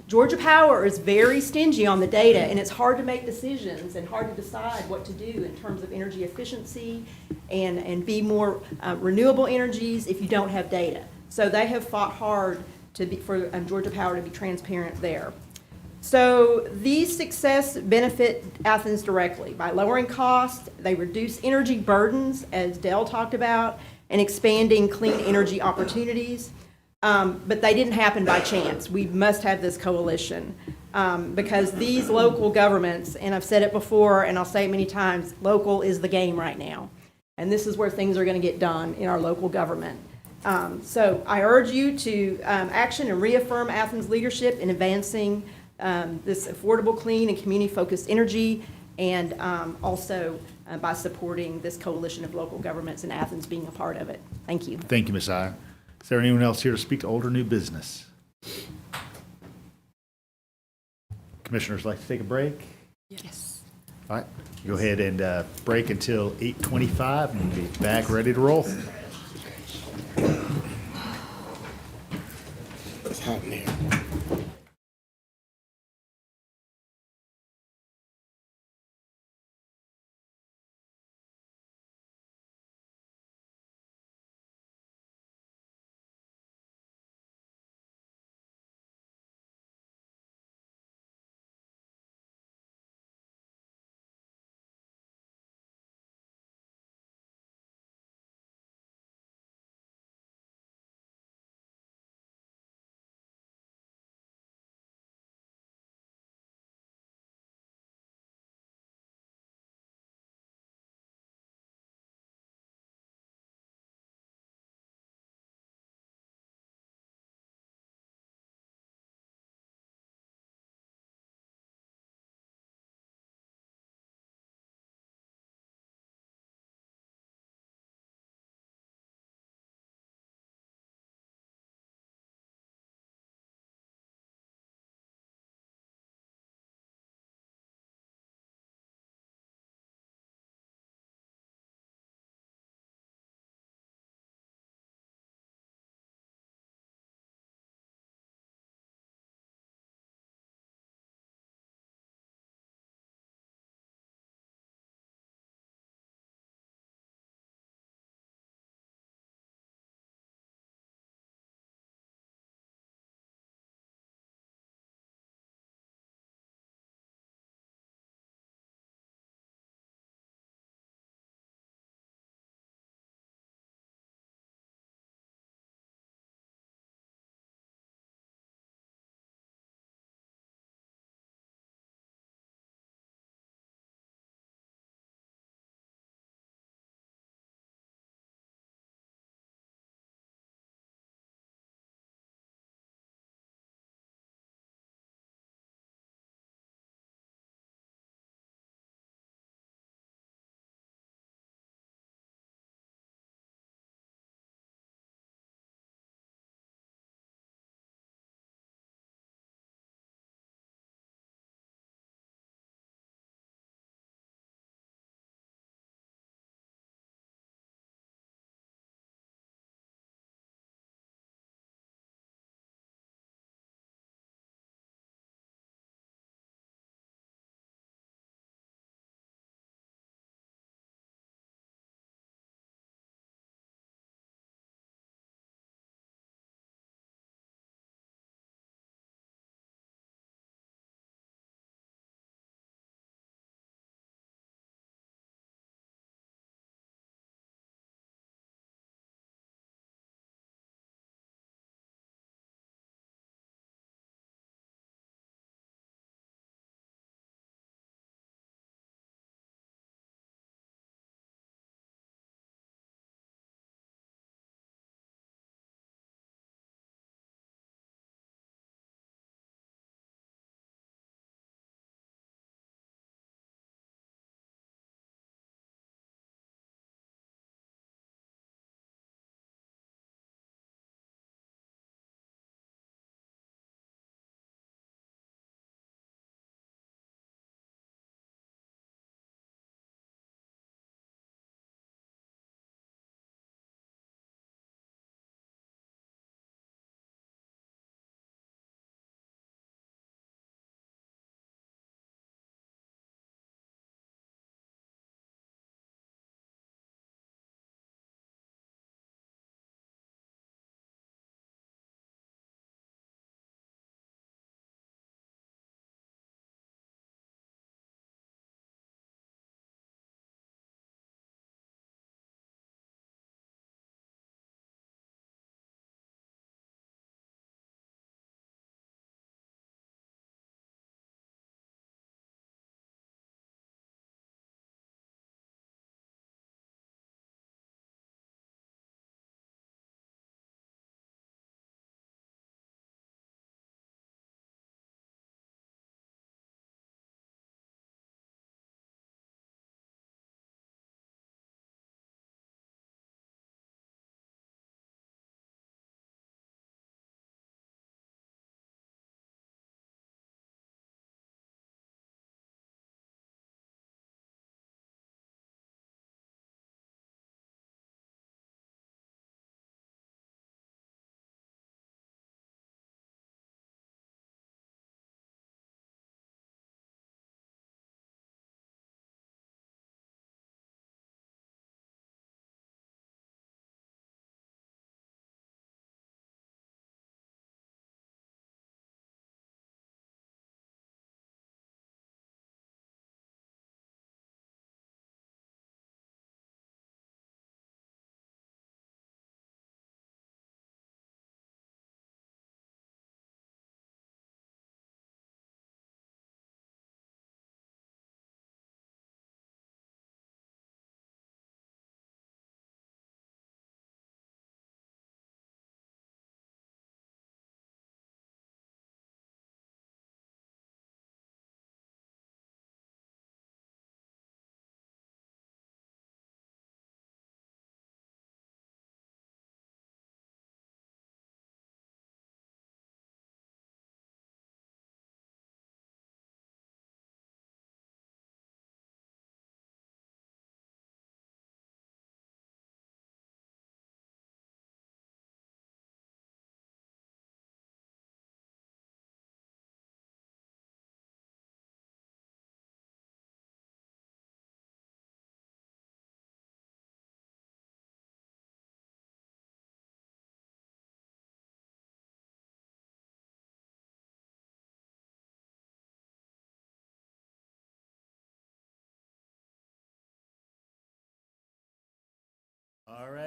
Georgia Power is very stingy on the data, and it's hard to make decisions and hard to decide what to do in terms of energy efficiency and be more renewable energies if you don't have data. So they have fought hard for Georgia Power to be transparent there. So these success benefit Athens directly by lowering costs. They reduce energy burdens, as Dale talked about, and expanding clean energy opportunities. But they didn't happen by chance. We must have this coalition because these local governments, and I've said it before and I'll say it many times, local is the game right now. And this is where things are going to get done in our local government. So I urge you to action and reaffirm Athens' leadership in advancing this affordable, clean, and community-focused energy, and also by supporting this coalition of local governments and Athens being a part of it. Thank you. Thank you, Ms. Iyer. Is there anyone else here to speak to old or new business? Commissioners like to take a break? Yes. All right, go ahead and break until 8:25, and we'll be back ready to roll. hunting here.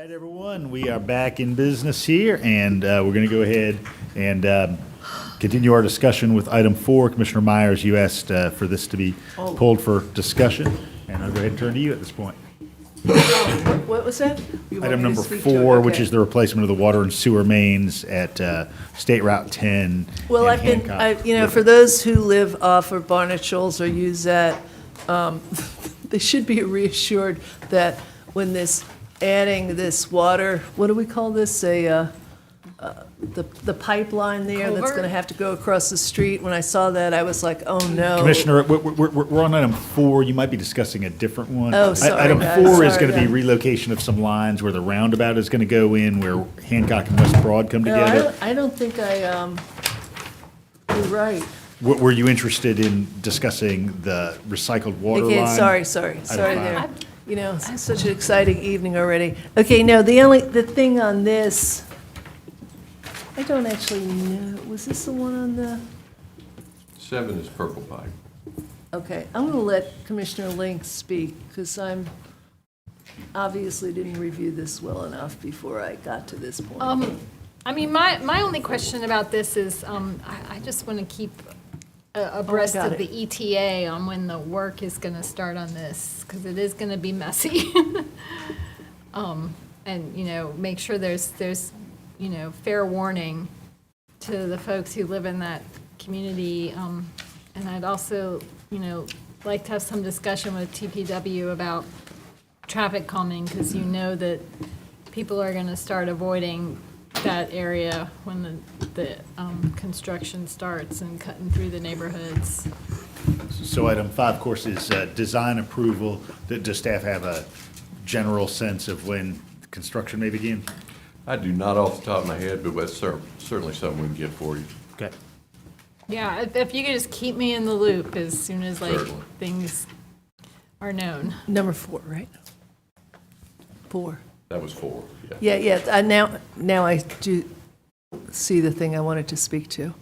right, everyone, we are back in business here, and we're going to go ahead and continue our discussion with item 4. Commissioner Myers, you asked for this to be pulled for discussion, and I'll go ahead and turn to you at this point. What was that? You want Item me to number speak to it? 4, which Okay. is the replacement of the water and sewer mains at State Route 10. Well, and I've been, Hancock. for those who live off of Barnett Shoals or use that, they should be reassured that when adding this water, what do we call this, the pipeline there that's Culvert? gonna have to go across the street, when I saw that, I was like, oh, no. Commissioner, we're on item 4. You might be discussing a different one. Oh, sorry, Item guys. 4 is Sorry, going to be yeah. relocation of some lines where the roundabout is going to go in, where Hancock and West Broad come No, together. I don't think you're right. Were you interested in discussing the recycled water line? Okay, sorry five. there. It's such an exciting evening already. Okay, no, the thing on this, I don't actually know, was this the one on the, 7 is purple pipe. okay, I'm gonna let Commissioner Link speak, because I'm, obviously didn't review this well enough before I got to this point. I mean, my only question about this is, I just want to keep abreast got of it. the ETA on when the work is going to start on this, because it is going to be messy. And, make sure there's, fair warning to the folks who live in that community. And I'd also, like to have some discussion with TPW about traffic calming, because that people are going to start avoiding that area when the construction starts and cutting through the neighborhoods. So item 5, of course, is design approval. Does staff have a general sense of when construction may begin? I do not off the top of my head, but that's certainly something we can get for you. Okay. Yeah, if you could just keep me in the loop as soon as Certainly. things are known. Number 4, right? 4. That was 4, yeah. Yeah, now I do see the thing I wanted to speak to.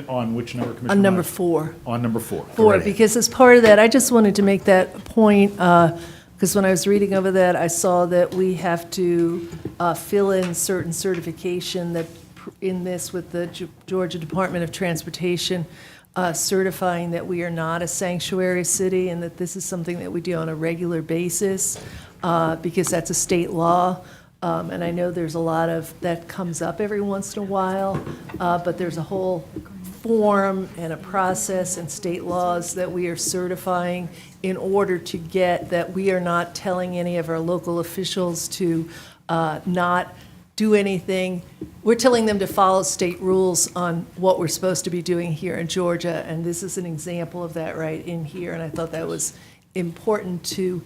On which number, Commissioner? On number Myers? 4. On number 4. Go 4, right ahead. because as part of that, I just wanted to make that point, because when I was reading over that, I saw that we have to fill in certain certification that in this with the Georgia Department of Transportation, certifying that we are not a sanctuary city and that this is something that we do on a regular basis, because that's a state law. And I know there's a lot of, that comes up every once in a while, but there's a whole form and a process and state laws that we are certifying in order to get that we are not telling any of our local officials to not do anything. We're telling them to follow state rules on what we're supposed to be doing here in Georgia, and this is an example of that right in here, and I thought that was important to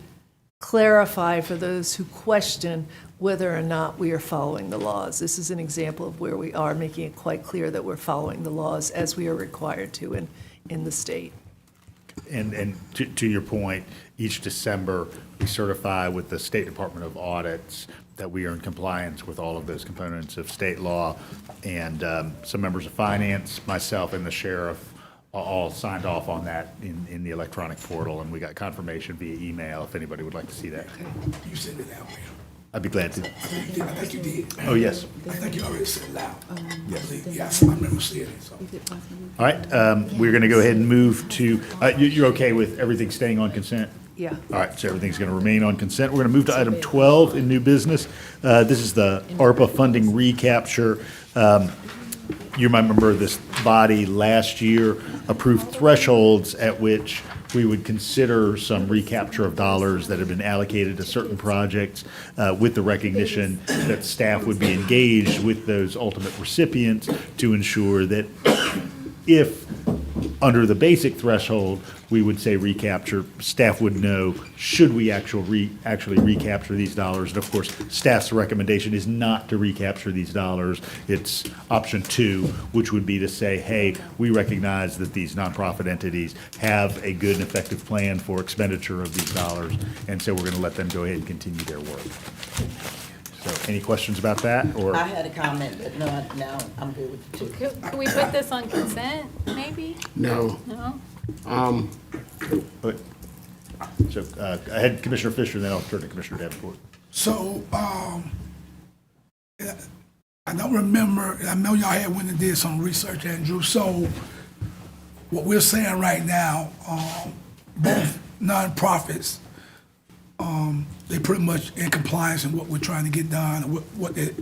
clarify for those who question whether or not we are following the laws. This is an example of where we are making it quite clear that we're following the laws as we are required to in the state. And to your point, each December, we certify with the State Department of Audits that we are in compliance with all of those components of state law. And some members of finance, myself, and the sheriff all signed off on that in the electronic portal, and we got confirmation via email if anybody would like to see that. You sent it out, man. I'd be glad to. I think you did. Oh, yes. I think you already sent it out. Yes, I remember seeing it, so. All right, we're going to go ahead and move to, you're okay with everything staying on consent? Yeah. All right, so everything's going to remain on consent. We're going to move to item 12 in new business. This is the ARPA funding recapture. You might remember this body last year approved thresholds at which we would consider some recapture of dollars that have been allocated to certain projects with the recognition that staff would be engaged with those ultimate recipients to ensure that if under the basic threshold, we would say recapture, staff would know, should we actually recapture these dollars? And of course, staff's recommendation is not to recapture these dollars. It's option 2, which would be to say, hey, we recognize that these nonprofit entities have a good and effective plan for expenditure of these dollars, and so we're going to let them go ahead and continue their work. So any questions about that, or? I had a comment, but no, now I'm good with the 2. Could we put this on consent, maybe? No. No? So I had Commissioner Fisher, then I'll turn to Commissioner Davenport. So, I don't remember, I know y'all had went and did some research, Andrew, so what we're saying right now, both nonprofits, they pretty much in compliance in what we're trying to get done, and what the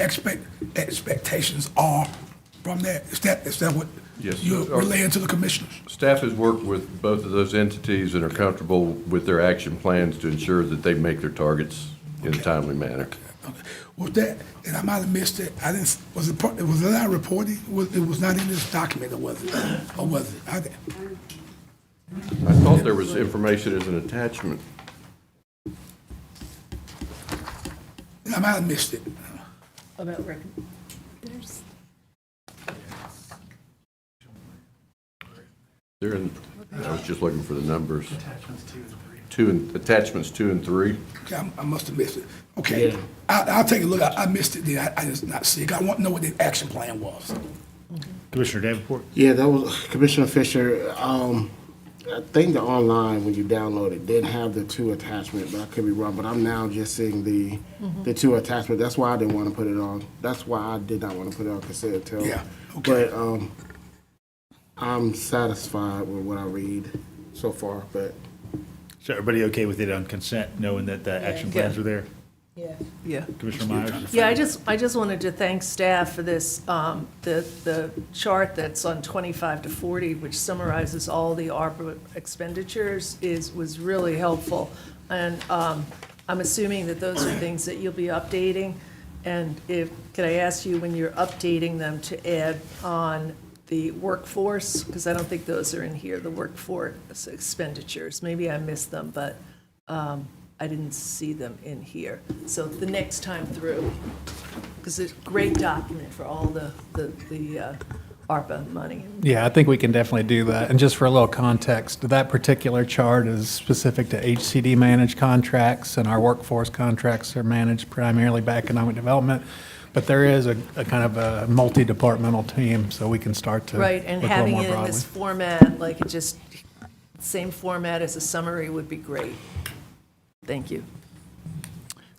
expectations are from that. Is that what Yes. you're relaying to the commissioners? Staff has worked with both of those entities and are comfortable with their action plans to ensure that they make their targets in a timely manner. Okay. Was that, and I might have missed it, I didn't, was it not reporting? It was not in this document, or was it? Or was it? I thought there was information as an attachment. I might have missed it. About There's, They're in, I was just looking for the numbers. Attachments 2 and 3. Okay, I must have missed it. Okay, I'll take a look. I missed it then. I just not see it. I want to know what the action plan was. Commissioner Davenport? Yeah, that was Commissioner Fisher. I think the online, when you download it, didn't have the 2 attachment, but I could be wrong. But I'm now just seeing the 2 attachment. That's why I didn't want to put it on. That's why I did not want to put it on consent until. Yeah, okay. But I'm satisfied with what I read so far. But So everybody okay with it on consent, knowing that the action plans are there? Yeah. Yeah. Commissioner Myers? Yeah, I just wanted to thank staff for this, the chart that's on 25 to 40, which summarizes all the ARPA expenditures, was really helpful. And I'm assuming that those are things that you'll be updating. And could I ask you, when you're updating them, to add on the workforce? Because I don't think those are in here, the workforce expenditures. Maybe I missed them, but I didn't see them in here. So the next time through, because it's a great document for all the ARPA money. Yeah, I think we can definitely do that. And just for a little context, that particular chart is specific to HCD managed contracts, and our workforce contracts are managed primarily by economic development. But there is a kind of a multi-departmental team, so we can start to Right, and look a little having more it in broadly. this format, like it just, same format as a summary would be great. Thank you.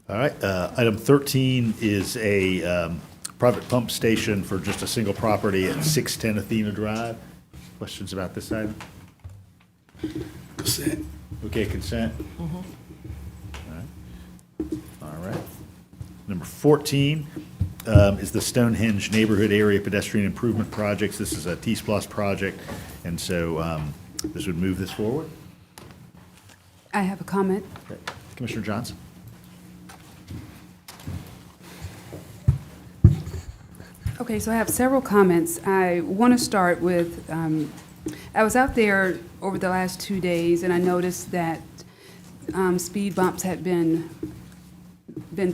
All right, item 13 is a private pump station for just a single property at 610 Athena Drive. Questions about this item? Consent. Okay, consent? All right. Number 14 is the Stonehenge Neighborhood Area Pedestrian Improvement Projects. This is a TSPLOST project, and so this would move this forward. I have a comment. Okay. Commissioner Johnson? Okay, so I have several comments. I want to start with, I was out there over the last 2 days, and I noticed that speed bumps had been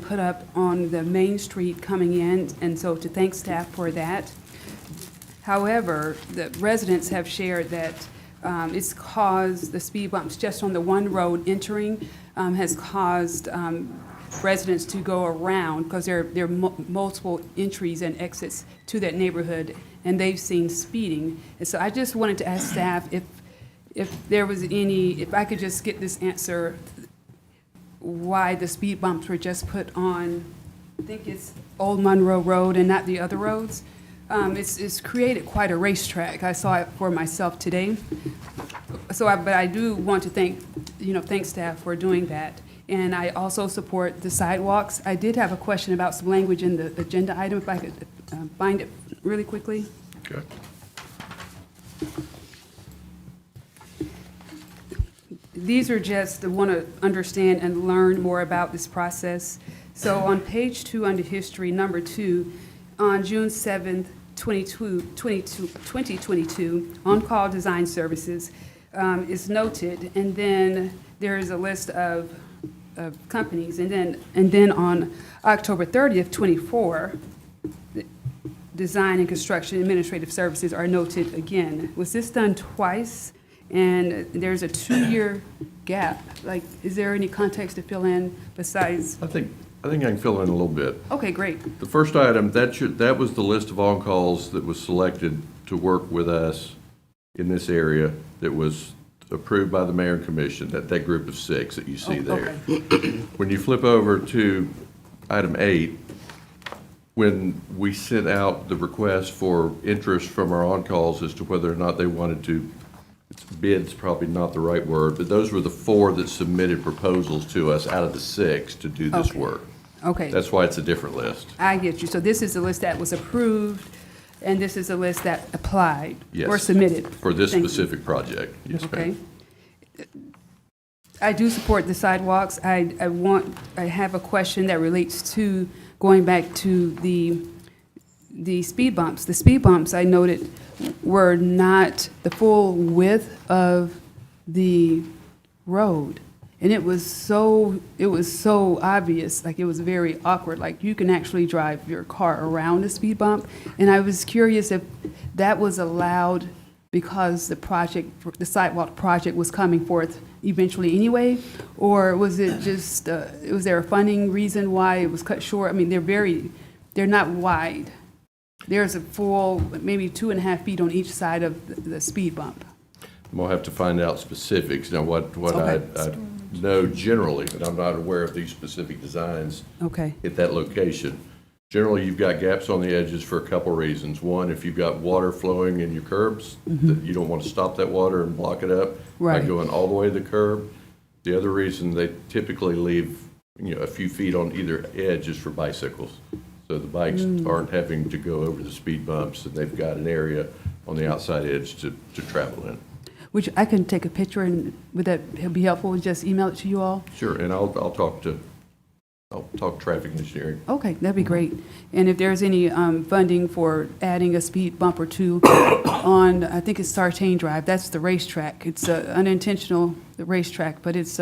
put up on the main street coming in, and so to thank staff for that. However, the residents have shared that it's caused, the speed bumps just on the one road entering has caused residents to go around, because there are multiple entries and exits to that neighborhood, and they've seen speeding. And so I just wanted to ask staff if there was any, if I could just get this answer, why the speed bumps were just put on, I think it's Old Monroe Road and not the other roads. It's created quite a racetrack. I saw it for myself today. So, but I do want to thank staff for doing that. And I also support the sidewalks. I did have a question about some language in the agenda item, if I could find it really quickly. Okay. These are just, I want to understand and learn more about this process. So on page 2 under history, number 2, on June 7th, 2022, on-call design services is noted, and then there is a list of companies, and then on October 30th, 24, design and construction administrative services are noted again. Was this done twice? And there's a 2-year gap. Like, is there any context to fill in besides? I think I can fill in a little bit. Okay, great. The first item, that was the list of on-calls that was selected to work with us in this area that was approved by the mayor and commission, that group of 6 that you see there. Okay. When you flip over to item 8, when we sent out the request for interest from our on-calls as to whether or not they wanted to, bid's probably not the right word, but those were the 4 that submitted proposals to us out of the 6 to do this Okay. work. Okay, That's why it's a different list. I get you. So this is the list that was approved, and this is the list that applied or Yes. submitted. For this Thank you. specific project. Yes, Okay. ma'am. I do support the sidewalks. I have a question that relates to going back to the speed bumps. The speed bumps, I noted, were not the full width of the road. And it was so obvious, like it was very awkward, like you can actually drive your car around a speed bump. And I was curious if that was allowed because the sidewalk project was coming forth eventually anyway? Or was it just, was there a funding reason why it was cut short? I mean, they're not wide. There's a full, maybe 2.5 feet on each side of the speed bump. I'm gonna have to find out specifics. Now, what Okay. I know generally, but I'm not aware of these specific designs Okay, at that location. Generally, you've got gaps on the edges for a couple reasons. One, if you've got water flowing in your curbs, that you don't want to stop that water and block it up by Right. going all the way to the curb. The other reason they typically leave, a few feet on either edge is for bicycles. So the bikes aren't having to go over the speed bumps, and they've got an area on the outside edge to travel in. which I can take a picture, and would that be helpful, just email it to you all? Sure, and I'll talk traffic engineering. Okay, that'd be great. And if there's any funding for adding a speed bump or two on, I think it's Sartain Drive, that's the racetrack. It's unintentional, the racetrack, but it's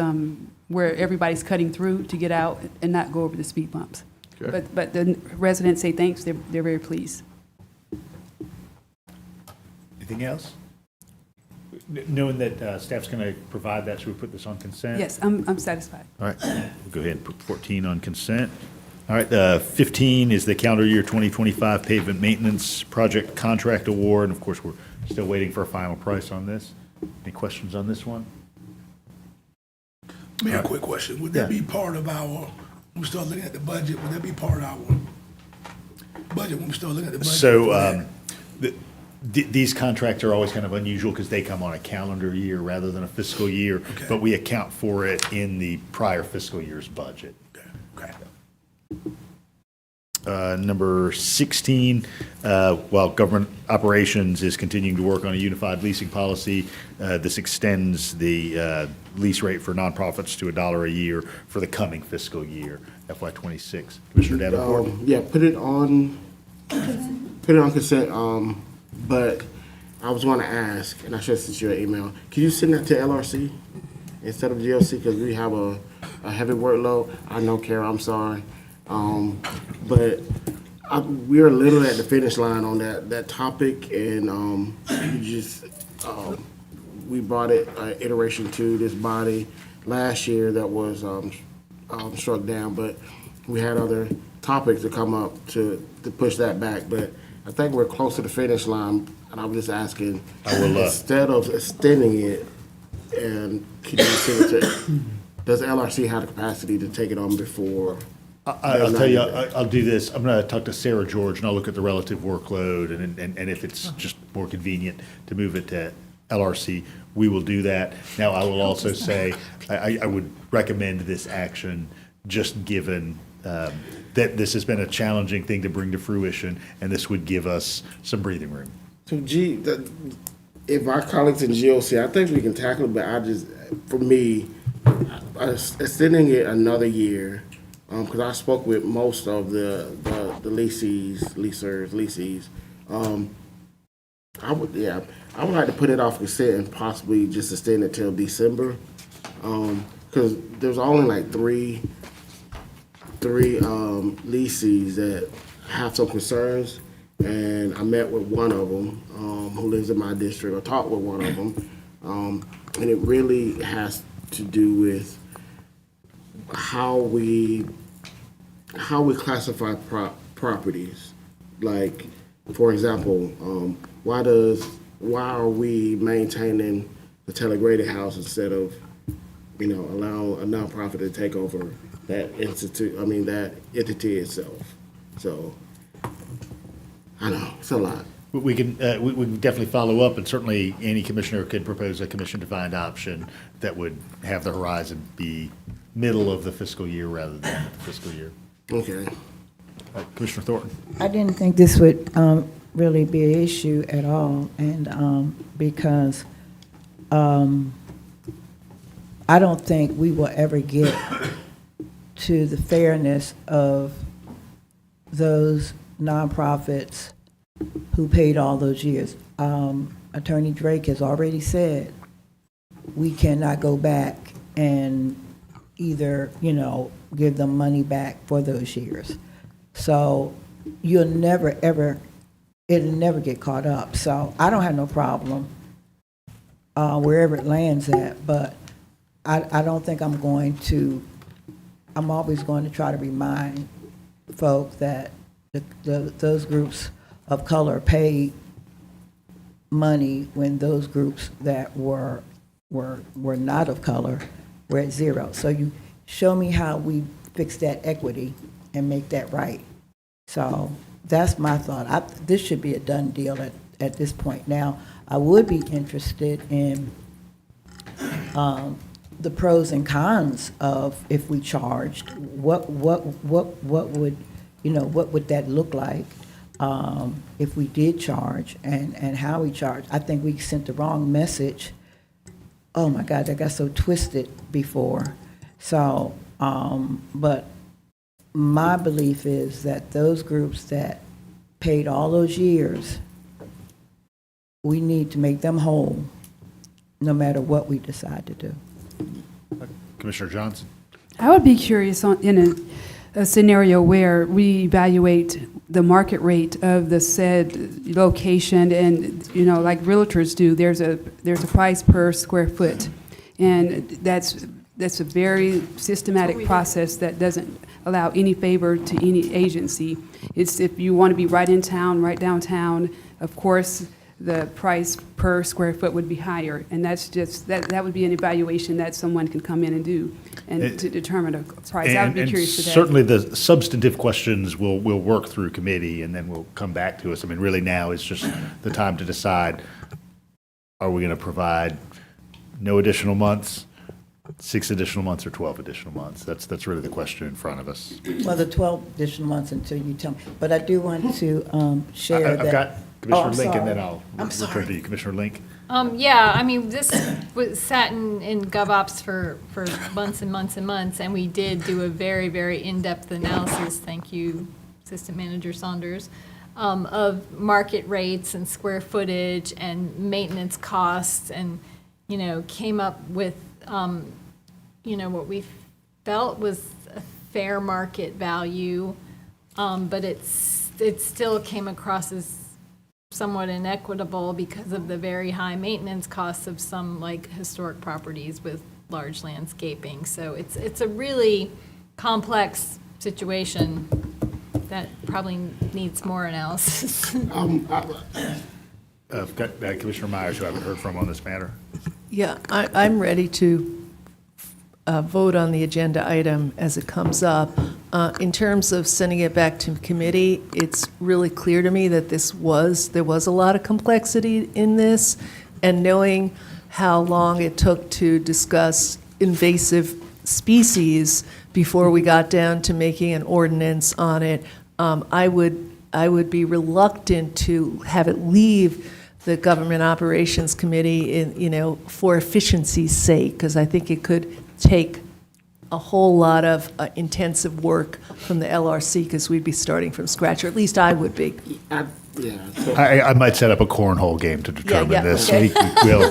where everybody's cutting through to get out and not go over the speed bumps. Okay. But the residents say thanks, they're very pleased. Anything else? Knowing that staff's going to provide that, should we put this on consent? Yes, I'm satisfied. All right, we'll go ahead and put 14 on consent. All right, 15 is the calendar year 2025 pavement maintenance project contract award. And of course, we're still waiting for a final price on this. Any questions on this one? Mayor, a quick question. Would that Yeah. be part of our, when we start looking at the budget, would that be part of our budget when we start looking at the budget? So for that? these contracts are always kind of unusual because they come on a calendar year rather than a fiscal year, Okay. but we account for it in the prior fiscal year's budget. Okay. Number 16, while government operations is continuing to work on a unified leasing policy, this extends the lease rate for nonprofits to $1 a year for the coming fiscal year, FY '26. Commissioner Davenport? Yeah, put it on consent, but I was gonna ask, and I should have sent you an email, can you send that to LRC instead of GOC, because we have a heavy workload? I know, Kara, I'm sorry. But we're a little at the finish line on that topic, and we brought it iteration to this body last year that was struck down, but we had other topics to come up to push that back. But I think we're close to the finish line, and I'm just asking, instead of extending it, and can you send it to, does LRC have the capacity to take it on before? I'll tell you, I'll do this. I'm going to talk to Sarah George, and I'll look at the relative workload, and if it's just more convenient to move it to LRC, we will do that. Now, I will also say, I would recommend this action, just given that this has been a challenging thing to bring to fruition, and this would give us some breathing room. So if our colleagues in GOC, I think we can tackle it, but for me, extending it another year, because I spoke with most of the leases, I would like to put it off consent and possibly just extend it till December, because there's only like three leases that have some concerns, and I met with one of them who lives in my district, or talked with one of them, and it really has to do with how we classify properties. Like, for example, why are we maintaining the telegraded house instead of allowing a nonprofit to take over that entity itself. So, I know, it's a lot. We can definitely follow up, and certainly any commissioner could propose a commission-defined option that would have the horizon be middle of the fiscal year rather than the fiscal year. Okay. Commissioner Thornton? I didn't think this would really be an issue at all, and because I don't think we will ever get to the fairness of those nonprofits who paid all those years. Attorney Drake has already said we cannot go back and either, give them money back for those years. So you'll never, ever, it'll never get caught up. So I don't have no problem wherever it lands at, but I don't think I'm always going to try to remind folk that those groups of color paid money when those groups that were not of color were at zero. So you show me how we fix that equity and make that right. So that's my thought. This should be a done deal at this point. Now, I would be interested in the pros and cons of if we charged. What would that look like if we did charge, and how we charge? I think we sent the wrong message. Oh my God, that got so twisted before. So, but my belief is that those groups that paid all those years, we need to make them whole, no matter what we decide to do. Commissioner Johnson? I would be curious in a scenario where we evaluate the market rate of the said location, and like realtors do, there's a price per square foot, and that's a very systematic process that doesn't allow any favor to any agency. It's if you want to be right in town, right downtown, of course, the price per square foot would be higher, and that's just that would be an evaluation that someone can come in and do, and to determine a price. I would be curious for that. Certainly, the substantive questions we'll work through committee, and then we'll come back to us. I mean, really, now is just the time to decide: are we going to provide no additional months, 6 additional months, or 12 additional months? That's really the question in front of us. Well, the 12 additional months until you tell me. But I do want to share that. I've got Commissioner I'm Link, sorry. and then I'll I'm return sorry. to you. Commissioner Link? Yeah, I mean, this was sat in GovOps for months and months and months, and we did do a very, very in-depth analysis, thank you, Assistant Manager Saunders, of market rates and square footage and maintenance costs, and, came up with, what we felt was a fair market value, but it still came across as somewhat inequitable because of the very high maintenance costs of some historic properties with large landscaping. So it's a really complex situation that probably needs more analysis. I've got Commissioner Myers, who I haven't heard from on this matter. Yeah, I'm ready to vote on the agenda item as it comes up. In terms of sending it back to committee, it's really clear to me that there was a lot of complexity in this, and knowing how long it took to discuss invasive species before we got down to making an ordinance on it, I would be reluctant to have it leave the Government Operations Committee for efficiency's sake, because I think it could take a whole lot of intensive work from the LRC, because we'd be starting from scratch, or at least I would be. I might set up a cornhole game to determine yeah, this. okay.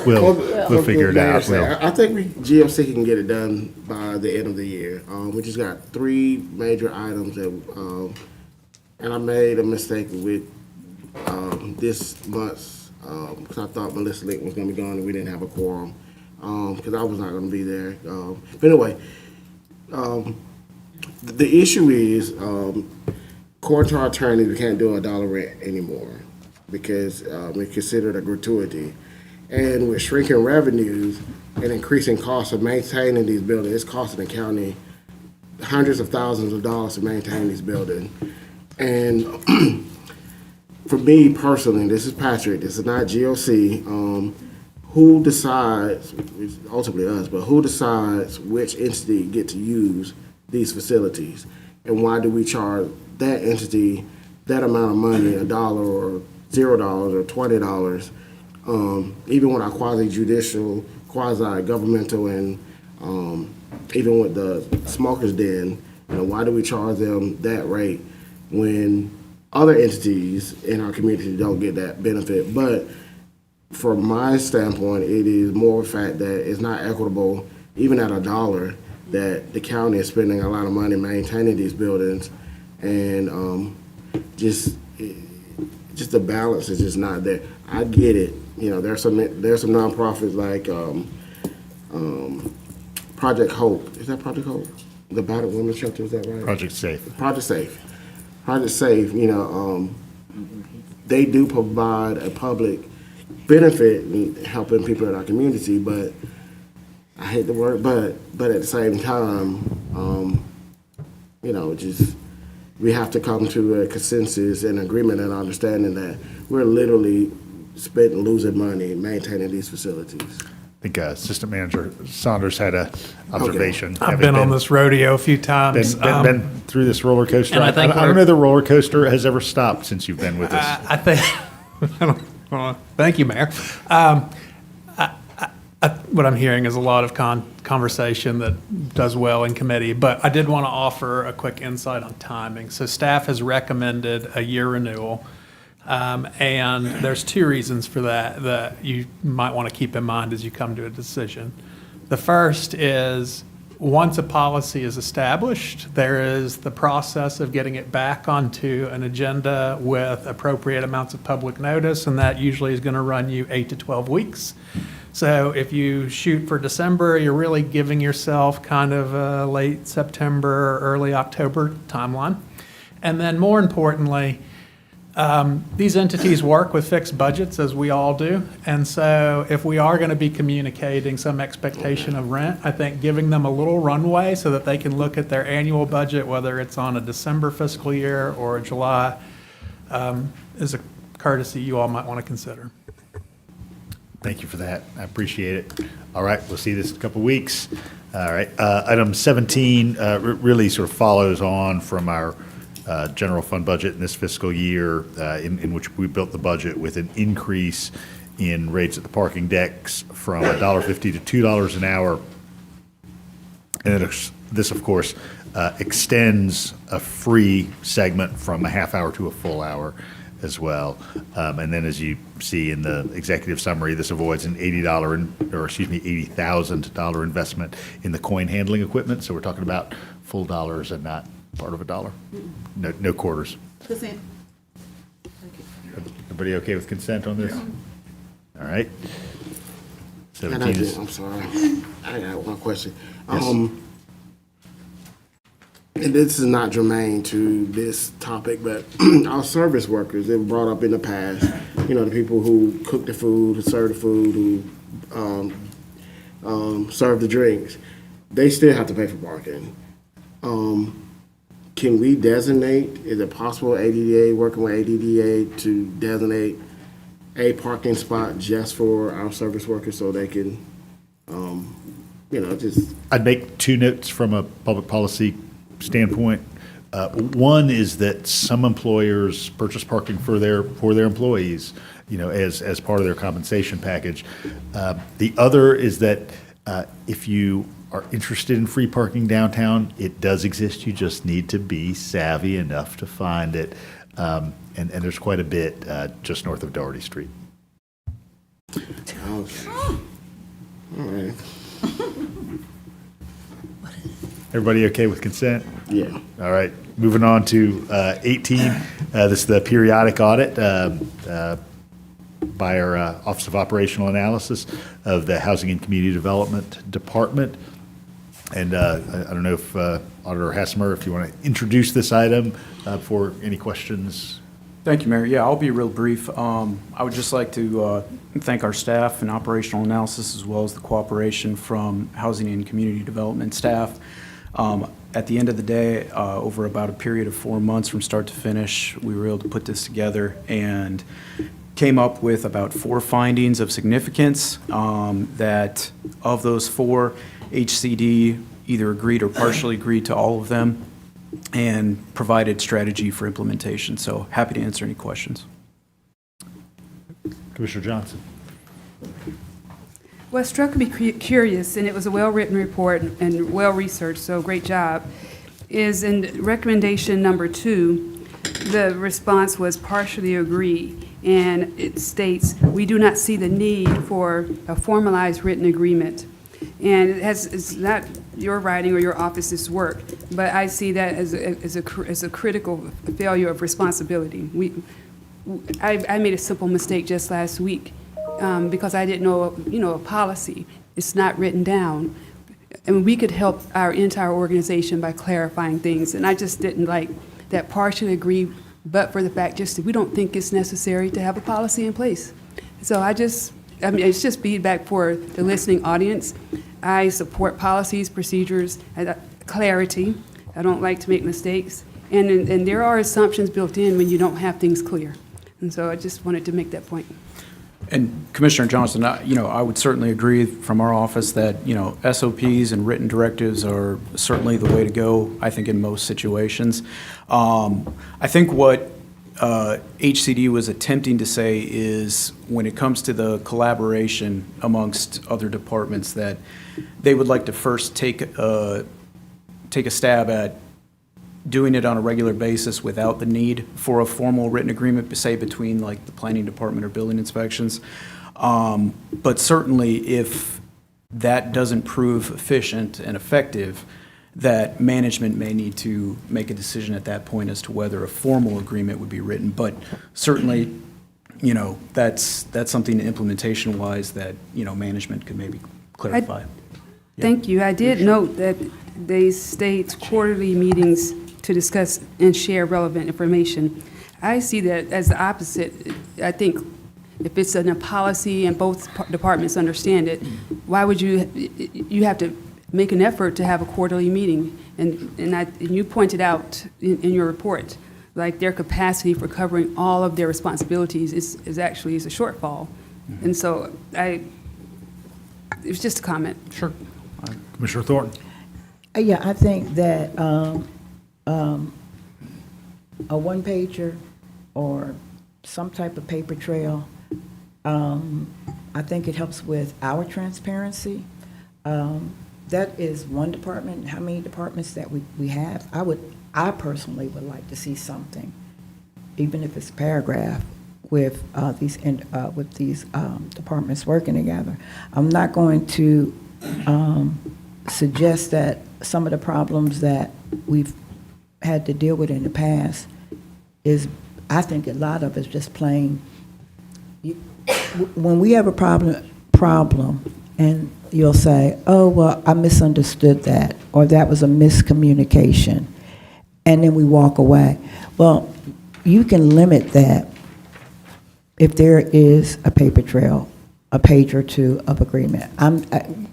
We'll figure it out. I think GMC can get it done by the end of the year. We just got 3 major items that, and I made a mistake with this month's, because I thought Melissa Link was going to be gone and we didn't have a quorum, because I was not going to be there. But anyway, the issue is, according to our attorney, we can't do $1 rent anymore because it's considered a gratuity. And with shrinking revenues and increasing costs of maintaining these buildings, it's costing the county hundreds of thousands of dollars to maintain these buildings. And for me personally, this is Patrick, this is not GOC, who decides, it's ultimately us, but who decides which entity get to use these facilities? And why do we charge that entity that amount of money, $1 or $0 or $20? Even with our quasi-judicial, quasi-governmental, and even with the smokers den, why do we charge them that rate when other entities in our community don't get that benefit? But from my standpoint, it is more of a fact that it's not equitable, even at $1, that the county is spending a lot of money maintaining these buildings, and just the balance is just not there. I get it. There's some nonprofits like Project Hope. Is that Project Hope? The battered women's shelter, is that right? Project Safe. Project Safe. Project Safe, they do provide a public benefit in helping people in our community, but I hate the word, but at the same time, just we have to come to a consensus and agreement and understanding that we're literally losing money maintaining these facilities. I think Assistant Manager Saunders had a observation. I've been on this rodeo a few times. Been through this roller coaster. And I think I don't know the roller coaster has ever stopped since you've been with us. I think, thank you, Mayor. What I'm hearing is a lot of conversation that does well in committee, but I did want to offer a quick insight on timing. So staff has recommended a year renewal, and there's two reasons for that you might want to keep in mind as you come to a decision. The first is, once a policy is established, there is the process of getting it back onto an agenda with appropriate amounts of public notice, and that usually is going to run you 8 to 12 weeks. So if you shoot for December, you're really giving yourself kind of a late September, early October timeline. And then more importantly, these entities work with fixed budgets, as we all do. And so if we are going to be communicating some expectation of rent, I think giving them a little runway so that they can look at their annual budget, whether it's on a December fiscal year or a July, is a courtesy you all might want to consider. Thank you for that. I appreciate it. All right, we'll see this in a couple weeks. All right, item 17 really sort of follows on from our general fund budget in this fiscal year, in which we built the budget with an increase in rates at the parking decks from $1.50 to $2 an hour. And this, of course, extends a free segment from a half hour to a full hour as well. And then, as you see in the executive summary, this avoids an $80,000 investment in the coin handling equipment. So we're talking about full dollars and not part of a dollar. No quarters. Consent. Everybody okay with consent on this? All right. And 17 is, I'm sorry, I got one question. And this is not germane to this topic, but our service workers, they were brought up in the past, you know, the people who cook the food, who serve the food, who serve the drinks, they still have to pay for parking. Can we designate, is it possible ADDA, working with ADDA, to designate a parking spot just for our service workers so they can, just... I'd make two notes from a public policy standpoint. One is that some employers purchase parking for their employees, as part of their compensation package. The other is that if you are interested in free parking downtown, it does exist. You just need to be savvy enough to find it. And there's quite a bit just north of Doherty Street. Okay. All right. Everybody okay with consent? Yeah. All right. Moving on to 18. This is the periodic audit by our Office of Operational Analysis of the Housing and Community Development Department. And I don't know if Auditor Hassemer, if you want to introduce this item for any questions. Thank you, Mayor. Yeah, I'll be real brief. I would just like to thank our staff and operational analysis, as well as the cooperation from Housing and Community Development staff. At the end of the day, over about a period of 4 months from start to finish, we were able to put this together and came up with about 4 findings of significance, that of those 4, HCD either agreed or partially agreed to all of them and provided strategy for implementation. So happy to answer any questions. Commissioner Johnson. What struck me curious, and it was a well-written report and well-researched, so great job, is in recommendation number 2, the response was partially agree, and it states, "We do not see the need for a formalized written agreement." And it's not your writing or your office's work, but I see that as a critical failure of responsibility. I made a simple mistake just last week. Because I didn't know, a policy. It's not written down. And we could help our entire organization by clarifying things. And I just didn't like that partially agree, but for the fact just that we don't think it's necessary to have a policy in place. So it's just feedback for the listening audience. I support policies, procedures, clarity. I don't like to make mistakes. And there are assumptions built in when you don't have things clear. And so I just wanted to make that point. And Commissioner Johnson, I would certainly agree from our office that, SOPs and written directives are certainly the way to go, I think, in most situations. I think what HCD was attempting to say is when it comes to the collaboration amongst other departments, that they would like to first take a stab at doing it on a regular basis without the need for a formal written agreement, say between like the planning department or building inspections. But certainly if that doesn't prove efficient and effective, that management may need to make a decision at that point as to whether a formal agreement would be written. But certainly, that's something implementation-wise that, management could maybe clarify. Thank you. I did note that they state quarterly meetings to discuss and share relevant information. I see that as the opposite. I think if it's in a policy and both departments understand it, why would you have to make an effort to have a quarterly meeting? And you pointed out in your report, like their capacity for covering all of their responsibilities is a shortfall. And so it was just a comment. Sure. Commissioner Thornton. Yeah, I think that a one-pager or some type of paper trail, I think it helps with our transparency. That is one department. How many departments that we have? I personally would like to see something, even if it's a paragraph, with these departments working together. I'm not going to suggest that some of the problems that we've had to deal with in the past is, I think a lot of it's just plain, when we have a problem and you'll say, oh, well, I misunderstood that, or that was a miscommunication, and then we walk away. Well, you can limit that if there is a paper trail, a page or two of agreement.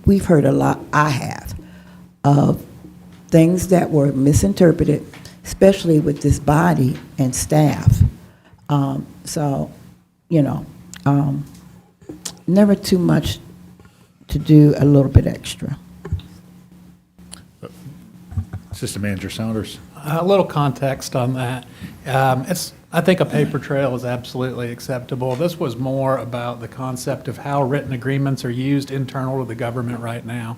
We've heard a lot, I have, of things that were misinterpreted, especially with this body and staff. Never too much to do a little bit extra. Assistant Manager Saunders. A little context on that. I think a paper trail is absolutely acceptable. This was more about the concept of how written agreements are used internal to the government right now.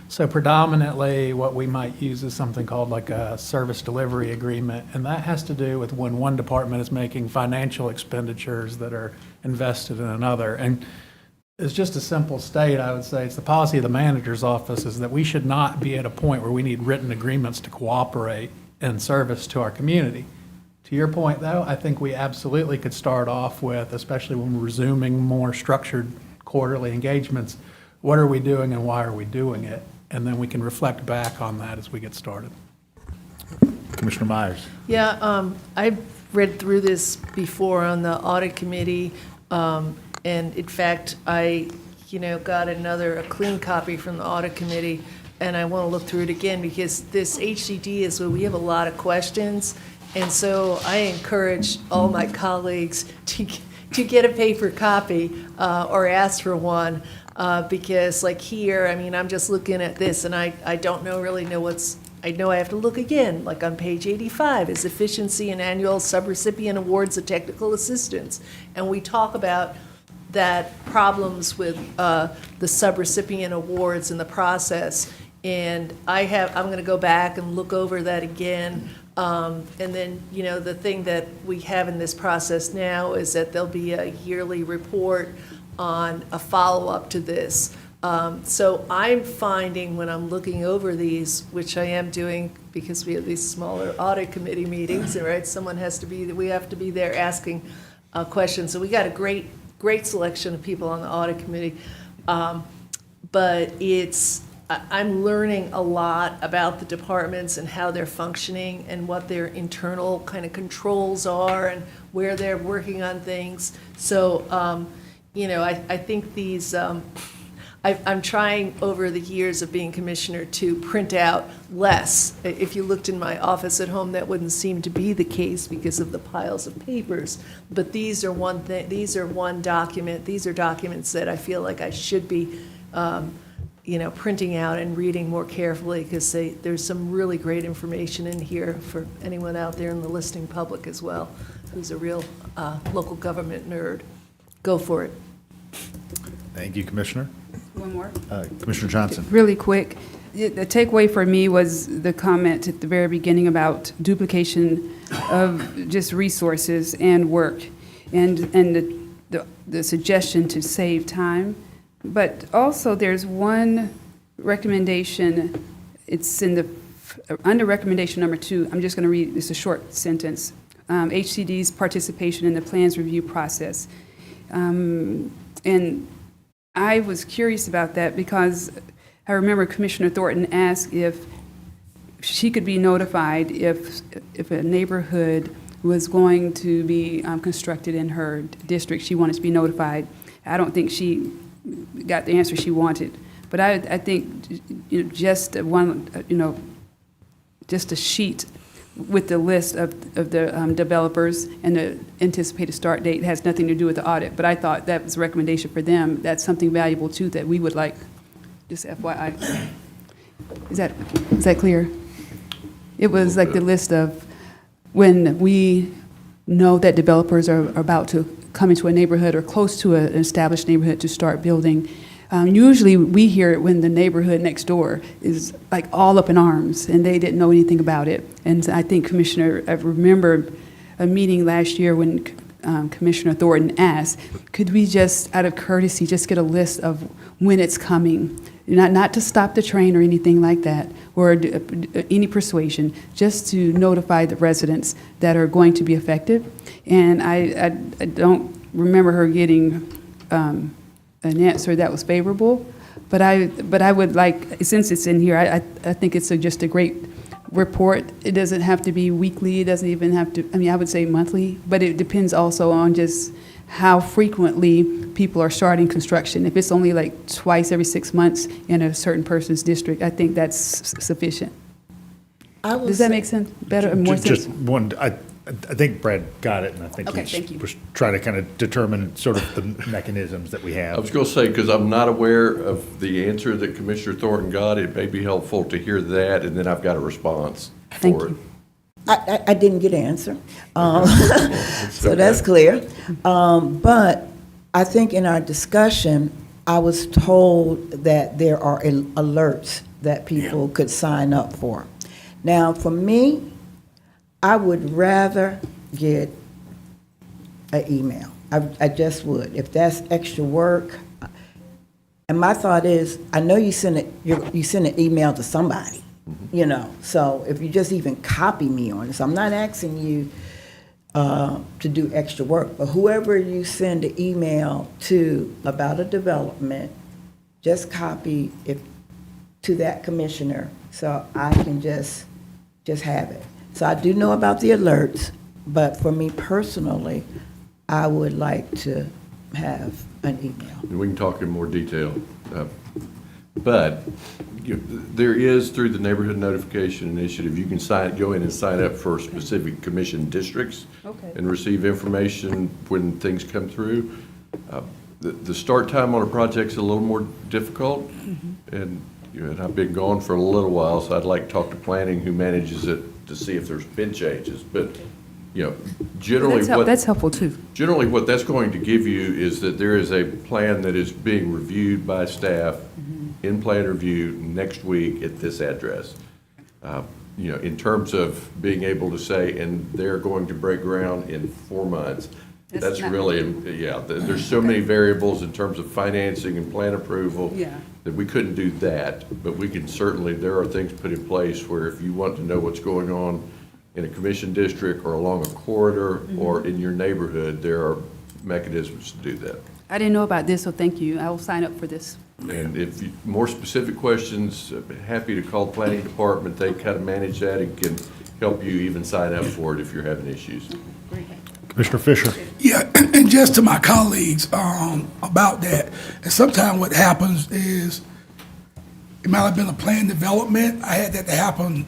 So predominantly what we might use is something called like a service delivery agreement, and that has to do with when one department is making financial expenditures that are invested in another. And it's just a simple state, I would say. It's the policy of the manager's office is that we should not be at a point where we need written agreements to cooperate in service to our community. To your point, though, I think we absolutely could start off with, especially when we're resuming more structured quarterly engagements, what are we doing and why are we doing it? And then we can reflect back on that as we get started. Commissioner Myers. Yeah, I've read through this before on the audit committee, and in fact, I got a clean copy from the audit committee, and I want to look through it again, because this HCD is where we have a lot of questions. And so I encourage all my colleagues to get a paper copy or ask for one, because like here, I mean, I'm just looking at this and I don't really know what's, I know I have to look again, like on page 85, is efficiency and annual subrecipient awards of technical assistance. And we talk about that problems with the subrecipient awards in the process. And I'm going to go back and look over that again. And then, you know, the thing that we have in this process now is that there'll be a yearly report on a follow-up to this. So I'm finding when I'm looking over these, which I am doing because we have these smaller audit committee meetings, right? We have to be there asking questions. So we got a great selection of people on the audit committee. But I'm learning a lot about the departments and how they're functioning and what their internal kind of controls are and where they're working on things. So, you know, I think these, I'm trying over the years of being commissioner to print out less. If you looked in my office at home, that wouldn't seem to be the case because of the piles of papers. But these are one thing. These are one document. These are documents that I feel like I should be, you know, printing out and reading more carefully, because there's some really great information in here for anyone out there in the listening public as well, who's a real local government nerd. Go for it. Thank you, Commissioner. One more. Commissioner Johnson. Really quick, the takeaway for me was the comment at the very beginning about duplication of just resources and work, and the suggestion to save time. But also, there's one recommendation. It's in under recommendation number 2. I'm just going to read. It's a short sentence. HCD's participation in the plans review process, and I was curious about that because I remember Commissioner Thornton asked if she could be notified if a neighborhood was going to be constructed in her district. She wanted to be notified. I don't think she got the answer she wanted, but I think, you know, just one, you know, just a sheet with the list of the developers and the anticipated start date has nothing to do with the audit. But I thought that was a recommendation for them. That's something valuable too that we would like. Just FYI. Is that clear? It was like the list of when we know that developers are about to come into a neighborhood or close to an established neighborhood to start building. Usually we hear it when the neighborhood next door is like all up in arms and they didn't know anything about it. And I think I remember a meeting last year when Commissioner Thornton asked, could we just, out of courtesy, just get a list of when it's coming? Not to stop the train or anything like that, or any persuasion, just to notify the residents that are going to be affected. And I don't remember her getting an answer that was favorable, but I would like, since it's in here, I think it's just a great report. It doesn't have to be weekly. It doesn't even have to, I mean, I would say monthly, but it depends also on just how frequently people are starting construction. If it's only like twice every 6 months in a certain person's district, I think that's sufficient. Does that make sense? Better, more sense? Just one, I think Brad got it, and I think Okay, thank you. was trying to kind of determine sort of the mechanisms that we have. I was going to say, because I'm not aware of the answer that Commissioner Thornton got, it may be helpful to hear that, and then I've got a response Thank for it. you. I didn't get an answer, so that's clear. But I think in our discussion, I was told that there are alerts that people could sign up for. Now, for me, I would rather get an email. I just would. If that's extra work. And my thought is, I know you send an email to somebody, you know. So if you just even copy me on this, I'm not asking you to do extra work, but whoever you send an email to about a development, just copy it to that commissioner so I can just have it. So I do know about the alerts, but for me personally, I would like to have an email. And we can talk in more detail. But there is, through the Neighborhood Notification Initiative, you can go in and sign up for specific commission districts and receive information when things come through. The start time on a project's a little more difficult, and I've been gone for a little while, so I'd like to talk to planning who manages it to see if there's been changes. But generally That's helpful too. Generally, what that's going to give you is that there is a plan that is being reviewed by staff in plan review next week at this address. In terms of being able to say, and they're going to break ground in 4 months. That's really, there's so many variables in terms of financing and plan approval that we couldn't do that. But we can certainly, there are things put in place where if you want to know what's going on in a commission district or along a corridor or in your neighborhood, there are mechanisms to do that. I didn't know about this, so thank you. I will sign up for this. And if more specific questions, happy to call the planning department. They kind of manage that and can help you even sign up for it if you're having issues. Commissioner Fisher. Yeah, and just to my colleagues about that, and sometimes what happens is, it might have been a planned development. I had that to happen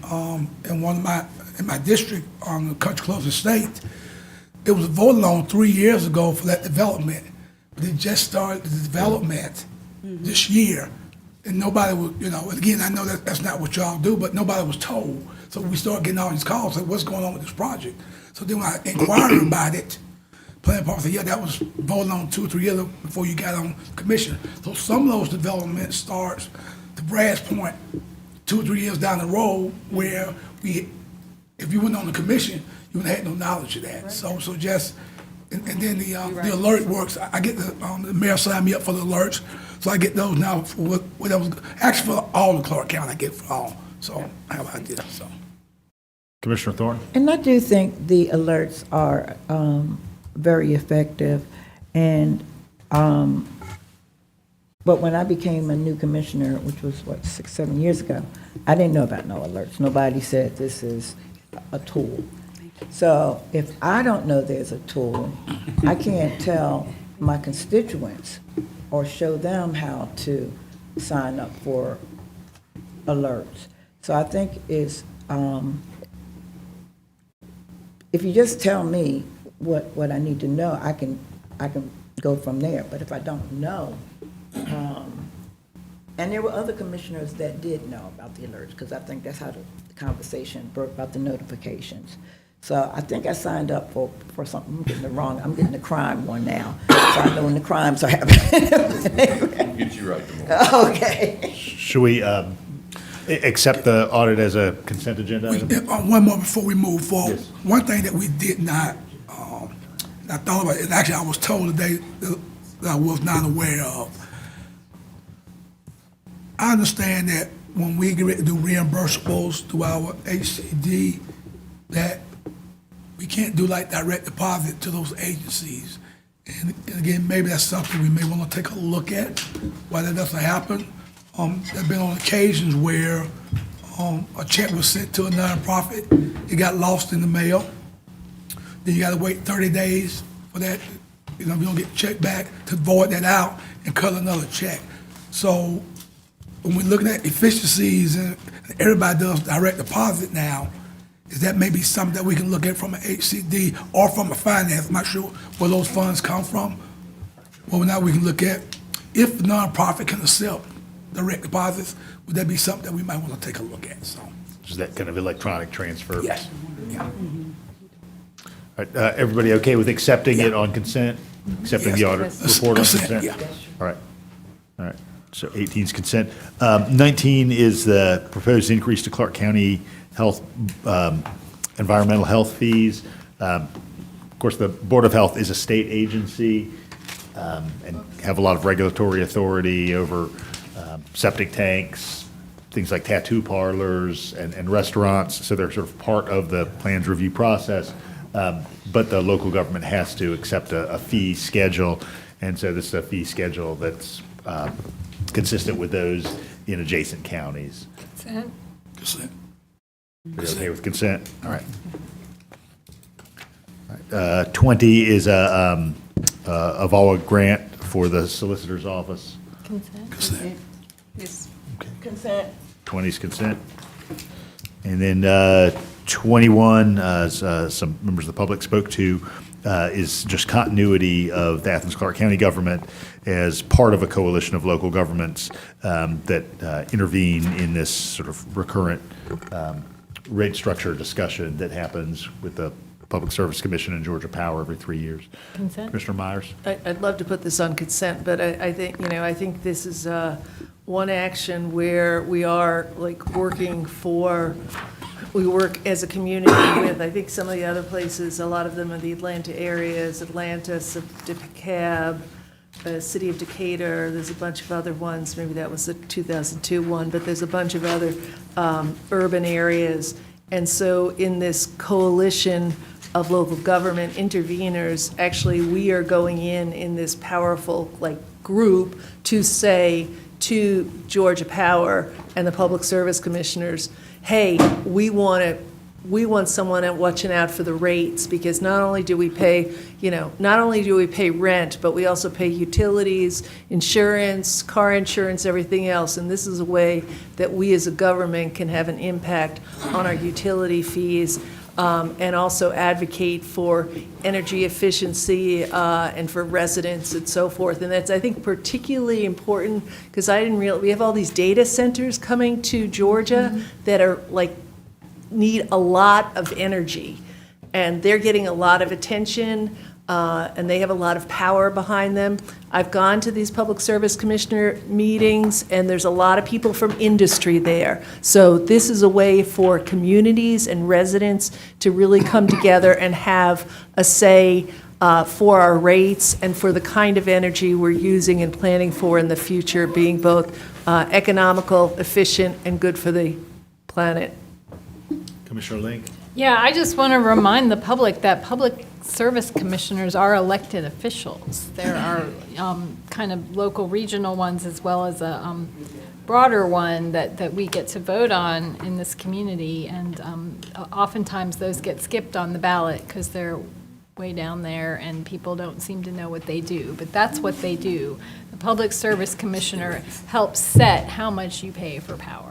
in my district on the country close estate. It was voted on 3 years ago for that development, but they just started the development this year, and nobody was, and again, I know that's not what y'all do, but nobody was told. So we started getting all these calls, like, what's going on with this project? So then when I inquired about it, planning department said, yeah, that was voted on 2 or 3 years before you got on commission. So some of those developments starts, to Brad's point, 2 or 3 years down the road, where if you weren't on the commission, you wouldn't have had no knowledge of that. Right. So just, and then the alert works. I get the mayor signed me up for the alerts, so I get those now for what was actually for all the Clarke County. I get for all. So how I did so. Commissioner Thornton. And I do think the alerts are very effective, and but when I became a new commissioner, which was 6-7 years ago, I didn't know about no alerts. Nobody said this is a tool. So if I don't know there's a tool, I can't tell my constituents or show them how to sign up for alerts. So I think it's, if you just tell me what I need to know, I can go from there. But if I don't know, and there were other commissioners that did know about the alerts, because I think that's how the conversation broke about the notifications. So I think I signed up for something. I'm getting it wrong. I'm getting the crime one now, so I know when the crimes are happening. We'll get you right tomorrow. Okay. Should we accept the audit as a consent agenda item? One more before we move forward. Yes. One thing that we did not, I thought about it, and actually I was told today that I was not aware of. I understand that when we get ready to do reimbursables through our HCD, that we can't do like direct deposit to those agencies. And again, maybe that's something we may want to take a look at, why that doesn't happen. There've been on occasions where a check was sent to a nonprofit, it got lost in the mail. Then you got to wait 30 days for that. You don't get the check back to void that out and cut another check. So when we're looking at efficiencies and everybody does direct deposit now, is that maybe something that we can look at from an HCD or from a finance? I'm not sure where those funds come from. Well, now we can look at if the nonprofit can accept direct deposits, would that be something that we might want to take a look at? So, Is that kind of electronic transfer? yes. Yeah. All right, everybody okay with accepting it on consent? Accepting the audit report on consent? Yeah. All right. So 18 is consent. 19 is the proposed increase to Clarke County Health, environmental health fees. Of course, the Board of Health is a state agency and have a lot of regulatory authority over septic tanks, things like tattoo parlors and restaurants. So they're sort of part of the plans review process. But the local government has to accept a fee schedule. And so this is a fee schedule that's consistent with those in adjacent counties. Consent. Consent. Are you okay with consent? All right. 20 is a VAWA grant for the solicitor's office. Consent. Consent. Yes. Consent. 20 is consent. And then 21, as some members of the public spoke to, is just continuity of the Athens-Clarke County government as part of a coalition of local governments that intervene in this sort of recurrent rate structure discussion that happens with the Public Service Commission and Georgia Power every 3 years. Consent? Commissioner Myers? I'd love to put this on consent, but I think, I think this is one action where we are like we work as a community with, I think some of the other places, a lot of them in the Atlanta areas, Atlanta, DeKalb, City of Decatur, there's a bunch of other ones, maybe that was the 2002 one, but there's a bunch of other urban areas. And so in this coalition of local government interveners, actually, we are going in this powerful, like, group to say to Georgia Power and the Public Service Commissioners, hey, we want someone watching out for the rates, because not only do we pay rent, but we also pay utilities, insurance, car insurance, everything else. And this is a way that we as a government can have an impact on our utility fees, and also advocate for energy efficiency and for residents and so forth. And that's, I think, particularly important because we have all these data centers coming to Georgia that are like need a lot of energy, and they're getting a lot of attention, and they have a lot of power behind them. I've gone to these Public Service Commissioner meetings, and there's a lot of people from industry there. So this is a way for communities and residents to really come together and have a say for our rates and for the kind of energy we're using and planning for in the future, being both economical, efficient, and good for the planet. Commissioner Link? Yeah, I just want to remind the public that public service commissioners are elected officials. There are kind of local regional ones as well as a broader one that we get to vote on in this community. And oftentimes those get skipped on the ballot because they're way down there and people don't seem to know what they do. But that's what they do. The Public Service Commissioner helps set how much you pay for power.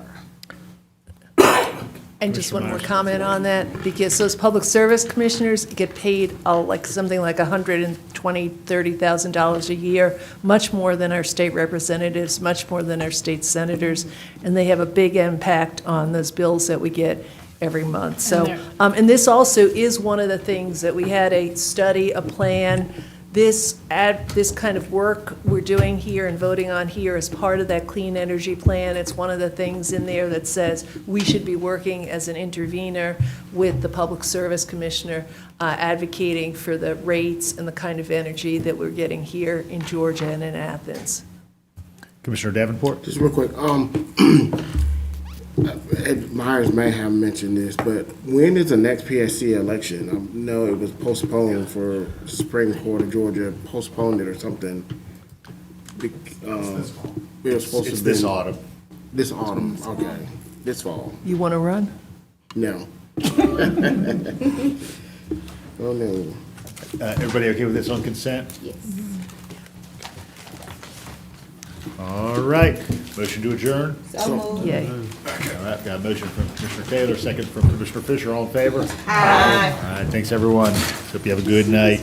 And just one more comment on that, because those public service commissioners get paid something like $120,000, $130,000 a year, much more than our state representatives, much more than our state senators, and they have a big impact on those bills that we get every month. So, and this also is one of the things that we had a study, a plan. This kind of work we're doing here and voting on here is part of that clean energy plan. It's one of the things in there that says we should be working as an intervener with the Public Service Commissioner, advocating for the rates and the kind of energy that we're getting here in Georgia and in Athens. Commissioner Davenport? Just real quick, Ed Myers may have mentioned this, but when is the next PSC election? I know it was postponed for Supreme Court of Georgia, postponed it or something. It was supposed It's to be this autumn. This autumn, okay. This fall. You want to run? No. Oh, no. Everybody okay with this on consent? Yes. All right, motion to adjourn. Yay. All right, got a motion from Commissioner Taylor, second from Commissioner Fisher, all in favor? Aye. All right, thanks, everyone. Hope you have a good night.